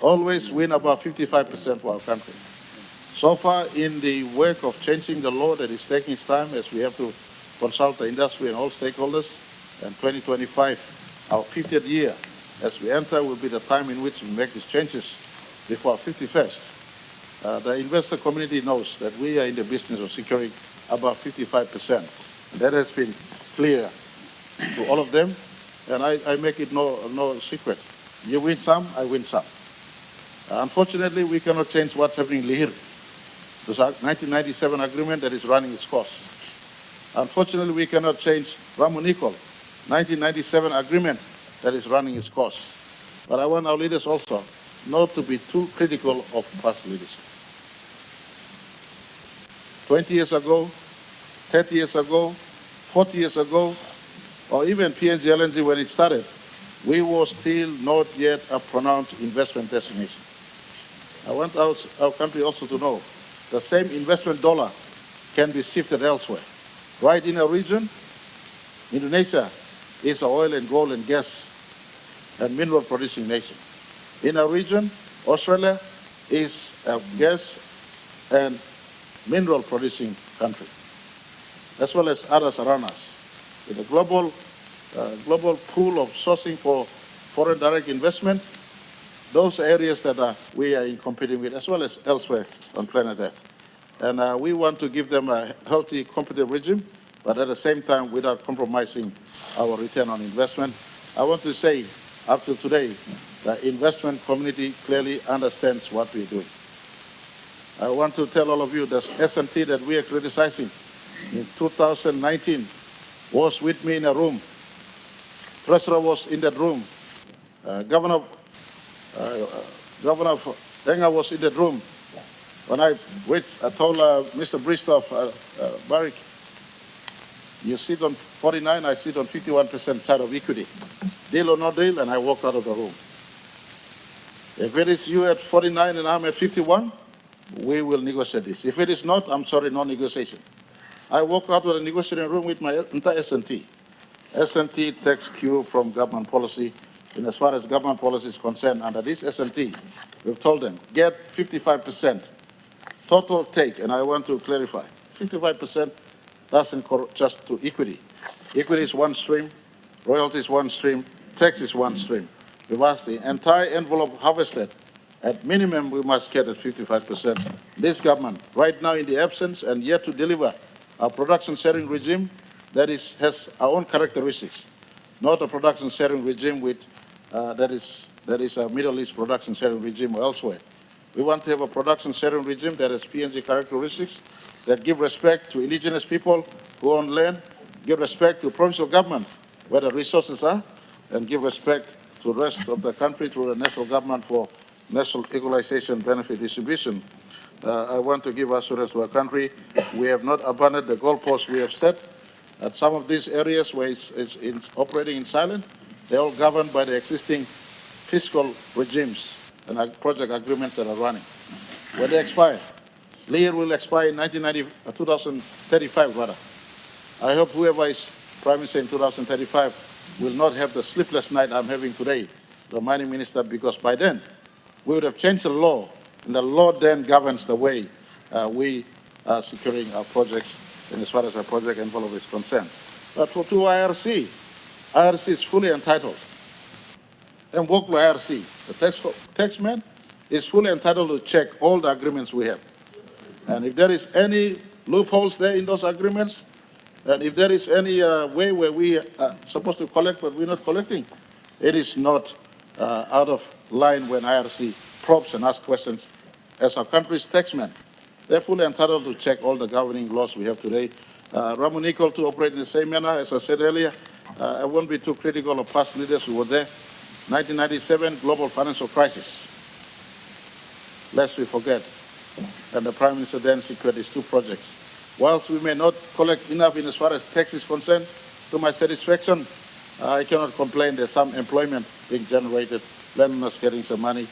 Always win above 55% for our country. So far in the work of changing the law that is taking its time as we have to consult the industry and all stakeholders, and 2025, our 50th year, as we enter, will be the time in which we make these changes before our 51st. The investor community knows that we are in the business of securing above 55%. That has been clear to all of them, and I make it no secret. You win some, I win some. Unfortunately, we cannot change what's happening in Lihir. The 1997 agreement that is running its course. Unfortunately, we cannot change Ramonikol, 1997 agreement that is running its course. But I want our leaders also not to be too critical of past leadership. 20 years ago, 30 years ago, 40 years ago, or even PNG LNG when it started, we were still not yet a pronounced investment destination. I want our country also to know the same investment dollar can be shifted elsewhere. Right in our region, Indonesia is an oil and gold and gas and mineral producing nation. In our region, Australia is a gas and mineral producing country, as well as others around us. In the global pool of sourcing for foreign direct investment, those areas that we are competing with, as well as elsewhere on planet Earth. And we want to give them a healthy, competitive regime, but at the same time, without compromising our return on investment. I want to say up to today, the investment community clearly understands what we're doing. I want to tell all of you that S&T that we are criticizing in 2019 was with me in a room. Treasurer was in that room. Governor Denga was in that room. When I told Mr. Bristow of Barrick, you sit on 49, I sit on 51% side of equity. Deal or no deal, and I walked out of the room. If it is you at 49 and I'm at 51, we will negotiate this. If it is not, I'm sorry, no negotiation. I walked out of the negotiating room with my entire S&T. S&T takes cue from government policy, and as far as government policy is concerned, under this S&T, we've told them, get 55% total take, and I want to clarify, 55% doesn't just to equity. Equity is one stream, royalty is one stream, tax is one stream. We've asked the entire envelope harvested. At minimum, we must get at 55%. This government, right now in the absence and yet to deliver a production sharing regime that has our own characteristics, not a production sharing regime with, that is a Middle East production sharing regime or elsewhere. We want to have a production sharing regime that has PNG characteristics, that give respect to indigenous people who own land, give respect to provincial government where the resources are, and give respect to the rest of the country through the national government for national equalization benefit distribution. I want to give assurance to our country. We have not abandoned the goalposts we have set. At some of these areas where it's operating in silence, they're all governed by the existing fiscal regimes and project agreements that are running. When they expire, Lear will expire in 2035 rather. I hope whoever is Prime Minister in 2035 will not have the sleepless night I'm having today, the mining minister, because by then we would have changed the law, and the law then governs the way we are securing our projects, and as far as our project envelope is concerned. But to IRC, IRC is fully entitled. And work with IRC. The taxman is fully entitled to check all the agreements we have. And if there is any loopholes there in those agreements, and if there is any way where we are supposed to collect but we're not collecting, it is not out of line when IRC probes and asks questions. As our country's taxmen, they're fully entitled to check all the governing laws we have today. Ramunical to operate in the same manner, as I said earlier. I won't be too critical of past leaders who were there. 1997, global financial crisis. Lest we forget. And the Prime Minister then secured these two projects. Whilst we may not collect enough in as far as tax is concerned, to my satisfaction, I cannot complain. There's some employment being generated, landowners getting some money.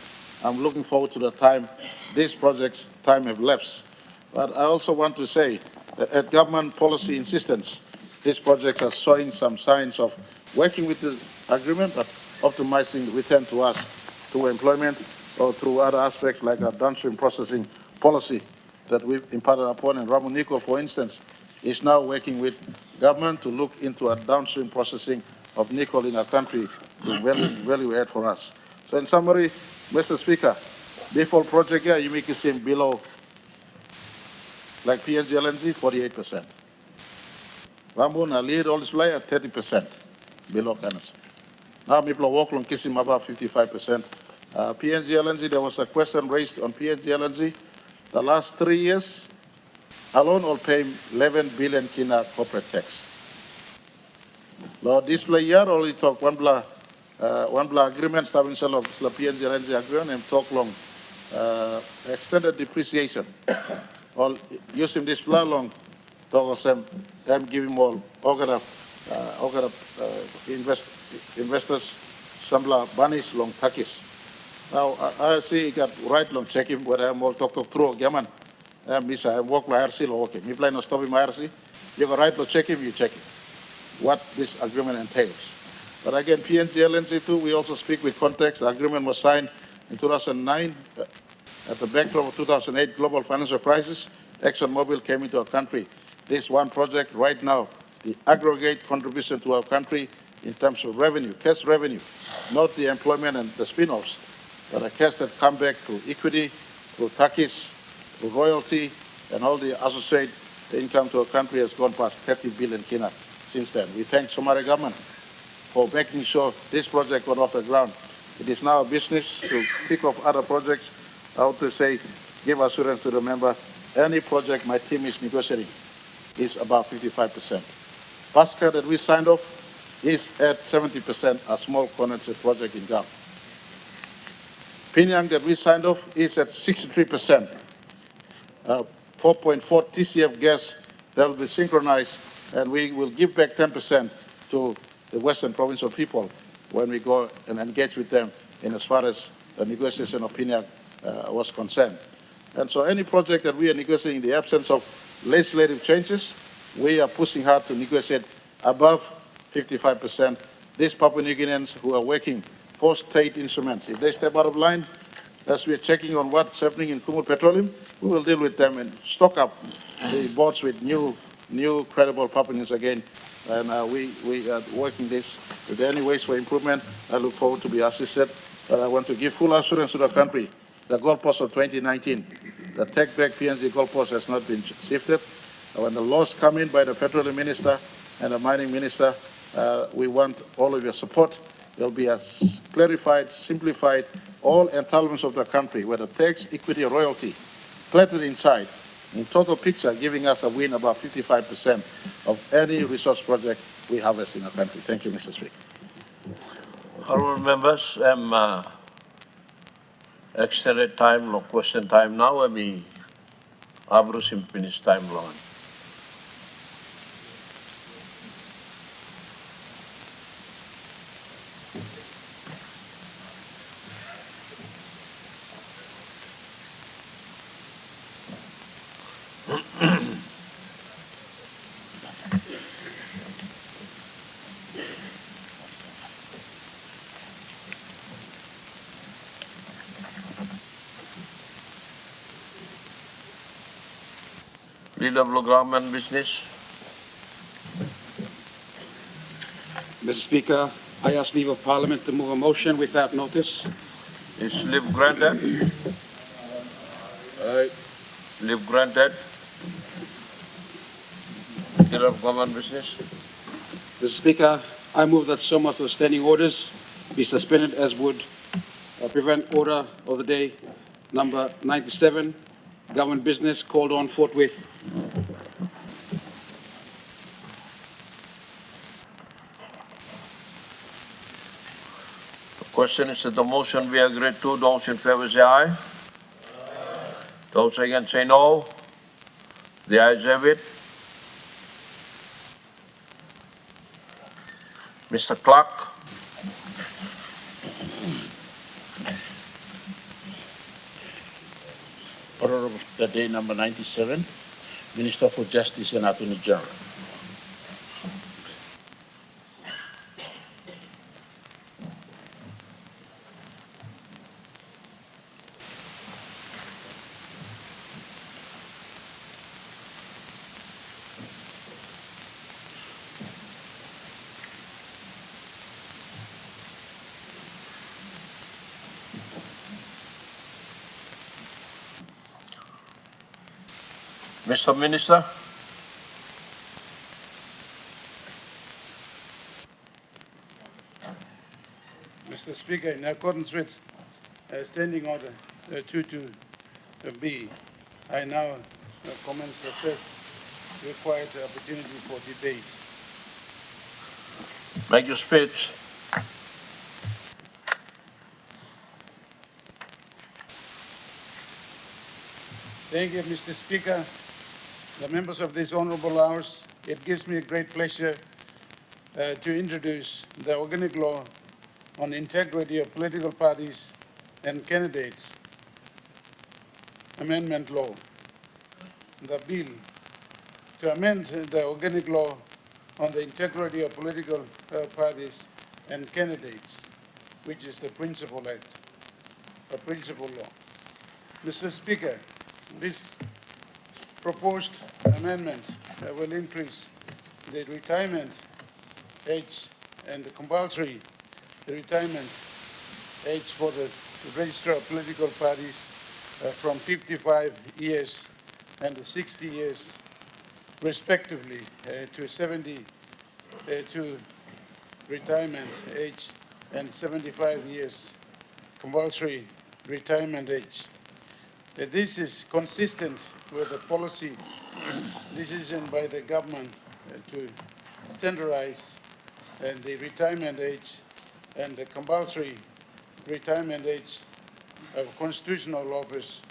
I'm looking forward to the time these projects' time have lapsed. But I also want to say that at government policy insistence, these projects are showing some signs of working with the agreement, but optimizing return to us through employment or through other aspects like our downstream processing policy that we've imparted upon. And Ramunico, for instance, is now working with government to look into a downstream processing of nickel in our country to value add for us. So in summary, Mr. Speaker, default project here, you make it seem below, like PNG LNG, 48%. Rambun, I lead all display at 30% below Canada. Now, people walk along kissing about 55%. PNG LNG, there was a question raised on PNG LNG. The last 3 years alone will pay 11 billion kina corporate tax. Law display year only talk one blah agreement, starting of PNG LNG agreement, and talk long extended depreciation. All using this blah long, talk some them giving more investors some blah banis long takis. Now I see you got right long check him whether I'm all talk through Yaman. Misa I walk my RC law okay. Me plan no stop in my RC. You got right to check him, you check him. What this agreement entails. But again, PNG LNG too, we also speak with context. The agreement was signed in 2009 at the backdrop of 2008 global financial crisis. ExxonMobil came into our country. This one project right now, the aggregate contribution to our country in terms of revenue, cash revenue, not the employment and the spin-offs, but a cash that come back through equity, through taxes, through royalty, and all the associated income to our country has gone past 30 billion kina since then. We thank Somali government for making sure this project got off the ground. It is now a business to pick up other projects. I want to say, give assurance to the member, any project my team is negotiating is about 55%. Pasca that we signed off is at 70%, a small condensate project in Gam. Pinyang that we signed off is at 63%. 4.4 TCF gas that will be synchronized, and we will give back 10% to the Western Provincial people when we go and engage with them in as far as the negotiation of Pinyang was concerned. And so any project that we are negotiating in the absence of legislative changes, we are pushing hard to negotiate above 55%. These Papua New Guineans who are working for state instruments, if they step out of line, as we are checking on what's happening in Kumul Petroleum, we will deal with them and stock up the boards with new credible Papuans again. And we are working this. If there are any ways for improvement, I look forward to be assisted. But I want to give full assurance to the country, the goalpost of 2019, the take back PNG goalpost has not been shifted. When the laws come in by the petroleum minister and the mining minister, we want all of your support. There will be a clarified, simplified, all entitlements of the country, whether tax, equity, or royalty, platted inside, in total picture, giving us a win about 55% of any resource project we harvest in our country. Thank you, Mr. Speaker. Honourable members, extended time, no question time now, abrusim finish time long. Leader of Government Business. Mr. Speaker, I ask leave of Parliament to move a motion without notice. Is leave granted? Leave granted. Leader of Government Business. Mr. Speaker, I move that some of the standing orders be suspended as would prevent order of the day number 97, government business called on forthwith. The question is that the motion be agreed to. Those in favor say aye. Those against say no. The ayes have it. Mr. Clark. Order of the day number 97, Minister for Justice and Attorney General. Mr. Minister. Mr. Speaker, in accordance with Standing Order 22B, I now commence the first required opportunity for debate. Make your speech. Thank you, Mr. Speaker. The members of this Honourable House, it gives me a great pleasure to introduce the Organic Law on Integrity of Political Parties and Candidates Amendment Law. The bill to amend the Organic Law on the Integrity of Political Parties and Candidates, which is the Principal Act, a principal law. Mr. Speaker, this proposed amendment will increase the retirement age and the compulsory retirement age for the register of political parties from 55 years and 60 years respectively to 70 to retirement age and 75 years compulsory retirement age. This is consistent with the policy decision by the government to standardize the retirement age and the compulsory retirement age of constitutional office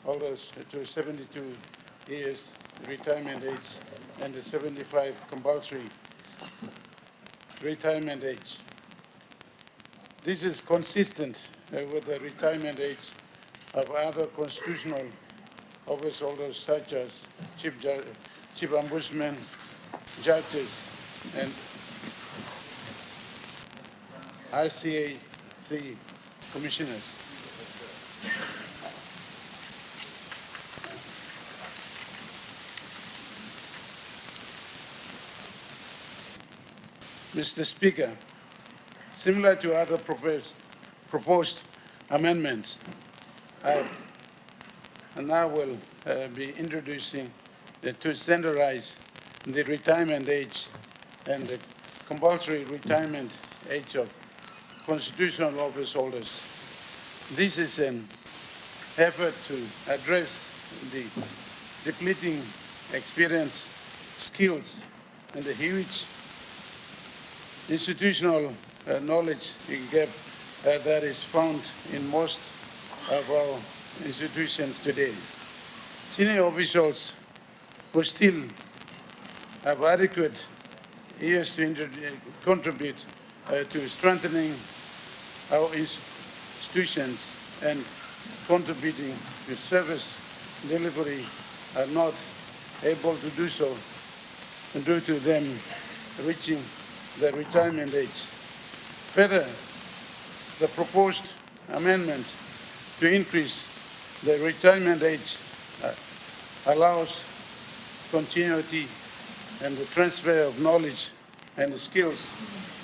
holders to 72 years retirement age and the 75 compulsory retirement age. This is consistent with the retirement age of other constitutional office holders such as chief ombudsman, judges, and ICAC commissioners. Mr. Speaker, similar to other proposed amendments, I now will be introducing to standardize the retirement age and the compulsory retirement age of constitutional office holders. This is an effort to address the depleting experience, skills, and the huge institutional knowledge gap that is found in most of our institutions today. Senior officials who still have adequate years to contribute to strengthening our institutions and contributing to service delivery are not able to do so due to them reaching the retirement age. Further, the proposed amendment to increase the retirement age allows continuity and the transfer of knowledge and skills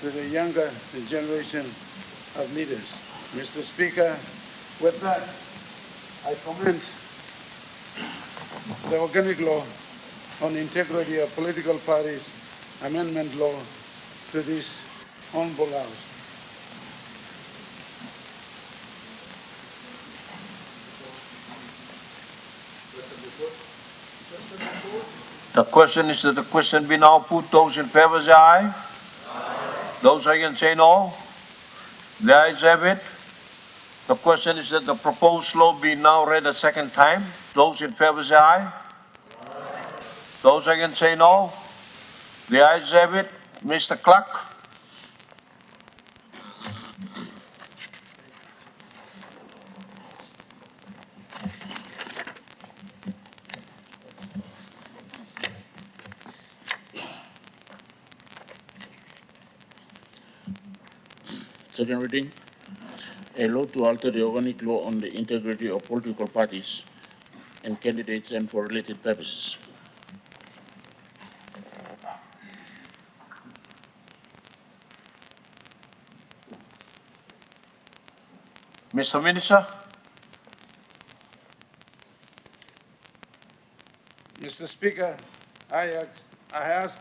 to the younger generation of leaders. Mr. Speaker, with that, I commend the Organic Law on Integrity of Political Parties Amendment Law to this honorable House. The question is that the question be now put. Those in favor say aye. Those against say no. The ayes have it. The question is that the proposed law be now read a second time. Those in favor say aye. Those against say no. The ayes have it. Mr. Clerk. Second reading, a law to alter the organic law on the integrity of political parties and candidates and for related purposes. Mr. Minister. Mr. Speaker, I ask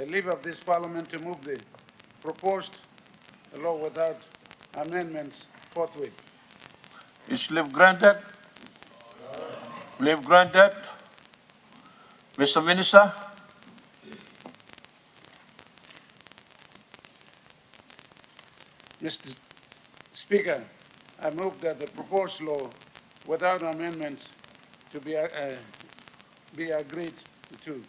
a leave of this Parliament to move the proposed law without amendments forthwith. Is leave granted? Leave granted. Mr. Minister. Mr. Speaker, I move that the proposed law without amendments to be agreed to.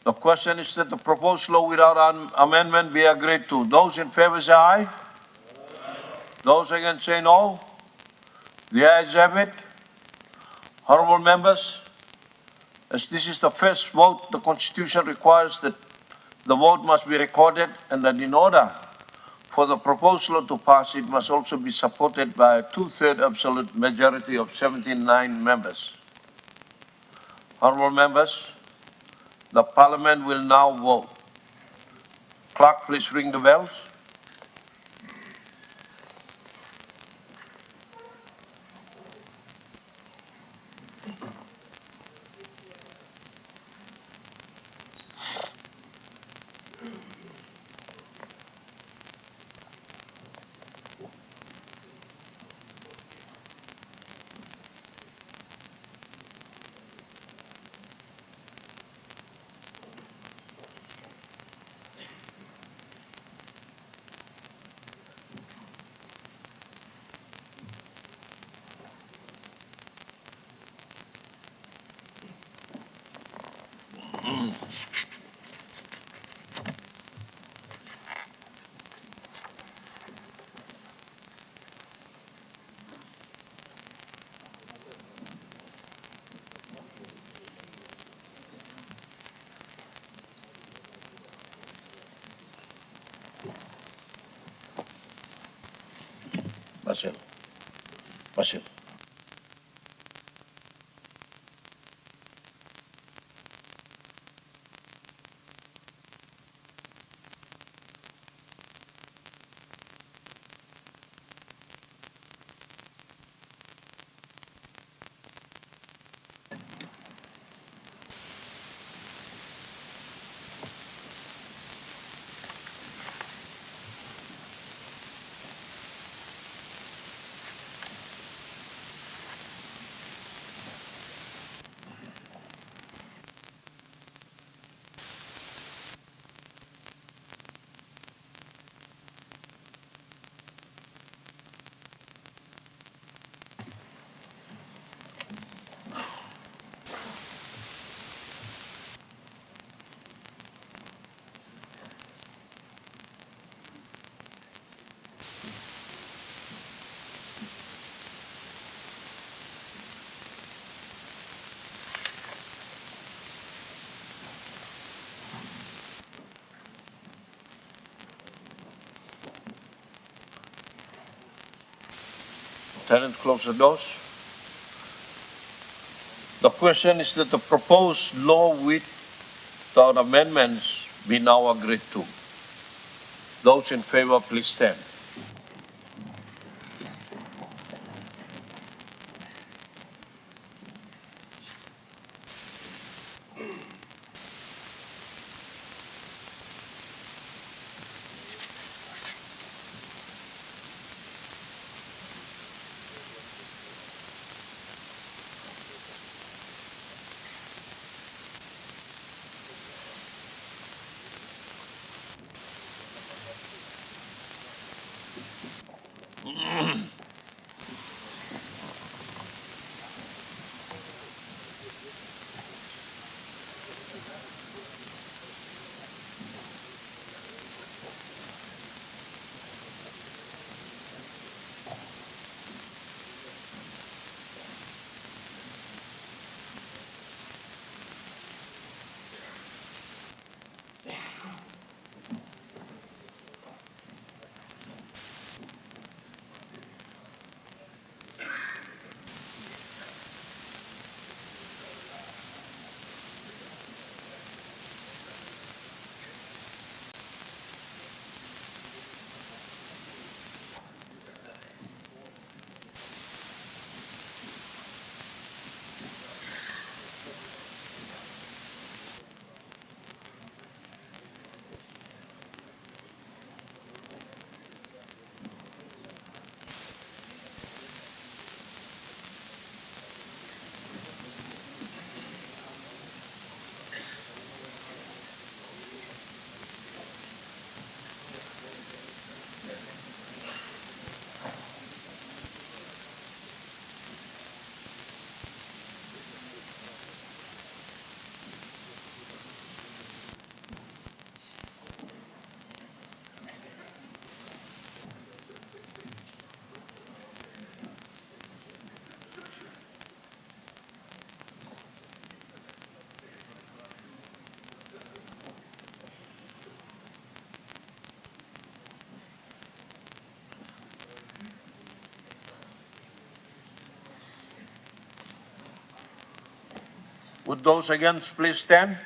The question is that the proposed law without amendment be agreed to. Those in favor say aye. Those against say no. The ayes have it. Honorable members, as this is the first vote, the Constitution requires that the vote must be recorded and that in order for the proposed law to pass, it must also be supported by a 2/3 absolute majority of 79 members. Honorable members, the Parliament will now vote. Clerk, please ring the bells. Basil. Basil. Tenant, close the doors. The question is that the proposed law without amendments be now agreed to. Those in favor, please stand. Would those against please stand?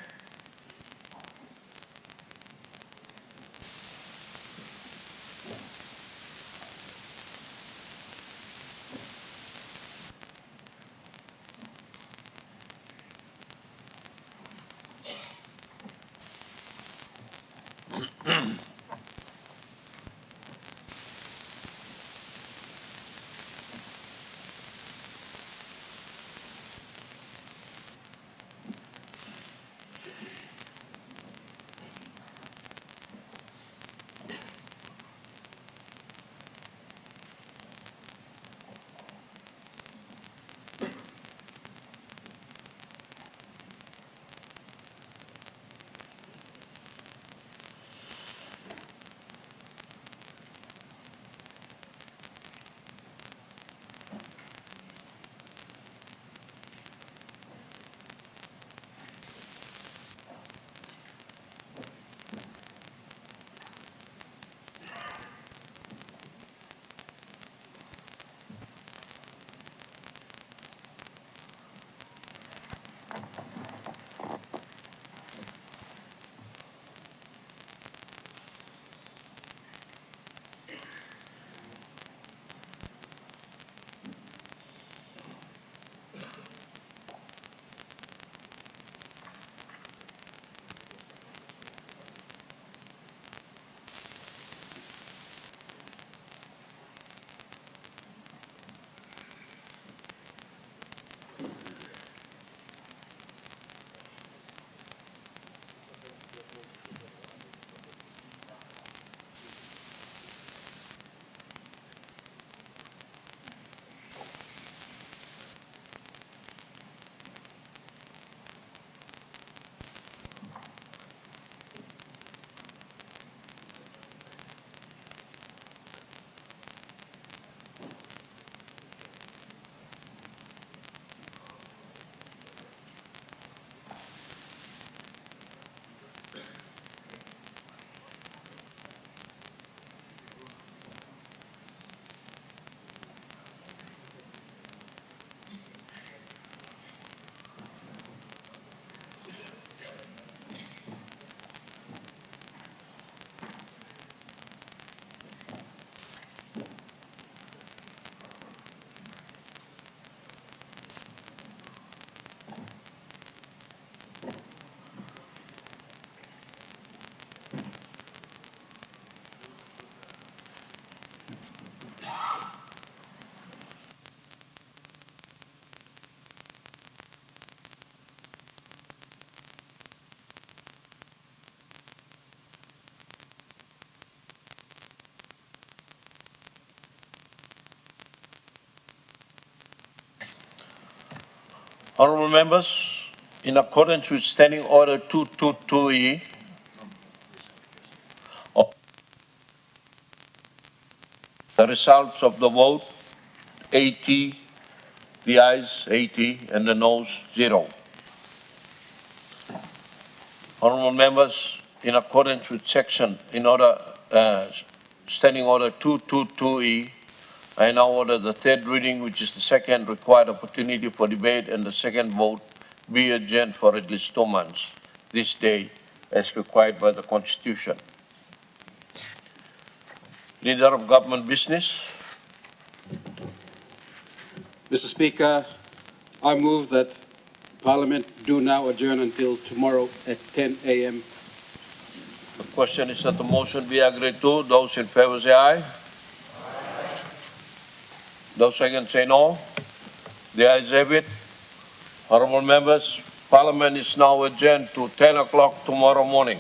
Honorable members, in accordance with Standing Order 222E, the results of the vote, 80, the ayes 80, and the noes 0. Honorable members, in accordance with Standing Order 222E, I now order the third reading, which is the second required opportunity for debate and the second vote, be adjourned for at least 2 months this day as required by the Constitution. Leader of Government Business. Mr. Speaker, I move that Parliament do now adjourn until tomorrow at 10 a.m. The question is that the motion be agreed to. Those in favor say aye. Those against say no. The ayes have it. Honorable members, Parliament is now adjourned to 10 o'clock tomorrow morning.